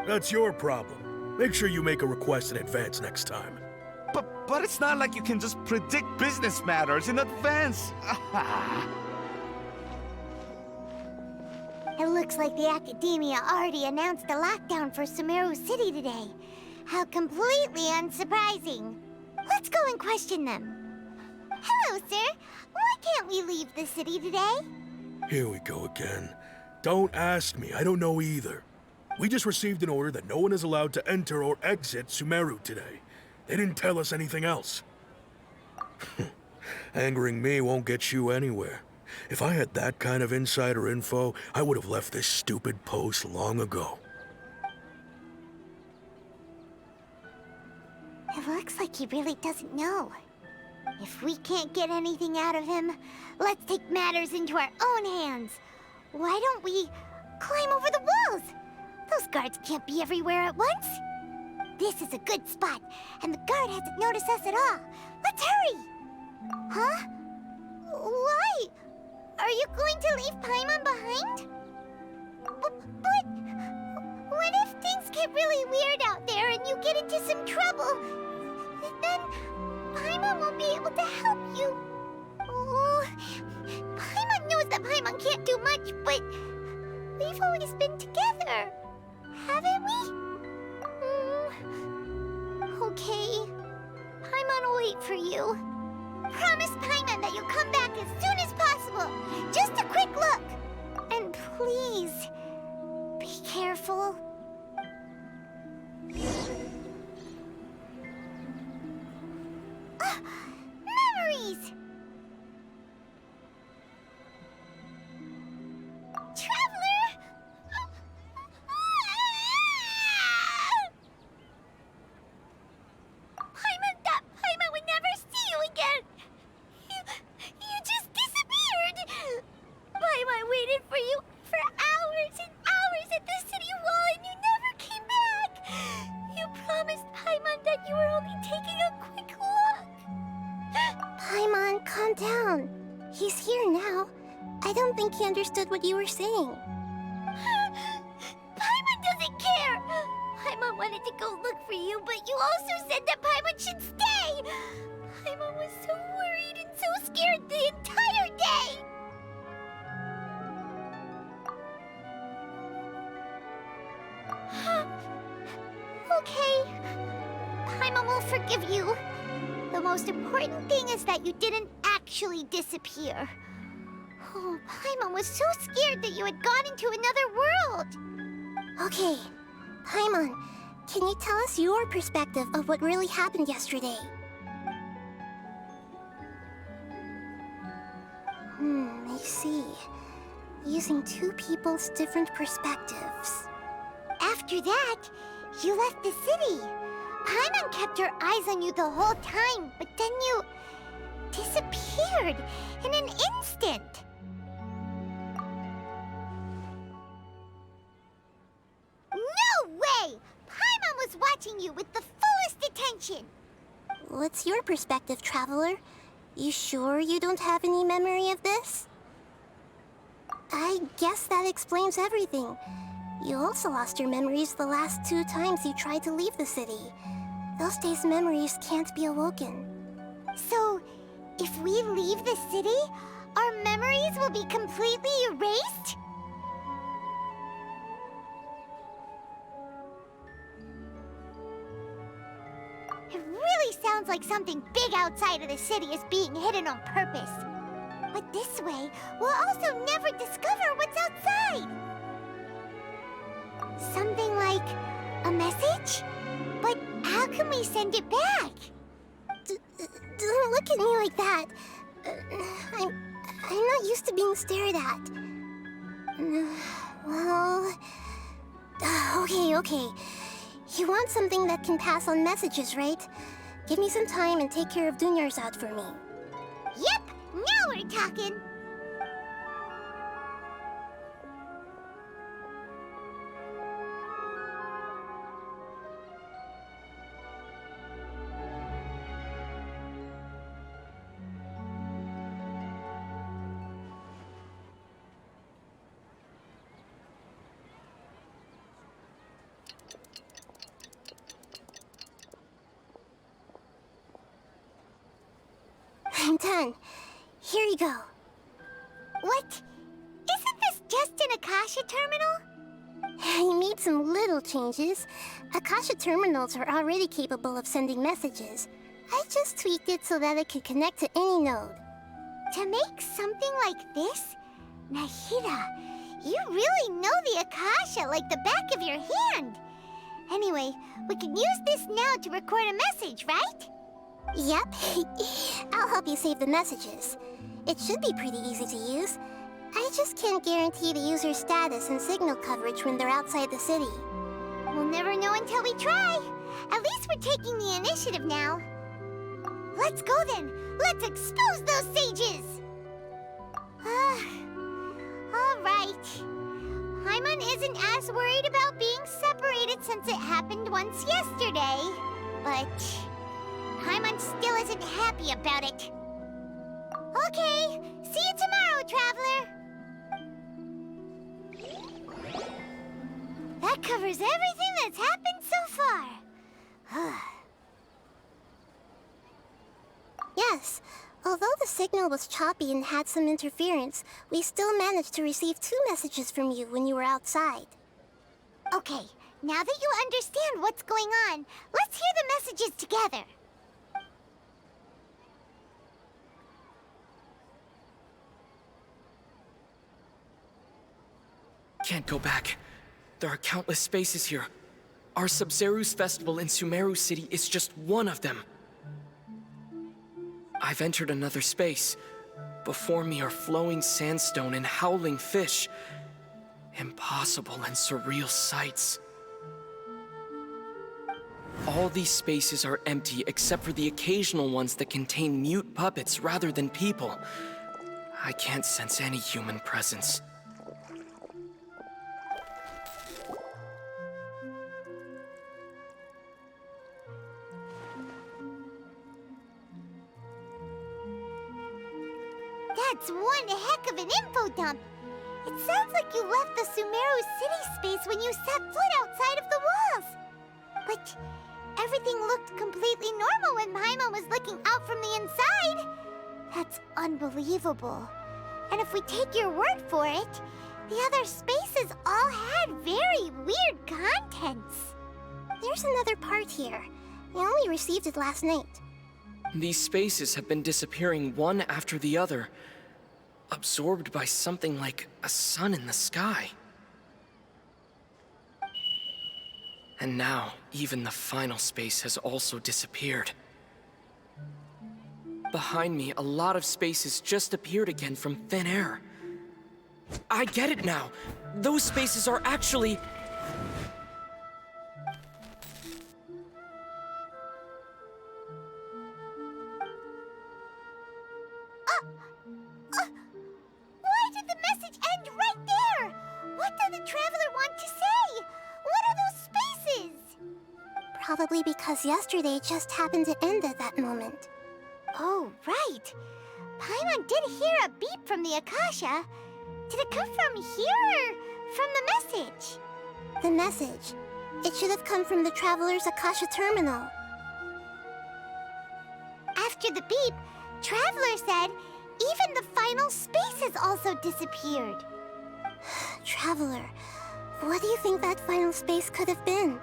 That's your problem. Make sure you make a request in advance next time. But it's not like you can just predict business matters in advance. It looks like the Academia already announced a lockdown for Sumeru City today. How completely unsurprising. Let's go and question them. Hello, sir. Why can't we leave the city today? Here we go again. Don't ask me. I don't know either. We just received an order that no one is allowed to enter or exit Sumeru today. They didn't tell us anything else. Angering me won't get you anywhere. If I had that kind of insider info, I would have left this stupid post long ago. It looks like he really doesn't know. If we can't get anything out of him, let's take matters into our own hands. Why don't we climb over the walls? Those guards can't be everywhere at once. This is a good spot, and the guard hasn't noticed us at all. Let's hurry! Huh? Why? Are you going to leave Paimon behind? But what if things get really weird out there and you get into some trouble? Then Paimon won't be able to help you. Oh, Paimon knows that Paimon can't do much, but we've always been together, haven't we? Okay. Paimon will wait for you. Promise Paimon that you'll come back as soon as possible. Just a quick look. And please, be careful. Memories! Traveler! Paimon would never see you again! You just disappeared! only taking a quick look. Paimon, calm down. He's here now. I don't think he understood what you were saying. Paimon doesn't care! Paimon wanted to go look for you, but you also said that Paimon should stay! Paimon was so worried and so scared the entire day! Okay. Paimon will forgive you. The most important thing is that you didn't actually disappear. Oh, Paimon was so scared that you had gone into another world! Okay, Paimon, can you tell us your perspective of what really happened yesterday? I see. Using two people's different perspectives. After that, you left the city. Paimon kept her eyes on you the whole time, but then you disappeared in an instant. No way! Paimon was watching you with the fullest attention. What's your perspective, Traveler? You sure you don't have any memory of this? I guess that explains everything. You also lost your memories the last 2 times you tried to leave the city. Those days' memories can't be awoken. So, if we leave the city, our memories will be completely erased? It really sounds like something big outside of the city is being hidden on purpose. But this way, we'll also never discover what's outside. Something like a message? But how can we send it back? Don't look at me like that. I'm not used to being stared at. Well... Okay. You want something that can pass on messages, right? Give me some time and take care of Dunyarzad for me. Yep! Now we're talking! I'm done. Here you go. What? Isn't this just an Akasha terminal? I made some little changes. Akasha terminals are already capable of sending messages. I just tweaked it so that it could connect to any node. To make something like this? Nahida, you really know the Akasha like the back of your hand. Anyway, we can use this now to record a message, right? Yep. I'll help you save the messages. It should be pretty easy to use. I just can't guarantee the user's status and signal coverage when they're outside the city. We'll never know until we try. At least we're taking the initiative now. Let's go then. Let's expose those sages. All right. Paimon isn't as worried about being separated since it happened once yesterday. But Paimon still isn't happy about it. Okay, see you tomorrow, Traveler. That covers everything that's happened so far. Yes, although the signal was choppy and had some interference, we still managed to receive 2 messages from you when you were outside. Okay, now that you understand what's going on, let's hear the messages together. Can't go back. There are countless spaces here. Our Sub-Zeru's festival in Sumeru City is just one of them. I've entered another space. Before me are flowing sandstone and howling fish. Impossible and surreal sights. All these spaces are empty except for the occasional ones that contain mute puppets rather than people. I can't sense any human presence. That's one heck of an info dump. It sounds like you left the Sumeru city space when you set foot outside of the walls. But everything looked completely normal when Paimon was looking out from the inside. That's unbelievable. And if we take your word for it, the other spaces all had very weird contents. There's another part here. I only received it last night. These spaces have been disappearing one after the other, absorbed by something like a sun in the sky. And now, even the final space has also disappeared. Behind me, a lot of spaces just appeared again from thin air. I get it now! Those spaces are actually... Why did the message end right there? What did the Traveler want to say? What are those spaces? Probably because yesterday just happened to end at that moment. Oh, right. Paimon did hear a beep from the Akasha. Did it come from here or from the message? The message. It should have come from the Traveler's Akasha terminal. After the beep, Traveler said even the final spaces also disappeared. Traveler, what do you think that final space could have been?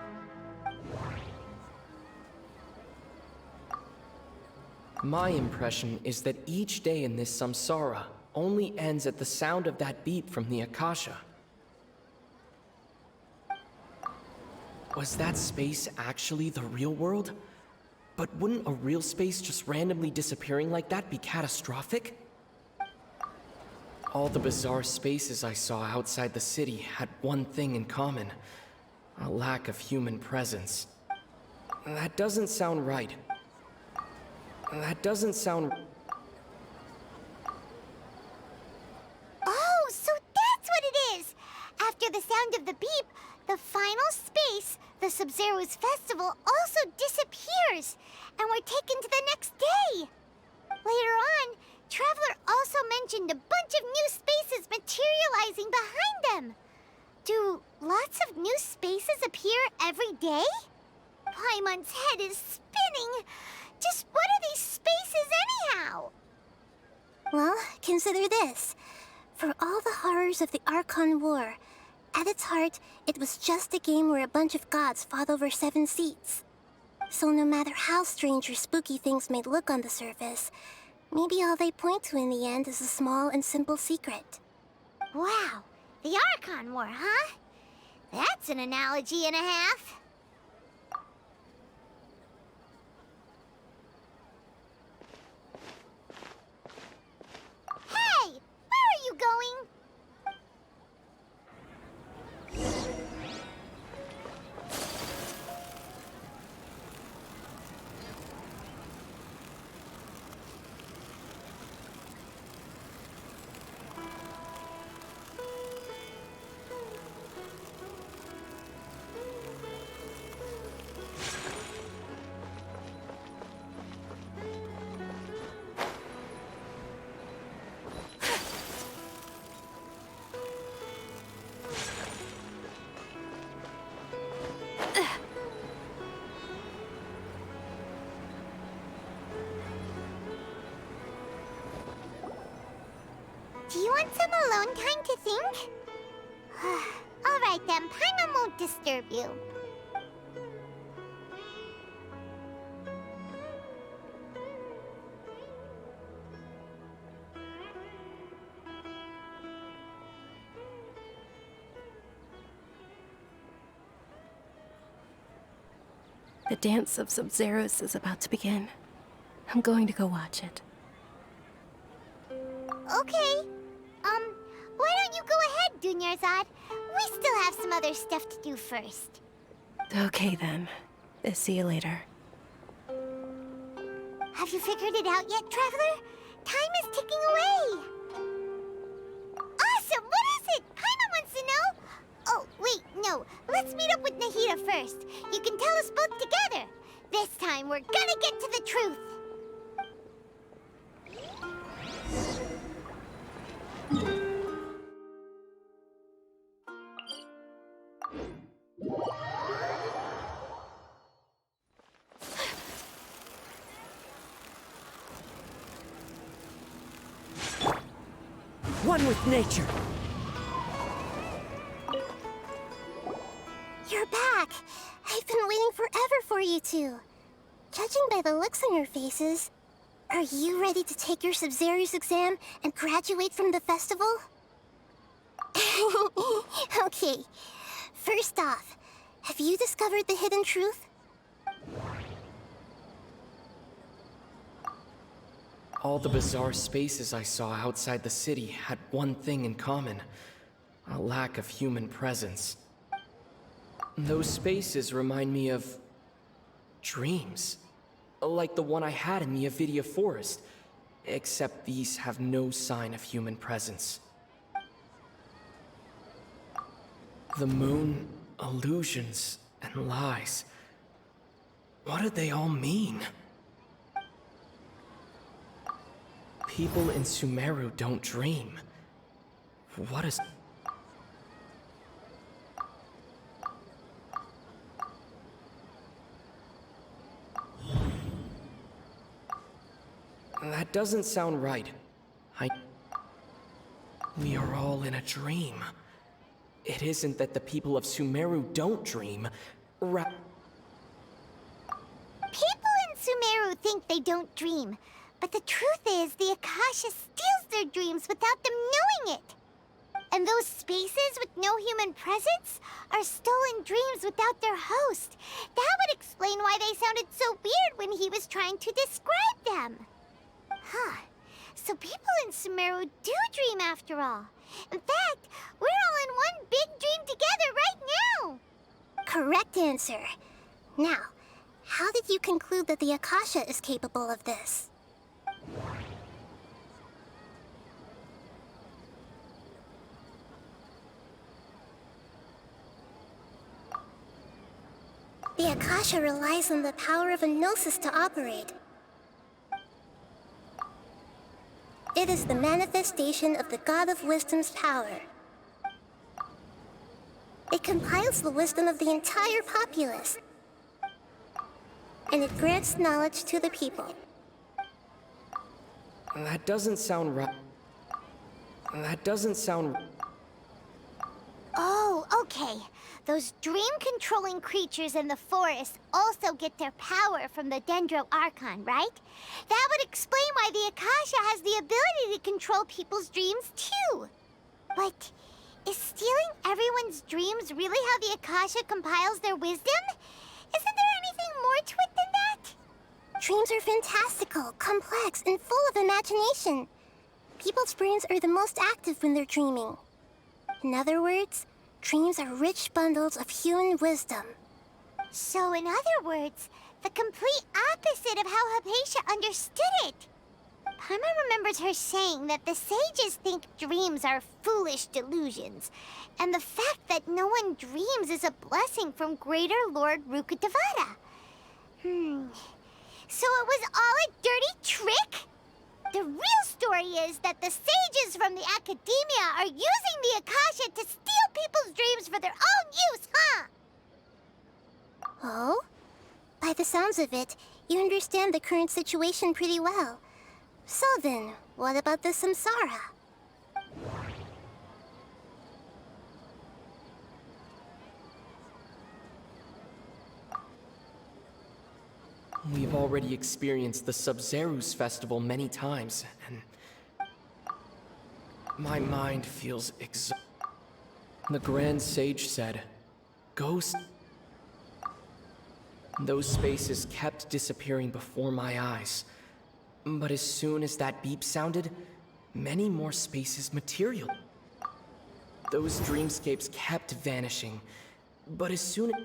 My impression is that each day in this samsara only ends at the sound of that beep from the Akasha. Was that space actually the real world? But wouldn't a real space just randomly disappearing like that be catastrophic? All the bizarre spaces I saw outside the city had one thing in common: a lack of human presence. That doesn't sound right. That doesn't sound... Oh, so that's what it is! After the sound of the beep, the final space, the Sub-Zero's festival, also disappears, and we're taken to the next day. Later on, Traveler also mentioned a bunch of new spaces materializing behind them. Do lots of new spaces appear every day? Paimon's head is spinning. Just what are these spaces anyhow? Well, consider this. For all the horrors of the Archon War, at its heart, it was just a game where a bunch of gods fought over 7 seats. So no matter how strange or spooky things may look on the surface, maybe all they point to in the end is a small and simple secret. Wow, the Archon War, huh? That's an analogy and a half. Hey, where are you going? Do you want some alone time to think? All right then, Paimon won't disturb you. The dance of Sub-Zeros is about to begin. I'm going to go watch it. Okay. Why don't you go ahead, Dunyarzad? We still have some other stuff to do first. Okay then. See you later. Have you figured it out yet, Traveler? Time is ticking away. Awesome! What is it? Paimon wants to know. Oh, wait, no. Let's meet up with Nahida first. You can tell us both together. This time, we're gonna get to the truth. one with nature. You're back! I've been waiting forever for you two. Judging by the looks on your faces, are you ready to take your Sub-Zero's exam and graduate from the festival? Okay, first off, have you discovered the hidden truth? All the bizarre spaces I saw outside the city had one thing in common: a lack of human presence. Those spaces remind me of dreams, like the one I had in the Avidia Forest, except these have no sign of human presence. The moon, illusions, and lies. What do they all mean? People in Sumeru don't dream. What is... That doesn't sound right. We are all in a dream. It isn't that the people of Sumeru don't dream. People in Sumeru think they don't dream, but the truth is the Akasha steals their dreams without them knowing it. And those spaces with no human presence are stolen dreams without their host. That would explain why they sounded so weird when he was trying to describe them. Huh. So people in Sumeru do dream after all. In fact, we're all in one big dream together right now. Correct answer. Now, how did you conclude that the Akasha is capable of this? The Akasha relies on the power of a gnosis to operate. It is the manifestation of the God of Wisdom's power. It compiles the wisdom of the entire populace, and it grants knowledge to the people. That doesn't sound right. That doesn't sound... Oh, okay. Those dream-controlling creatures in the forest also get their power from the Dendro Archon, right? That would explain why the Akasha has the ability to control people's dreams, too. But is stealing everyone's dreams really how the Akasha compiles their wisdom? Isn't there anything more to it than that? Dreams are fantastical, complex, and full of imagination. People's brains are the most active when they're dreaming. In other words, dreams are rich bundles of human wisdom. So in other words, the complete opposite of how Hypatia understood it. Paimon remembers her saying that the sages think dreams are foolish delusions, and the fact that no one dreams is a blessing from Greater Lord Rukkhadevata. So it was all a dirty trick? The real story is that the sages from the Academia are using the Akasha to steal people's dreams for their own use, huh? Oh? By the sounds of it, you understand the current situation pretty well. So then, what about the Samsara? We've already experienced the Sub-Zero's festival many times, and my mind feels exhausted. The Grand Sage said, "Ghost." Those spaces kept disappearing before my eyes. But as soon as that beep sounded, many more spaces materialized. Those dreamscapes kept vanishing, but as soon as...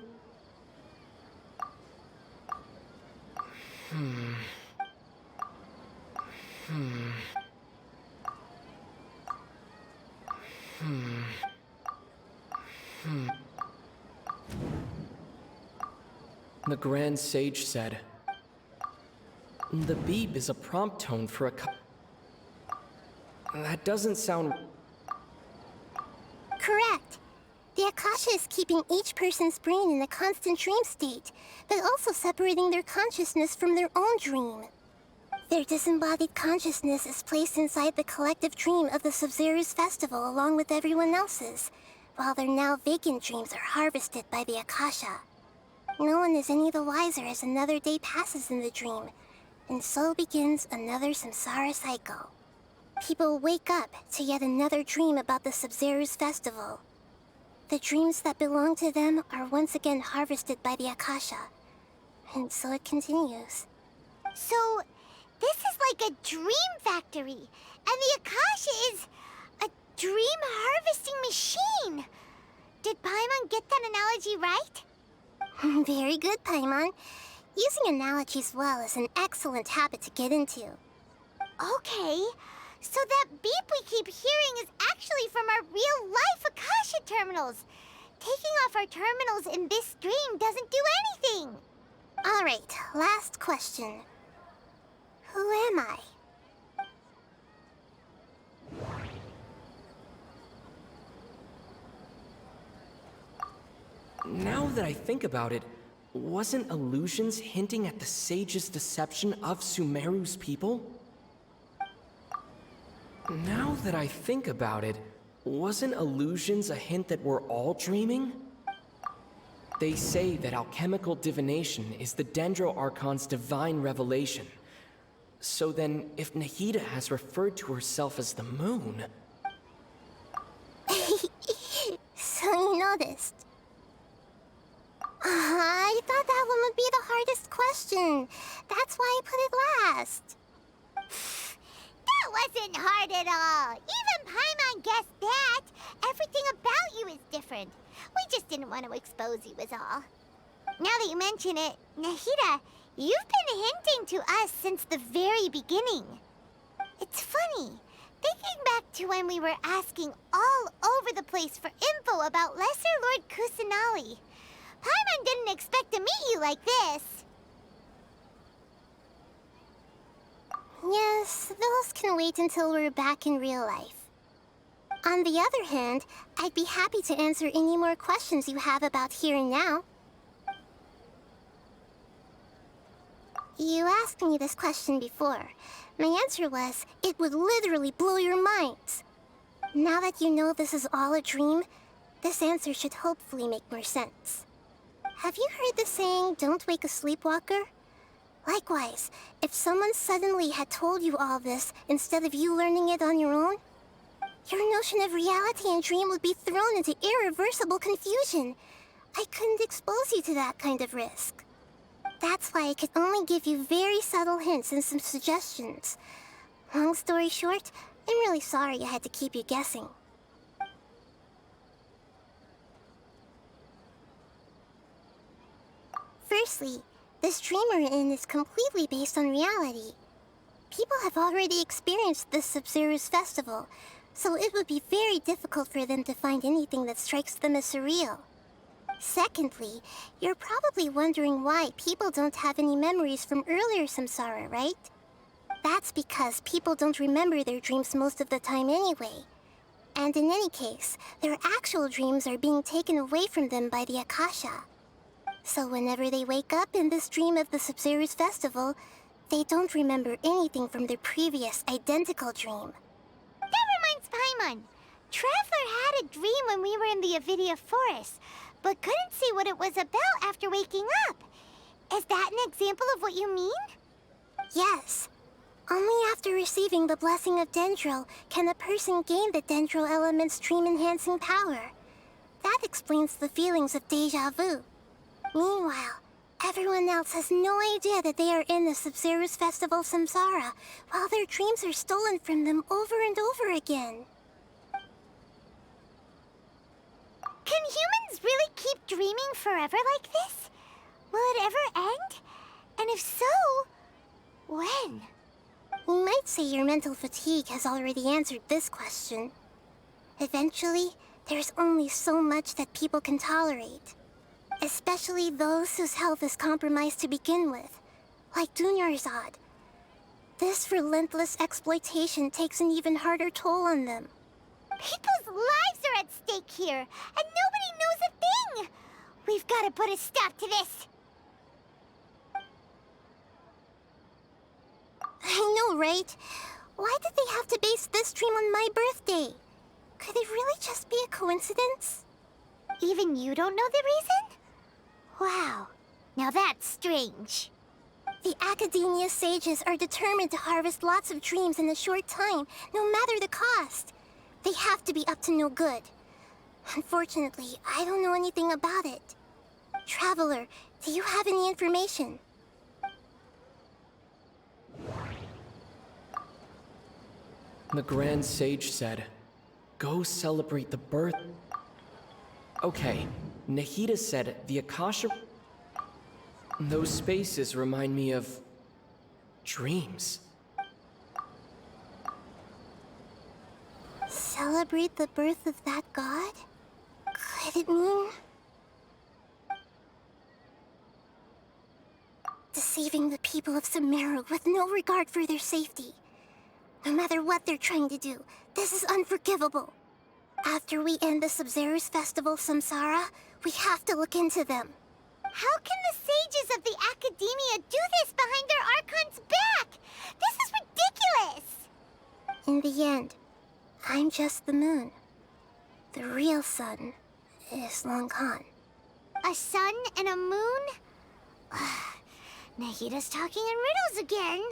The Grand Sage said, "The beep is a prompt tone for a That doesn't sound... Correct. The Akasha is keeping each person's brain in a constant dream state, but also separating their consciousness from their own dream. Their disembodied consciousness is placed inside the collective dream of the Sub-Zero's festival along with everyone else's, while their now vacant dreams are harvested by the Akasha. No one is any the wiser as another day passes in the dream, and so begins another samsara cycle. People wake up to yet another dream about the Sub-Zero's festival. The dreams that belong to them are once again harvested by the Akasha, and so it continues. So, this is like a dream factory, and the Akasha is a dream harvesting machine. Did Paimon get that analogy right? Very good, Paimon. Using analogies well is an excellent habit to get into. Okay, so that beep we keep hearing is actually from our real-life Akasha terminals. Taking off our terminals in this dream doesn't do anything. All right, last question. Who am I? Now that I think about it, wasn't Illusions hinting at the sage's deception of Sumeru's people? Now that I think about it, wasn't Illusions a hint that we're all dreaming? They say that alchemical divination is the Dendro Archon's divine revelation. So then, if Nahida has referred to herself as the moon... So you noticed. I thought that one would be the hardest question. That's why I put it last. That wasn't hard at all. Even Paimon guessed that. Everything about you is different. We just didn't want to expose you is all. Now that you mention it, Nahida, you've been hinting to us since the very beginning. It's funny, thinking back to when we were asking all over the place for info about Lesser Lord Kusanali. Paimon didn't expect to meet you like this. Yes, those can wait until we're back in real life. On the other hand, I'd be happy to answer any more questions you have about here and now. You asked me this question before. My answer was, it would literally blow your minds. Now that you know this is all a dream, this answer should hopefully make more sense. Have you heard the saying, don't wake a sleepwalker? Likewise, if someone suddenly had told you all this instead of you learning it on your own, your notion of reality and dream would be thrown into irreversible confusion. I couldn't expose you to that kind of risk. That's why I could only give you very subtle hints and some suggestions. Long story short, I'm really sorry I had to keep you guessing. Firstly, this dream we're in is completely based on reality. People have already experienced this Sub-Zero's festival, so it would be very difficult for them to find anything that strikes them as surreal. Secondly, you're probably wondering why people don't have any memories from earlier samsara, right? That's because people don't remember their dreams most of the time anyway. And in any case, their actual dreams are being taken away from them by the Akasha. So whenever they wake up in this dream of the Sub-Zero's festival, they don't remember anything from their previous identical dream. That reminds Paimon. Traveler had a dream when we were in the Avidia Forest, but couldn't see what it was about after waking up. Is that an example of what you mean? Yes. Only after receiving the blessing of Dendro can a person gain the Dendro element's dream-enhancing power. That explains the feelings of déjà vu. Meanwhile, everyone else has no idea that they are in the Sub-Zero's festival samsara, while their dreams are stolen from them over and over again. Can humans really keep dreaming forever like this? Will it ever end? And if so, when? You might say your mental fatigue has already answered this question. Eventually, there's only so much that people can tolerate. Especially those whose health is compromised to begin with, like Dunyarzad. This relentless exploitation takes an even harder toll on them. People's lives are at stake here, and nobody knows a thing! We've got to put a stop to this! I right? Why did they have to base this dream on my birthday? Could it really just be a coincidence? Even you don't know the reason? Wow, now that's strange. The Academia sages are determined to harvest lots of dreams in a short time, no matter the cost. They have to be up to no good. Unfortunately, I don't know anything about it. Traveler, do you have any information? The Grand Sage said, go celebrate the birth... Okay, Nahida said the Akasha... Those spaces remind me of... dreams. Celebrate the birth of that god? Could it mean... deceiving the people of Sumeru with no regard for their safety? No matter what they're trying to do, this is unforgivable. After we end the Sub-Zero's festival, Samsara, we have to look into them. How can the sages of the Academia do this behind their Archon's back? This is ridiculous! In the end, I'm just the moon. The real sun is long gone. A sun and a moon? Nahida's talking in riddles again.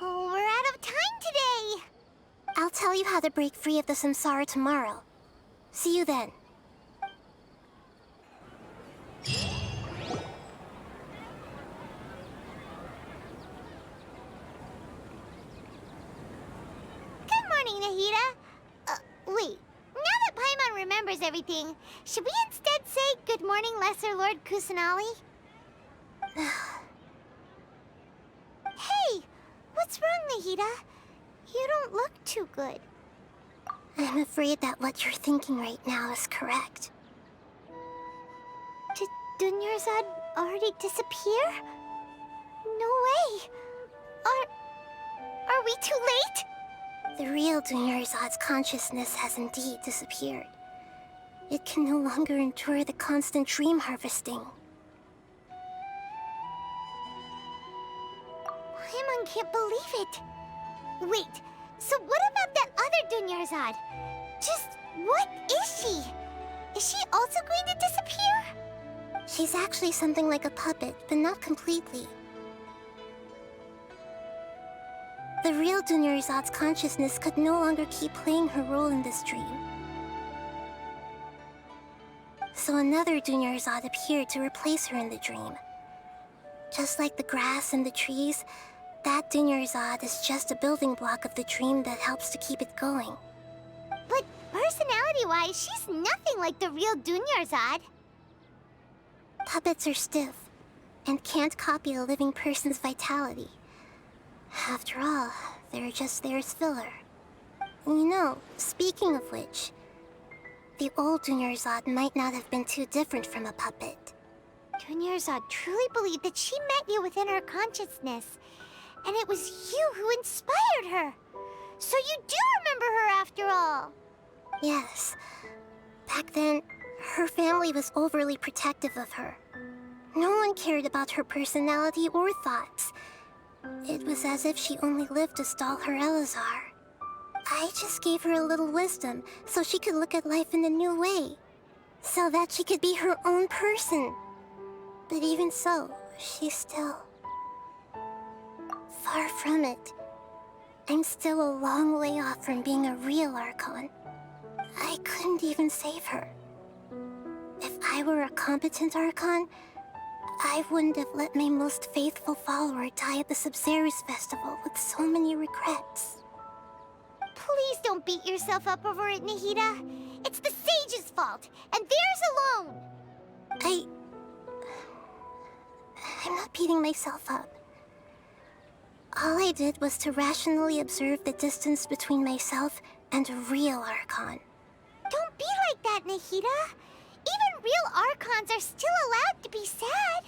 Oh, we're out of time today. I'll tell you how to break free of the Samsara tomorrow. See you then. Good morning, Nahida. Wait. Now that Paimon remembers everything, should we instead say good morning, Lesser Lord Kusanali? Hey! What's wrong, Nahida? You don't look too good. I'm afraid that what you're thinking right now is correct. Did Dunyarzad already disappear? No way! Are we too late? The real Dunyarzad's consciousness has indeed disappeared. It can no longer endure the constant dream harvesting. Paimon can't believe it. Wait, so what about that other Dunyarzad? Just what is she? Is she also going to disappear? She's actually something like a puppet, but not completely. The real Dunyarzad's consciousness could no longer keep playing her role in this dream. So another Dunyarzad appeared to replace her in the dream. Just like the grass and the trees, that Dunyarzad is just a building block of the dream that helps to keep it going. But personality-wise, she's nothing like the real Dunyarzad. Puppets are stiff, and can't copy a living person's vitality. After all, they're just there as filler. You know, speaking of which, the old Dunyarzad might not have been too different from a puppet. Dunyarzad truly believed that she met you within her consciousness, and it was you who inspired her. So you do remember her after all. Yes. Back then, her family was overly protective of her. No one cared about her personality or thoughts. It was as if she only lived to stall her Elazar. I just gave her a little wisdom so she could look at life in a new way. So that she could be her own person. But even so, she's still... far from it. I'm still a long way off from being a real Archon. I couldn't even save her. If I were a competent Archon, I wouldn't have let my most faithful follower die at the Sub-Zero's festival with so many regrets. Please don't beat yourself up over it, Nahida. It's the Sage's fault, and theirs alone. I'm not beating myself up. All I did was to rationally observe the distance between myself and a real Archon. Don't be like that, Nahida. Even real Archons are still allowed to be sad.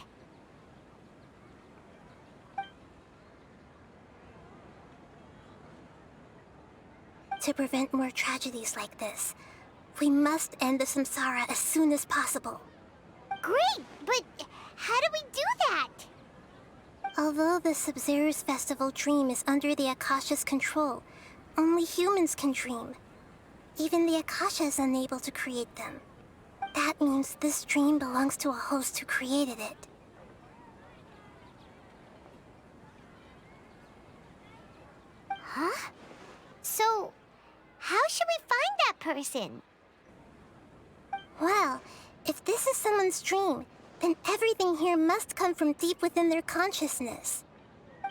To prevent more tragedies like this, we must end the Samsara as soon as possible. Great, but how do we do that? Although the Sub-Zero's festival dream is under the Akasha's control, only humans can dream. Even the Akasha is unable to create them. That means this dream belongs to a host who created it. Huh? So, how should we find that person? Well, if this is someone's dream, then everything here must come from deep within their consciousness.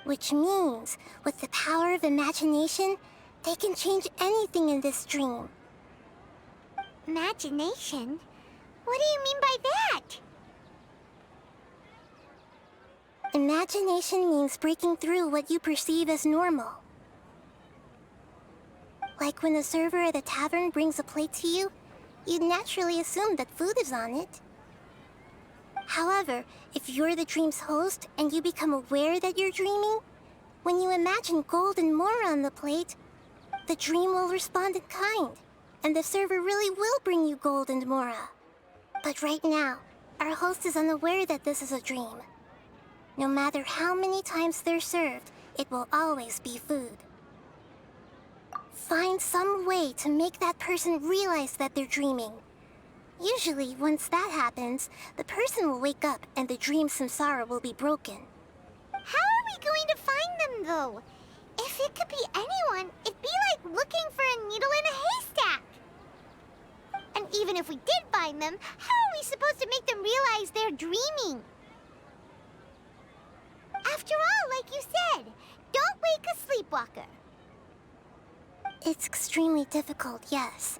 Which means, with the power of imagination, they can change anything in this dream. Imagination? What do you mean by that? Imagination means breaking through what you perceive as normal. Like when the server at a tavern brings a plate to you, you'd naturally assume that food is on it. However, if you're the dream's host and you become aware that you're dreaming, when you imagine gold and more on the plate, the dream will respond in kind, and the server really will bring you gold and mora. But right now, our host is unaware that this is a dream. No matter how many times they're served, it will always be food. Find some way to make that person realize that they're dreaming. Usually, once that happens, the person will wake up and the dream samsara will be broken. How are we going to find them, though? If it could be anyone, it'd be like looking for a needle in a haystack. And even if we did find them, how are we supposed to make them realize they're dreaming? After all, like you said, don't wake a sleepwalker. It's extremely difficult, yes.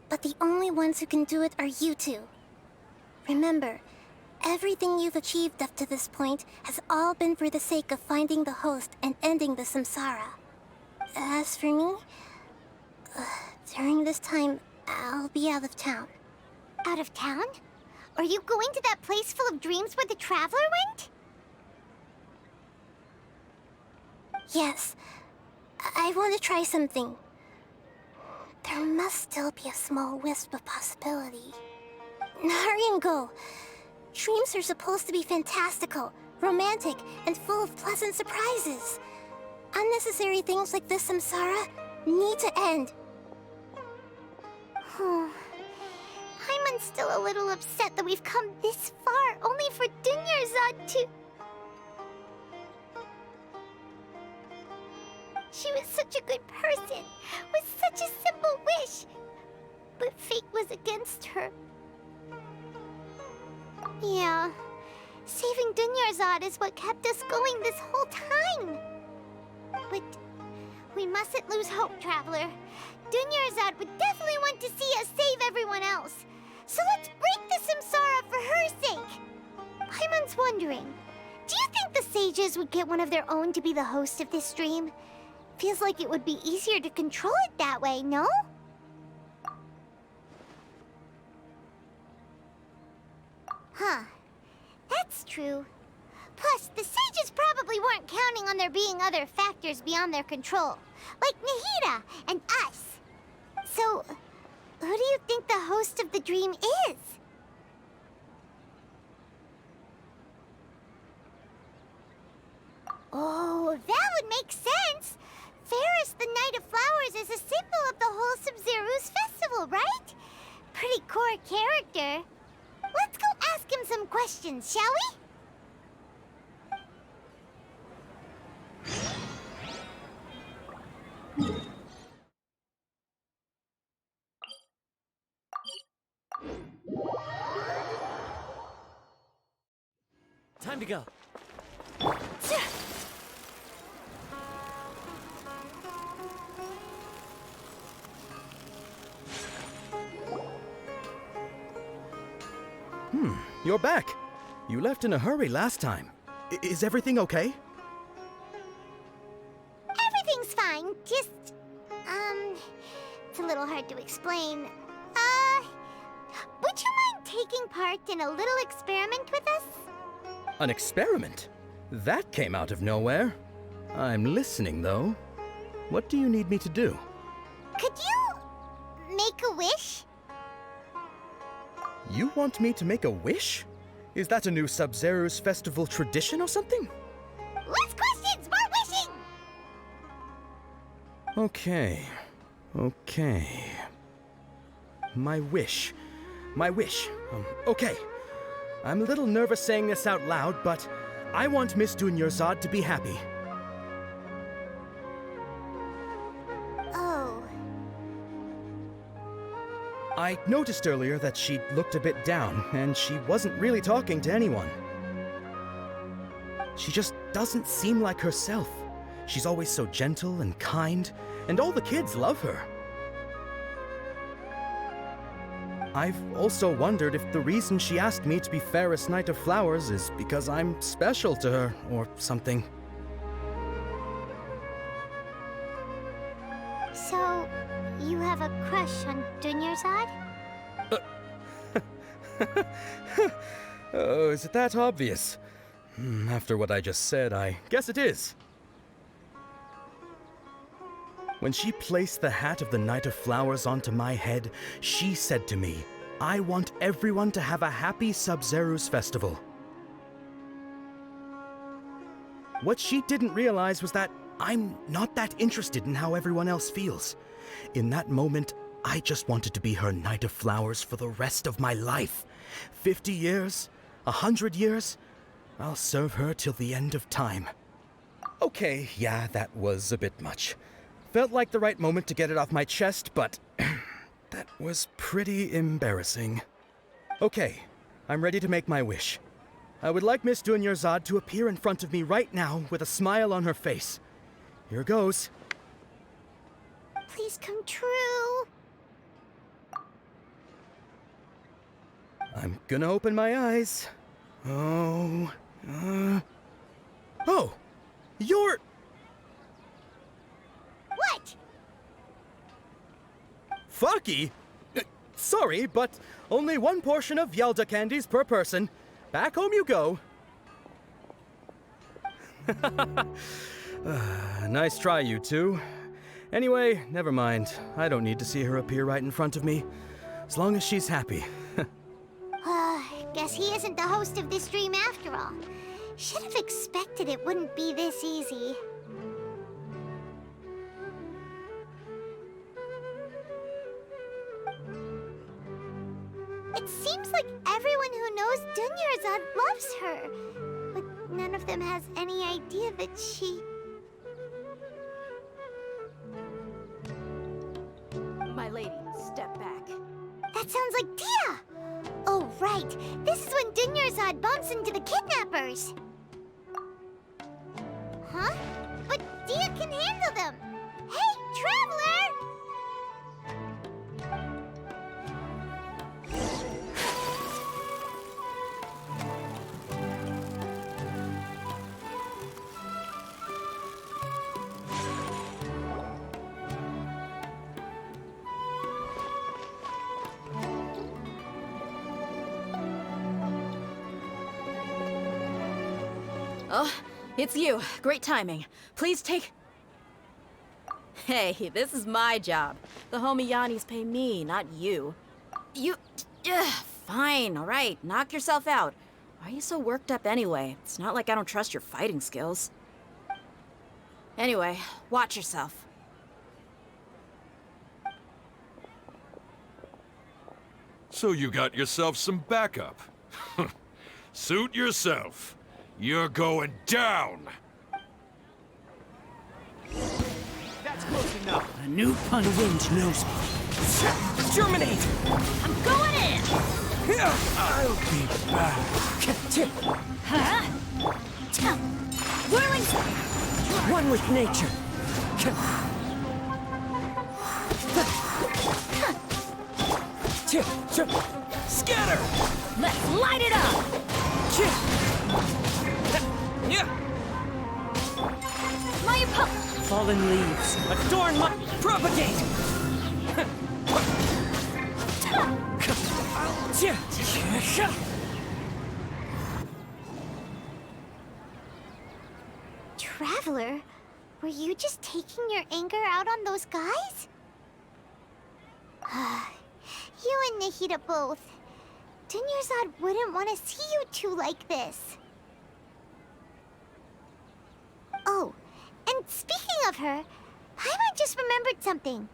But the only ones who can do it are you two. Remember, everything you've achieved up to this point has all been for the sake of finding the host and ending the samsara. As for me, during this time, I'll be out of town. Out of town? Are you going to that place full of dreams where the traveler went? Yes. I want to try something. There must still be a small wisp of possibility. Hurry and go. Dreams are supposed to be fantastical, romantic, and full of pleasant surprises. Unnecessary things like this samsara need to end. Paimon's still a little upset that we've come this far only for Dunyarzad to... She was such a good person, with such a simple wish. But fate was against her. Yeah, saving Dunyarzad is what kept us going this whole time. But we mustn't lose hope, Traveler. Dunyarzad would definitely want to see us save everyone else. So let's break the samsara for her sake. Paimon's wondering, do you think the sages would get one of their own to be the host of this dream? Feels like it would be easier to control it that way, no? Huh. That's true. Plus, the sages probably weren't counting on there being other factors beyond their control, like Nahida and us. So, who do you think the host of the dream is? Oh, that would make sense. Ferris, the Knight of Flowers, is a symbol of the whole Sub-Zero's festival, right? Pretty core character. Let's go ask him some questions, shall we? Time to go. You're back. You left in a hurry last time. Is everything okay? Everything's fine, just... it's a little hard to explain. Would you mind taking part in a little experiment with us? An experiment? That came out of nowhere. I'm listening, though. What do you need me to do? Could you make a wish? You want me to make a wish? Is that a new Sub-Zero's festival tradition or something? Less questions, more wishing! Okay. My wish. Okay. I'm a little nervous saying this out loud, but I want Miss Dunyarzad to be happy. Oh. I noticed earlier that she looked a bit down, and she wasn't really talking to anyone. She just doesn't seem like herself. She's always so gentle and kind, and all the kids love her. I've also wondered if the reason she asked me to be Fairest Knight of Flowers is because I'm special to her, or something. So, you have a crush on Dunyarzad? Oh, is it that obvious? After what I just said, I guess it is. When she placed the hat of the Knight of Flowers onto my head, she said to me, "I want everyone to have a happy Sub-Zero's festival." What she didn't realize was that I'm not that interested in how everyone else feels. In that moment, I just wanted to be her Knight of Flowers for the rest of my life. 50 years, 100 years, I'll serve her till the end of time. Okay, yeah, that was a bit much. Felt like the right moment to get it off my chest, but that was pretty embarrassing. Okay, I'm ready to make my wish. I would like Miss Dunyarzad to appear in front of me right now with a smile on her face. Here goes. Please come true. I'm gonna open my eyes. Oh, you're... What? Fucky? Sorry, but only one portion of Yelda candies per person. Back home you go. Nice try, you two. Anyway, never mind. I don't need to see her appear right in front of me. As long as she's happy. Guess he isn't the host of this dream after all. Should have expected it wouldn't be this easy. It seems like everyone who knows Dunyarzad loves her, but none of them has any idea that she... My lady, step back. That sounds like Dia! Oh, right. This is when Dunyarzad bumps into the kidnappers. Huh? But Dia can handle them. Hey, Traveler! Oh, it's you. Great timing. Please take... Hey, this is my job. The homie Yannis pay me, not you. You... Fine, all right. Knock yourself out. Why are you so worked up anyway? It's not like I don't trust your fighting skills. Anyway, watch yourself. So you got yourself some backup. Suit yourself. You're going down! That's close enough. A new pun wind knows me. Germinate! I'm going in! I'll be back. Huh? Whirling... One with nature. Scatter! Let's light it up! My Fallen leaves, adorn my... Propagate! Traveler, were you just taking your anger out on those guys? You and Nahida both. Dunyarzad wouldn't want to see you two like this. Oh, and speaking of her, Paimon just remembered something.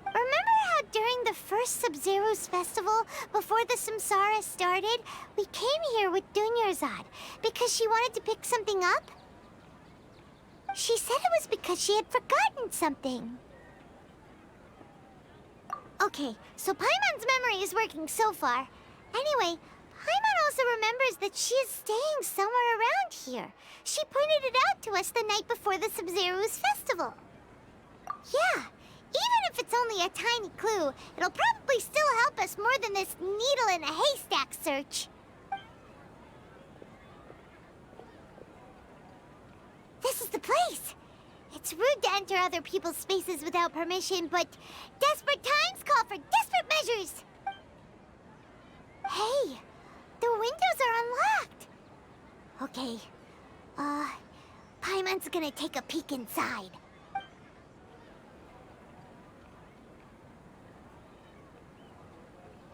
Remember how during the first Sub-Zero's festival, before the Samsara started, we came here with Dunyarzad because she wanted to pick something up? She said it was because she had forgotten something. Okay, so Paimon's memory is working so far. Anyway, Paimon also remembers that she is staying somewhere around here. She pointed it out to us the night before the Sub-Zero's festival. Yeah, even if it's only a tiny clue, it'll probably still help us more than this needle in a haystack search. This is the place. It's rude to enter other people's spaces without permission, but desperate times call for desperate measures. Hey, the windows are unlocked. Okay, Paimon's gonna take a peek inside.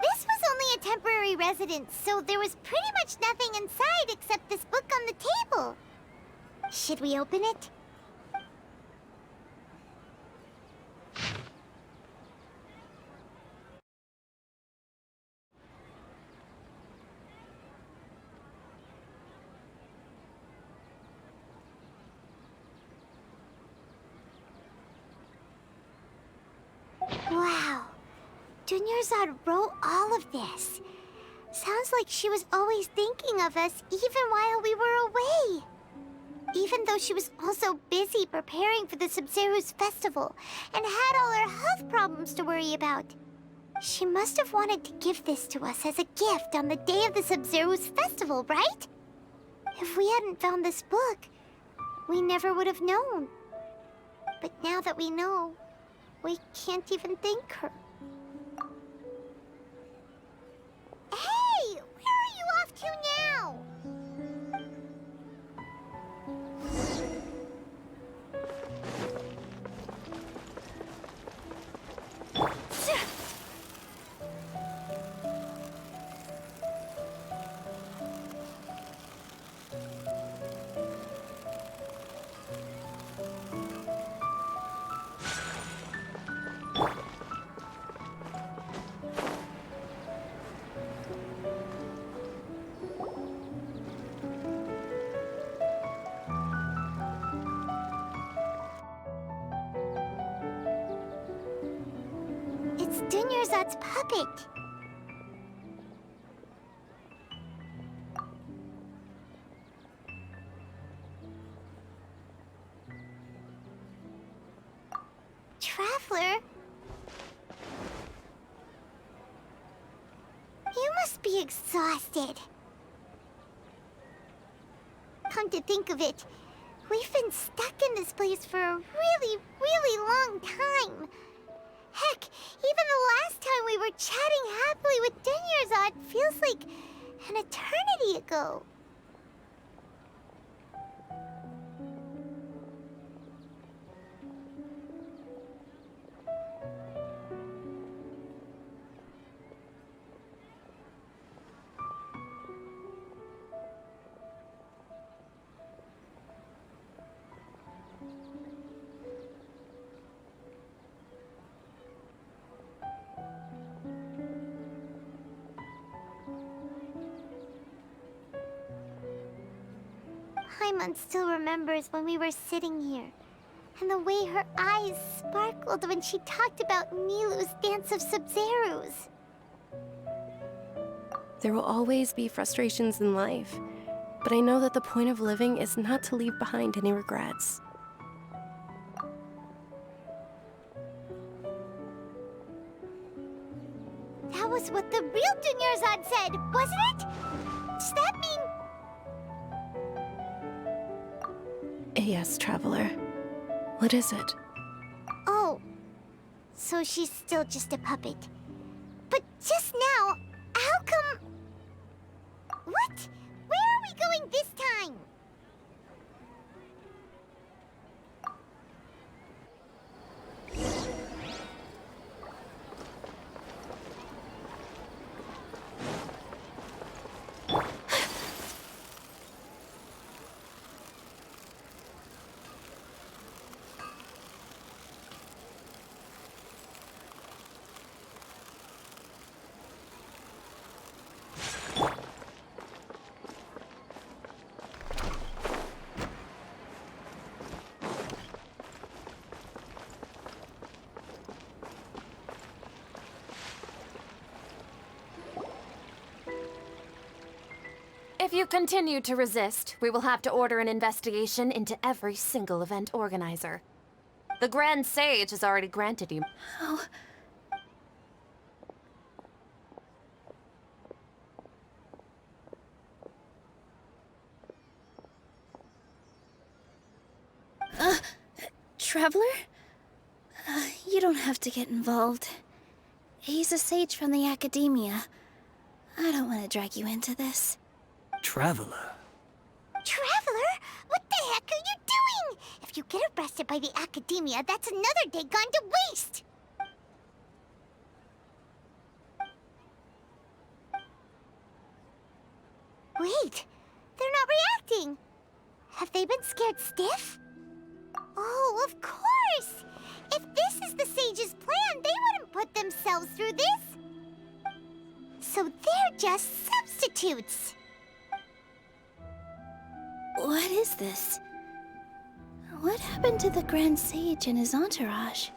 This was only a temporary residence, so there was pretty much nothing inside except this book on the table. Should we open it? Wow. Dunyarzad wrote all of this. Sounds like she was always thinking of us even while we were away. Even though she was also busy preparing for the Sub-Zero's festival and had all her health problems to worry about. She must have wanted to give this to us as a gift on the day of the Sub-Zero's festival, right? If we hadn't found this book, we never would have known. But now that we know, we can't even thank her. Hey! Where are you off to now? It's Dunyarzad's puppet. Traveler? You must be exhausted. Come to think of it, we've been stuck in this place for a really, really long time. Heck, even the last time we were chatting happily with Dunyarzad feels like an eternity ago. Paimon still remembers when we were sitting here, and the way her eyes sparkled when she talked about Nilou's Dance of Sub-Zeros. There will always be frustrations in life, but I know that the point of living is not to leave behind any regrets. That was what the real Dunyarzad said, wasn't it? Does that mean... Yes, Traveler. What is it? Oh, so she's still just a puppet. But just now, how come... What? Where are we going this time? If you continue to resist, we will have to order an investigation into every single event organizer. The Grand Sage has already granted you... Oh. Traveler? You don't have to get involved. He's a sage from the Academia. I don't want to drag you into this. Traveler? Traveler? What the heck are you doing? If you get arrested by the Academia, that's another day gone to waste! Wait, they're not reacting. Have they been scared stiff? Oh, of course! If this is the Sage's plan, they wouldn't put themselves through this. So they're just substitutes. What is this? What happened to the Grand Sage and his entourage?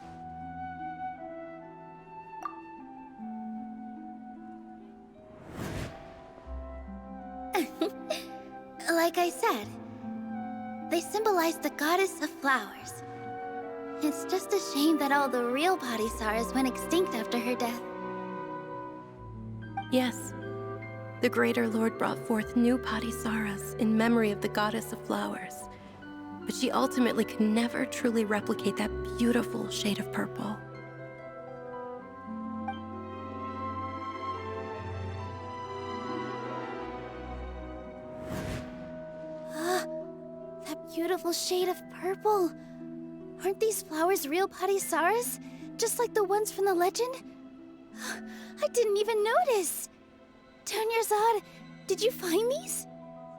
Like I said, they symbolize the goddess of flowers. It's just a shame that all the real Padisaras went extinct after her death. Yes. The Greater Lord brought forth new Padisaras in memory of the goddess of flowers. But she ultimately could never truly replicate that beautiful shade of purple. That beautiful shade of purple. Aren't these flowers real Padisaras? Just like the ones from the legend? I didn't even notice. Dunyarzad, did you find these?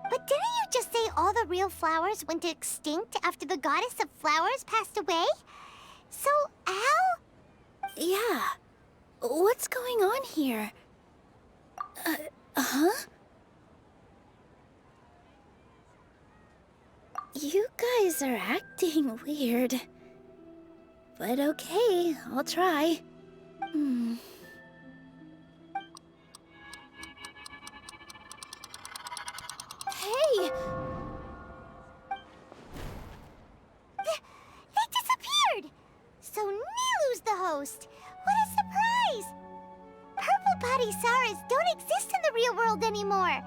But didn't you just say all the real flowers went extinct after the goddess of flowers passed away? So, Al? Yeah. What's going on here? Huh? You guys are acting weird. But okay, I'll try. Hey! They disappeared! So Nilu's the host! What a surprise! Purple Padisaras don't exist in the real world anymore.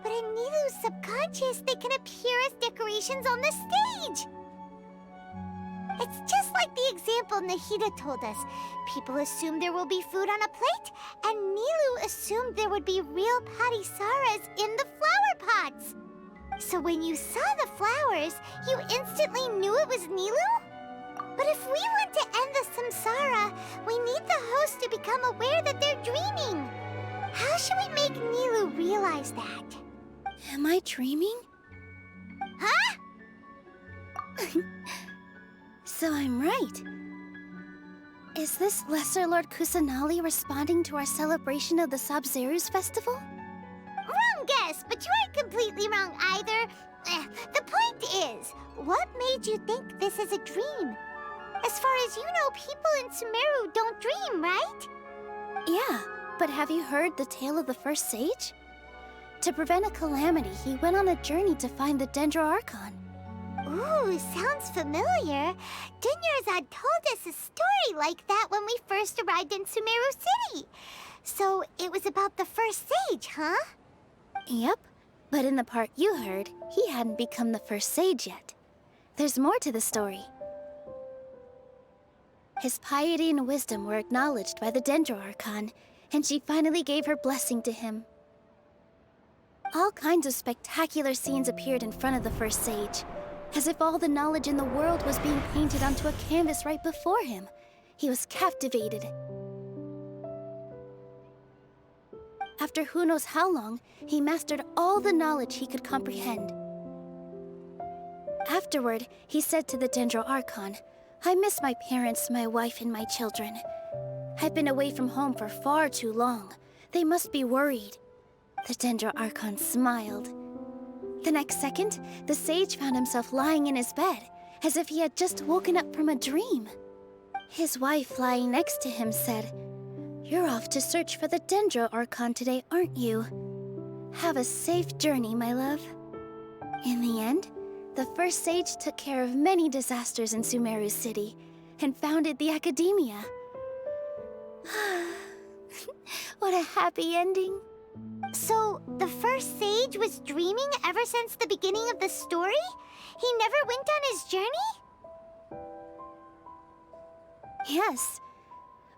But in Nilu's subconscious, they can appear as decorations on the stage! It's just like the example Nahida told us. People assume there will be food on a plate, and Nilu assumed there would be real Padisaras in the flower pots. So when you saw the flowers, you instantly knew it was Nilu? But if we want to end the samsara, we need the host to become aware that they're dreaming. How should we make Nilu realize that? Am I dreaming? Huh? So I'm right. Is this Lesser Lord Kusanali responding to our celebration of the Sabzeruz festival? Wrong guess, but you aren't completely wrong either. The point is, what made you think this is a dream? As far as you know, people in Sumeru don't dream, right? Yeah, but have you heard the tale of the first sage? To prevent a calamity, he went on a journey to find the Dendro Archon. Ooh, sounds familiar. Dunyarzad told us a story like that when we first arrived in Sumeru City. So it was about the first sage, huh? Yep, but in the part you heard, he hadn't become the first sage yet. There's more to the story. His piety and wisdom were acknowledged by the Dendro Archon, and she finally gave her blessing to him. All kinds of spectacular scenes appeared in front of the first sage, as if all the knowledge in the world was being painted onto a canvas right before him. He was captivated. After who knows how long, he mastered all the knowledge he could comprehend. Afterward, he said to the Dendro Archon, "I miss my parents, my wife, and my children. I've been away from home for far too long. They must be worried." The Dendro Archon smiled. The next second, the sage found himself lying in his bed, as if he had just woken up from a dream. His wife, lying next to him, said, "You're off to search for the Dendro Archon today, aren't you?" Have a safe journey, my love. In the end, the first sage took care of many disasters in Sumeru City and founded the Academia. What a happy ending. So, the first sage was dreaming ever since the beginning of the story? He never went on his journey? Yes,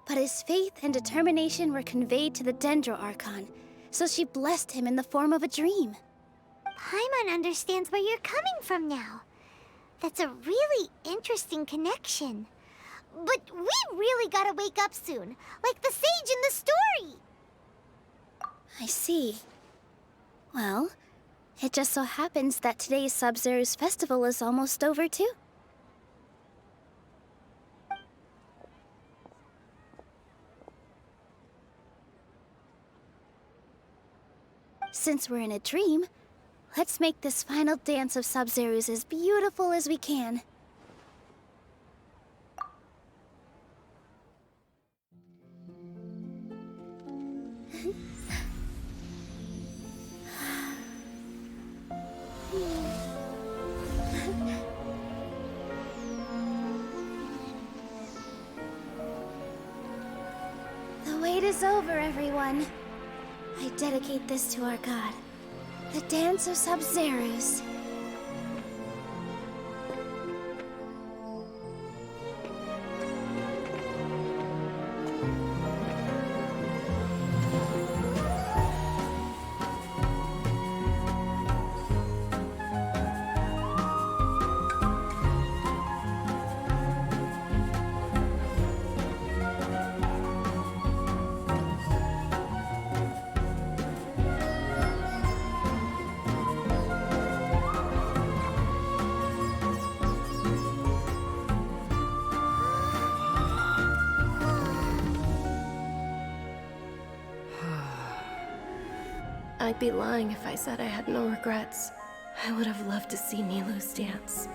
but his faith and determination were conveyed to the Dendro Archon, so she blessed him in the form of a dream. Paimon understands where you're coming from now. That's a really interesting connection. But we really gotta wake up soon, like the sage in the story! I see. Well, it just so happens that today's Sub-Zero's festival is almost over too. Since we're in a dream, let's make this final dance of Sub-Zero's as beautiful as we can. The wait is over, everyone. I dedicate this to our god, the Dance of Sub-Zeros. I'd be lying if I said I had no regrets. I would have loved to see Nilou's dance.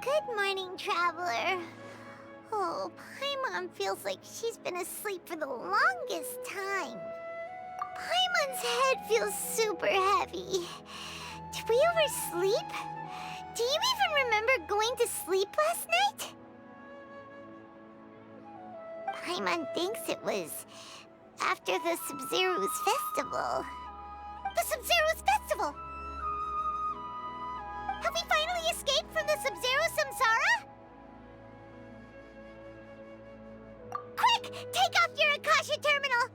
Good morning, traveler. Oh, Paimon feels like she's been asleep for the longest time. Paimon's head feels super heavy. Did we oversleep? Do you even remember going to sleep last night? Paimon thinks it was after the Sub-Zero's festival. The Sub-Zero's festival! Have we finally escaped from the Sub-Zero Samsara? Quick! Take off your Akasha terminal!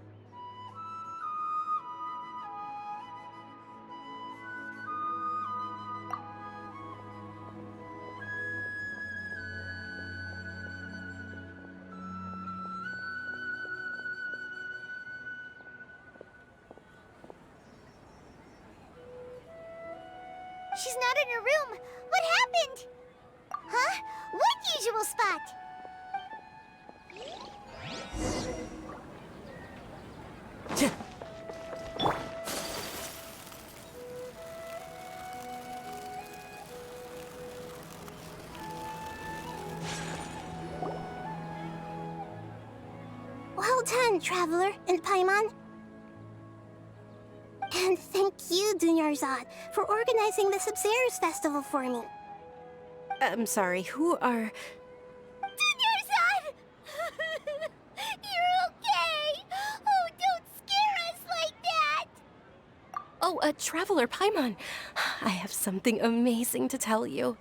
She's not in her room. What happened? Huh? What usual spot? Well done, Traveler and Paimon. And thank you, Dunyarzad, for organizing the Sub-Zero's festival for me. I'm sorry, who are... Dunyarzad! You're okay! Oh, don't scare us like that! Oh, Oh, Traveler Paimon. I have something amazing to tell you.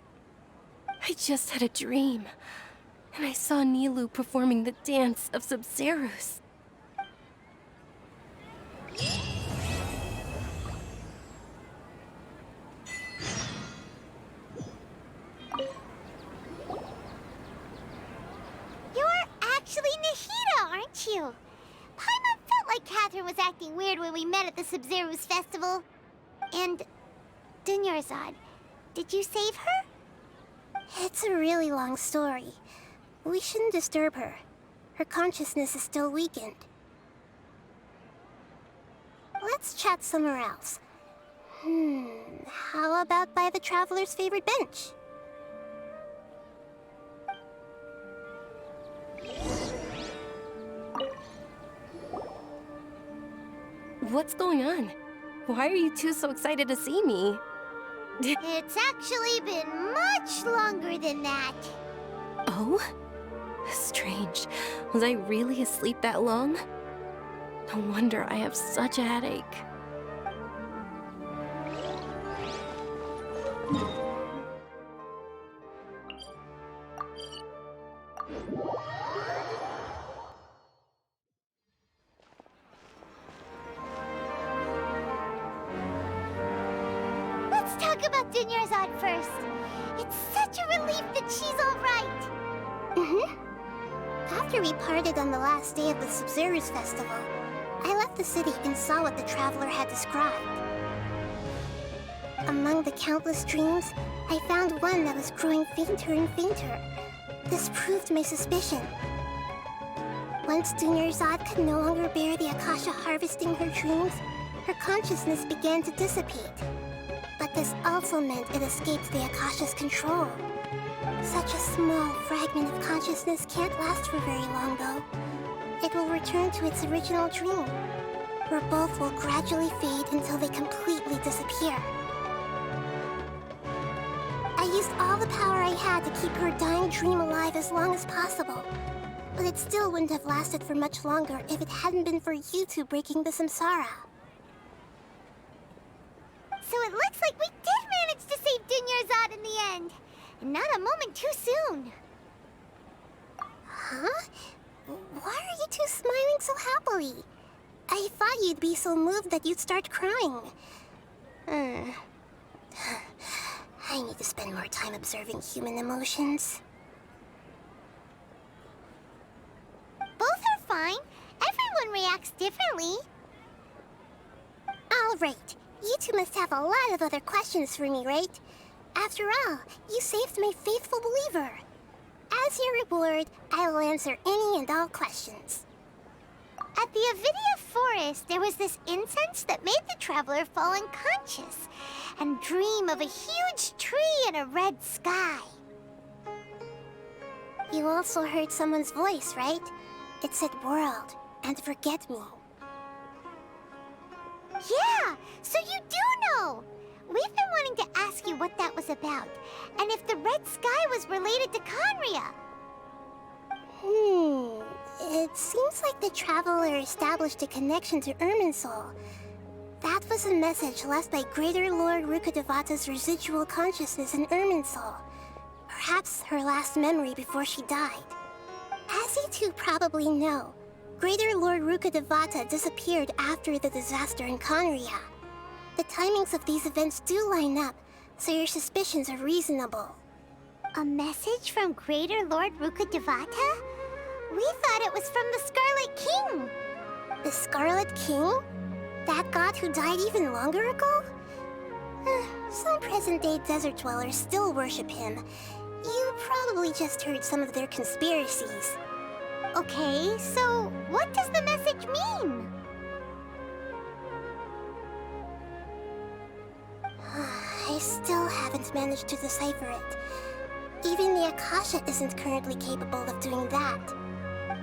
I just had a dream, and I saw Nilou performing the dance of Sub-Zeros. You're actually Nahida, aren't you? Paimon felt like Catherine was acting weird when we met at the Sub-Zeros festival. And Dunyarzad, did you save her? It's a really long story. We shouldn't disturb her. Her consciousness is still weakened. Let's chat somewhere else. How about by the Traveler's favorite bench? What's going on? Why are you two so excited to see me? It's actually been much longer than that. Oh? Strange. Was I really asleep that long? No wonder I have such a headache. Let's talk about Dunyarzad first. It's such a relief that she's all right. After we parted on the last day of the Sub-Zeros festival, I left the city and saw what the Traveler had described. Among the countless dreams, I found one that was growing fainter and fainter. This proved my suspicion. Once Dunyarzad could no longer bear the Akasha harvesting her dreams, her consciousness began to dissipate. But this also meant it escaped the Akasha's control. Such a small fragment of consciousness can't last for very long, though. It will return to its original dream, where both will gradually fade until they completely disappear. I used all the power I had to keep her dying dream alive as long as possible, but it still wouldn't have lasted for much longer if it hadn't been for you two breaking the samsara. So it looks like we did manage to save Dunyarzad in the end. And not a moment too soon. Huh? Why are you two smiling so happily? I thought you'd be so moved that you'd start crying. I need to spend more time observing human emotions. Both are fine. Everyone reacts differently. All right. You two must have a lot of other questions for me, right? After all, you saved my faithful believer. As your reward, I will answer any and all questions. At the Avidia Forest, there was this incense that made the Traveler fall unconscious and dream of a huge tree and a red sky. You also heard someone's voice, right? It said world and forget me. Yeah, so you do know! We've been wanting to ask you what that was about, and if the red sky was related to Conria. It seems like the Traveler established a connection to Irminsul. That was a message left by Greater Lord Rukkhadevata's residual consciousness in Irminsul. Perhaps her last memory before she died. As you two probably know, Greater Lord Rukkhadevata disappeared after the disaster in Conria. The timings of these events do line up, so your suspicions are reasonable. A message from Greater Lord Rukkhadevata? We thought it was from the Scarlet King. The Scarlet King? That god who died even longer ago? Some present-day desert dwellers still worship him. You probably just heard some of their conspiracies. Okay, so what does the message mean? I still haven't managed to decipher it. Even the Akasha isn't currently capable of doing that.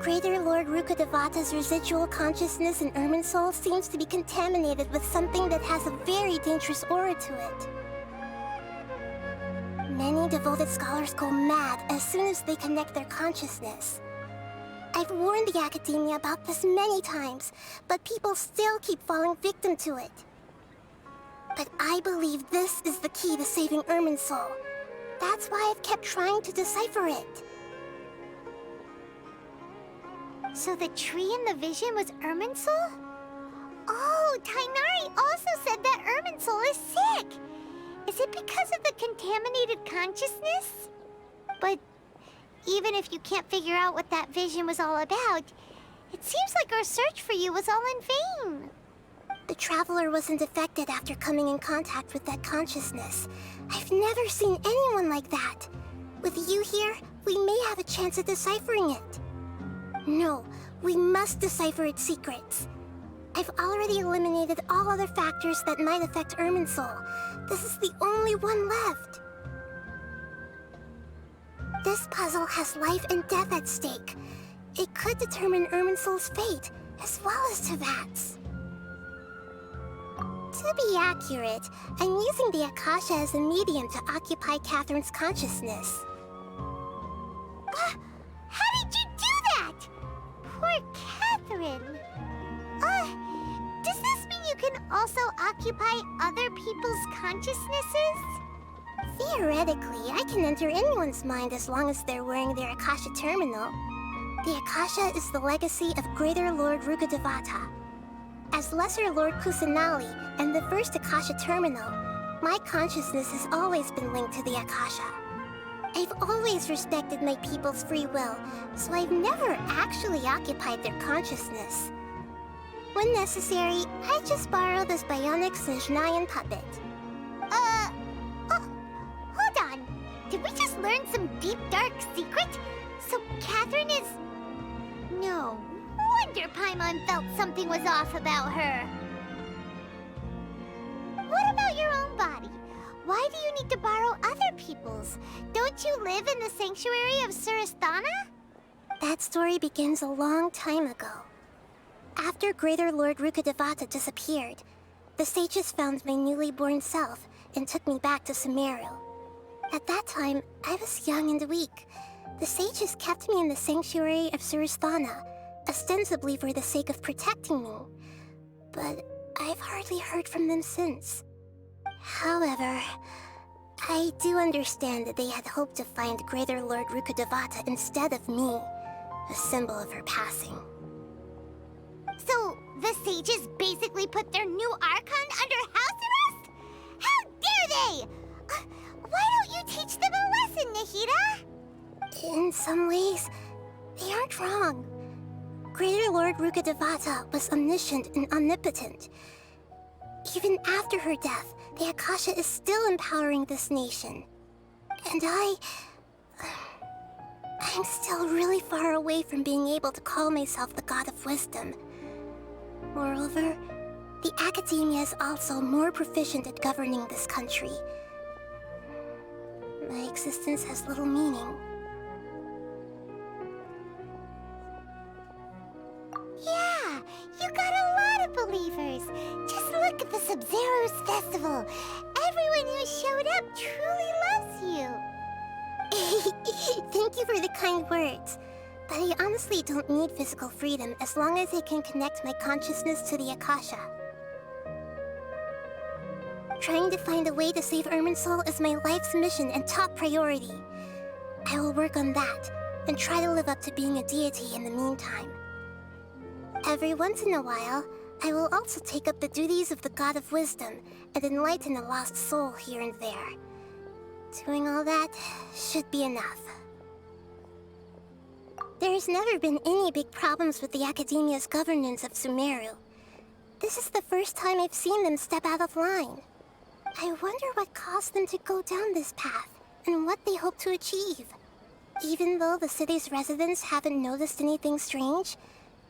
Greater Lord Rukkhadevata's residual consciousness in Irminsul seems to be contaminated with something that has a very dangerous aura to it. Many devoted scholars go mad as soon as they connect their consciousness. I've warned the Academia about this many times, but people still keep falling victim to it. But I believe this is the key to saving Irminsul. That's why I've kept trying to decipher it. So the tree in the vision was Irminsul? Oh, Tainari also said that Irminsul is sick. Is it because of the contaminated consciousness? But even if you can't figure out what that vision was all about, it seems like our search for you was all in vain. The Traveler wasn't affected after coming in contact with that consciousness. I've never seen anyone like that. With you here, we may have a chance at deciphering it. No, we must decipher its secrets. I've already eliminated all other factors that might affect Irminsul. This is the only one left. This puzzle has life and death at stake. It could determine Irminsul's fate, as well as Tevat's. To be accurate, I'm using the Akasha as a medium to occupy Catherine's consciousness. How did you do that? Poor Catherine. Does this mean you can also occupy other people's consciousnesses? Theoretically, I can enter anyone's mind as long as they're wearing their Akasha terminal. The Akasha is the legacy of Greater Lord Rukkhadevata. As Lesser Lord Kusanali and the first Akasha terminal, my consciousness has always been linked to the Akasha. I've always respected my people's free will, so I've never actually occupied their consciousness. When necessary, I just borrow this bionic Snezhnayan puppet. Hold on. Did we just learn some deep, dark secret? So Catherine is... No wonder Paimon felt something was off about her. What about your own body? Why do you need to borrow other people's? Don't you live in the sanctuary of Surasthana? That story begins a long time ago. After Greater Lord Rukkhadevata disappeared, the sages found my newly born self and took me back to Sumeru. At that time, I was young and weak. The sages kept me in the sanctuary of Surasthana, ostensibly for the sake of protecting me. But I've hardly heard from them since. However, I do understand that they had hoped to find Greater Lord Rukkhadevata instead of me, a symbol of her passing. So, the sages basically put their new Archon under house arrest? How dare they! Why don't you teach them a lesson, Nahida? In some ways, they aren't wrong. Greater Lord Rukkhadevata was omniscient and omnipotent. Even after her death, the Akasha is still empowering this nation. And I'm still really far away from being able to call myself the God of Wisdom. Moreover, the Academia is also more proficient at governing this country. My existence has little meaning. Yeah, you got a lot of believers. Just look at the Sub-Zero's festival. Everyone who showed up truly loves you. Thank you for the kind words. But I honestly don't need physical freedom as long as I can connect my consciousness to the Akasha. Trying to find a way to save Irminsul is my life's mission and top priority. I will work on that, and try to live up to being a deity in the meantime. Every once in a while, I will also take up the duties of the God of Wisdom and enlighten a lost soul here and there. Doing all that should be enough. There's never been any big problems with the Academia's governance of Sumeru. This is the first time I've seen them step out of line. I wonder what caused them to go down this path, and what they hope to achieve. Even though the city's residents haven't noticed anything strange,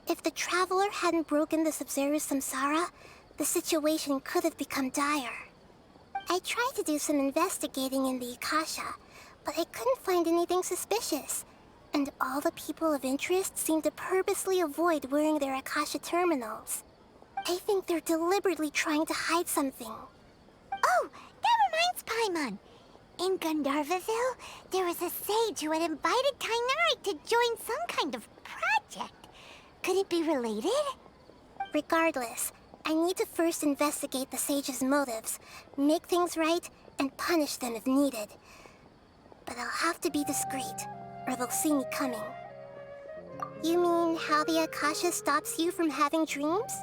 if the Traveler hadn't broken the Sub-Zero's samsara, the situation could have become dire. I tried to do some investigating in the Akasha, but I couldn't find anything suspicious. And all the people of interest seem to purposely avoid wearing their Akasha terminals. I think they're deliberately trying to hide something. Oh, that reminds Paimon. In Gandharvaville, there was a sage who had invited Tainari to join some kind of project. Could it be related? Regardless, I need to first investigate the sage's motives, make things right, and punish them if needed. But I'll have to be discreet, or they'll see me coming. You mean how the Akasha stops you from having dreams?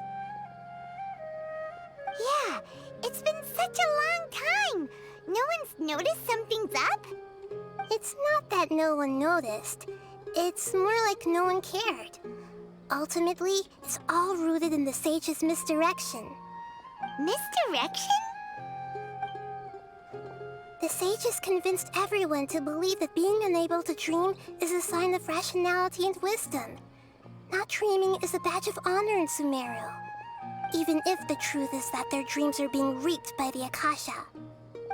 Yeah, it's been such a long time. No one's noticed something's up? It's not that no one noticed. It's more like no one cared. Ultimately, it's all rooted in the sage's misdirection. Misdirection? The sages convinced everyone to believe that being unable to dream is a sign of rationality and wisdom. Not dreaming is a badge of honor in Sumeru. Even if the truth is that their dreams are being reaped by the Akasha.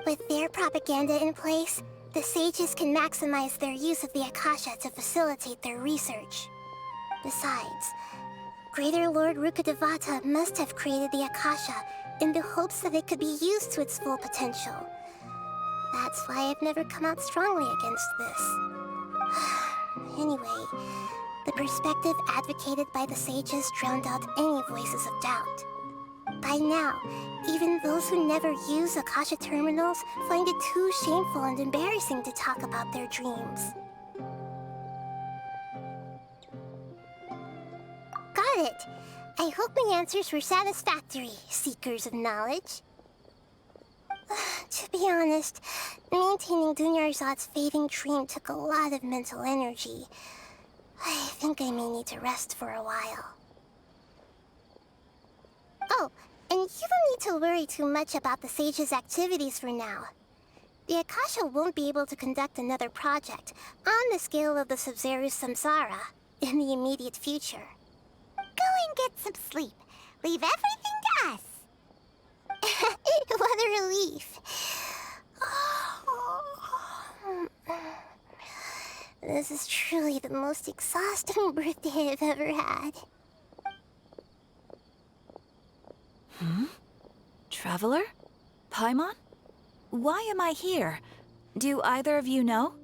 With their propaganda in place, the sages can maximize their use of the Akasha to facilitate their research. Besides, Greater Lord Rukkhadevata must have created the Akasha in the hopes that it could be used to its full potential. That's why I've never come out strongly against this. Anyway, the perspective advocated by the sages drowned out any voices of doubt. By now, even those who never use Akasha terminals find it too shameful and embarrassing to talk about their dreams. Got it! I hope my answers were satisfactory, seekers of knowledge. To be honest, maintaining Dunyarzad's fading dream took a lot of mental energy. I think I may need to rest for a while. Oh, and you don't need to worry too much about the sage's activities for now. The Akasha won't be able to conduct another project on the scale of the Sub-Zero's Samsara in the immediate future. Go and get some sleep. Leave everything to us. What a relief. This is truly the most exhausting birthday I've ever had. Traveler? Paimon? Why am I here? Do either of you know?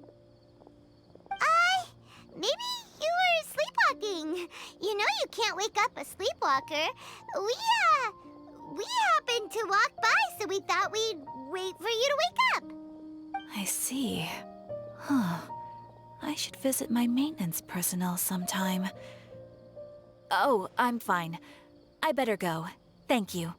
Maybe you were sleepwalking. You know you can't wake up a sleepwalker. We happened to walk by, so we thought we'd wait for you to wake up. I see. Huh. I should visit my maintenance personnel sometime. Oh, I'm fine. I better go. Thank you.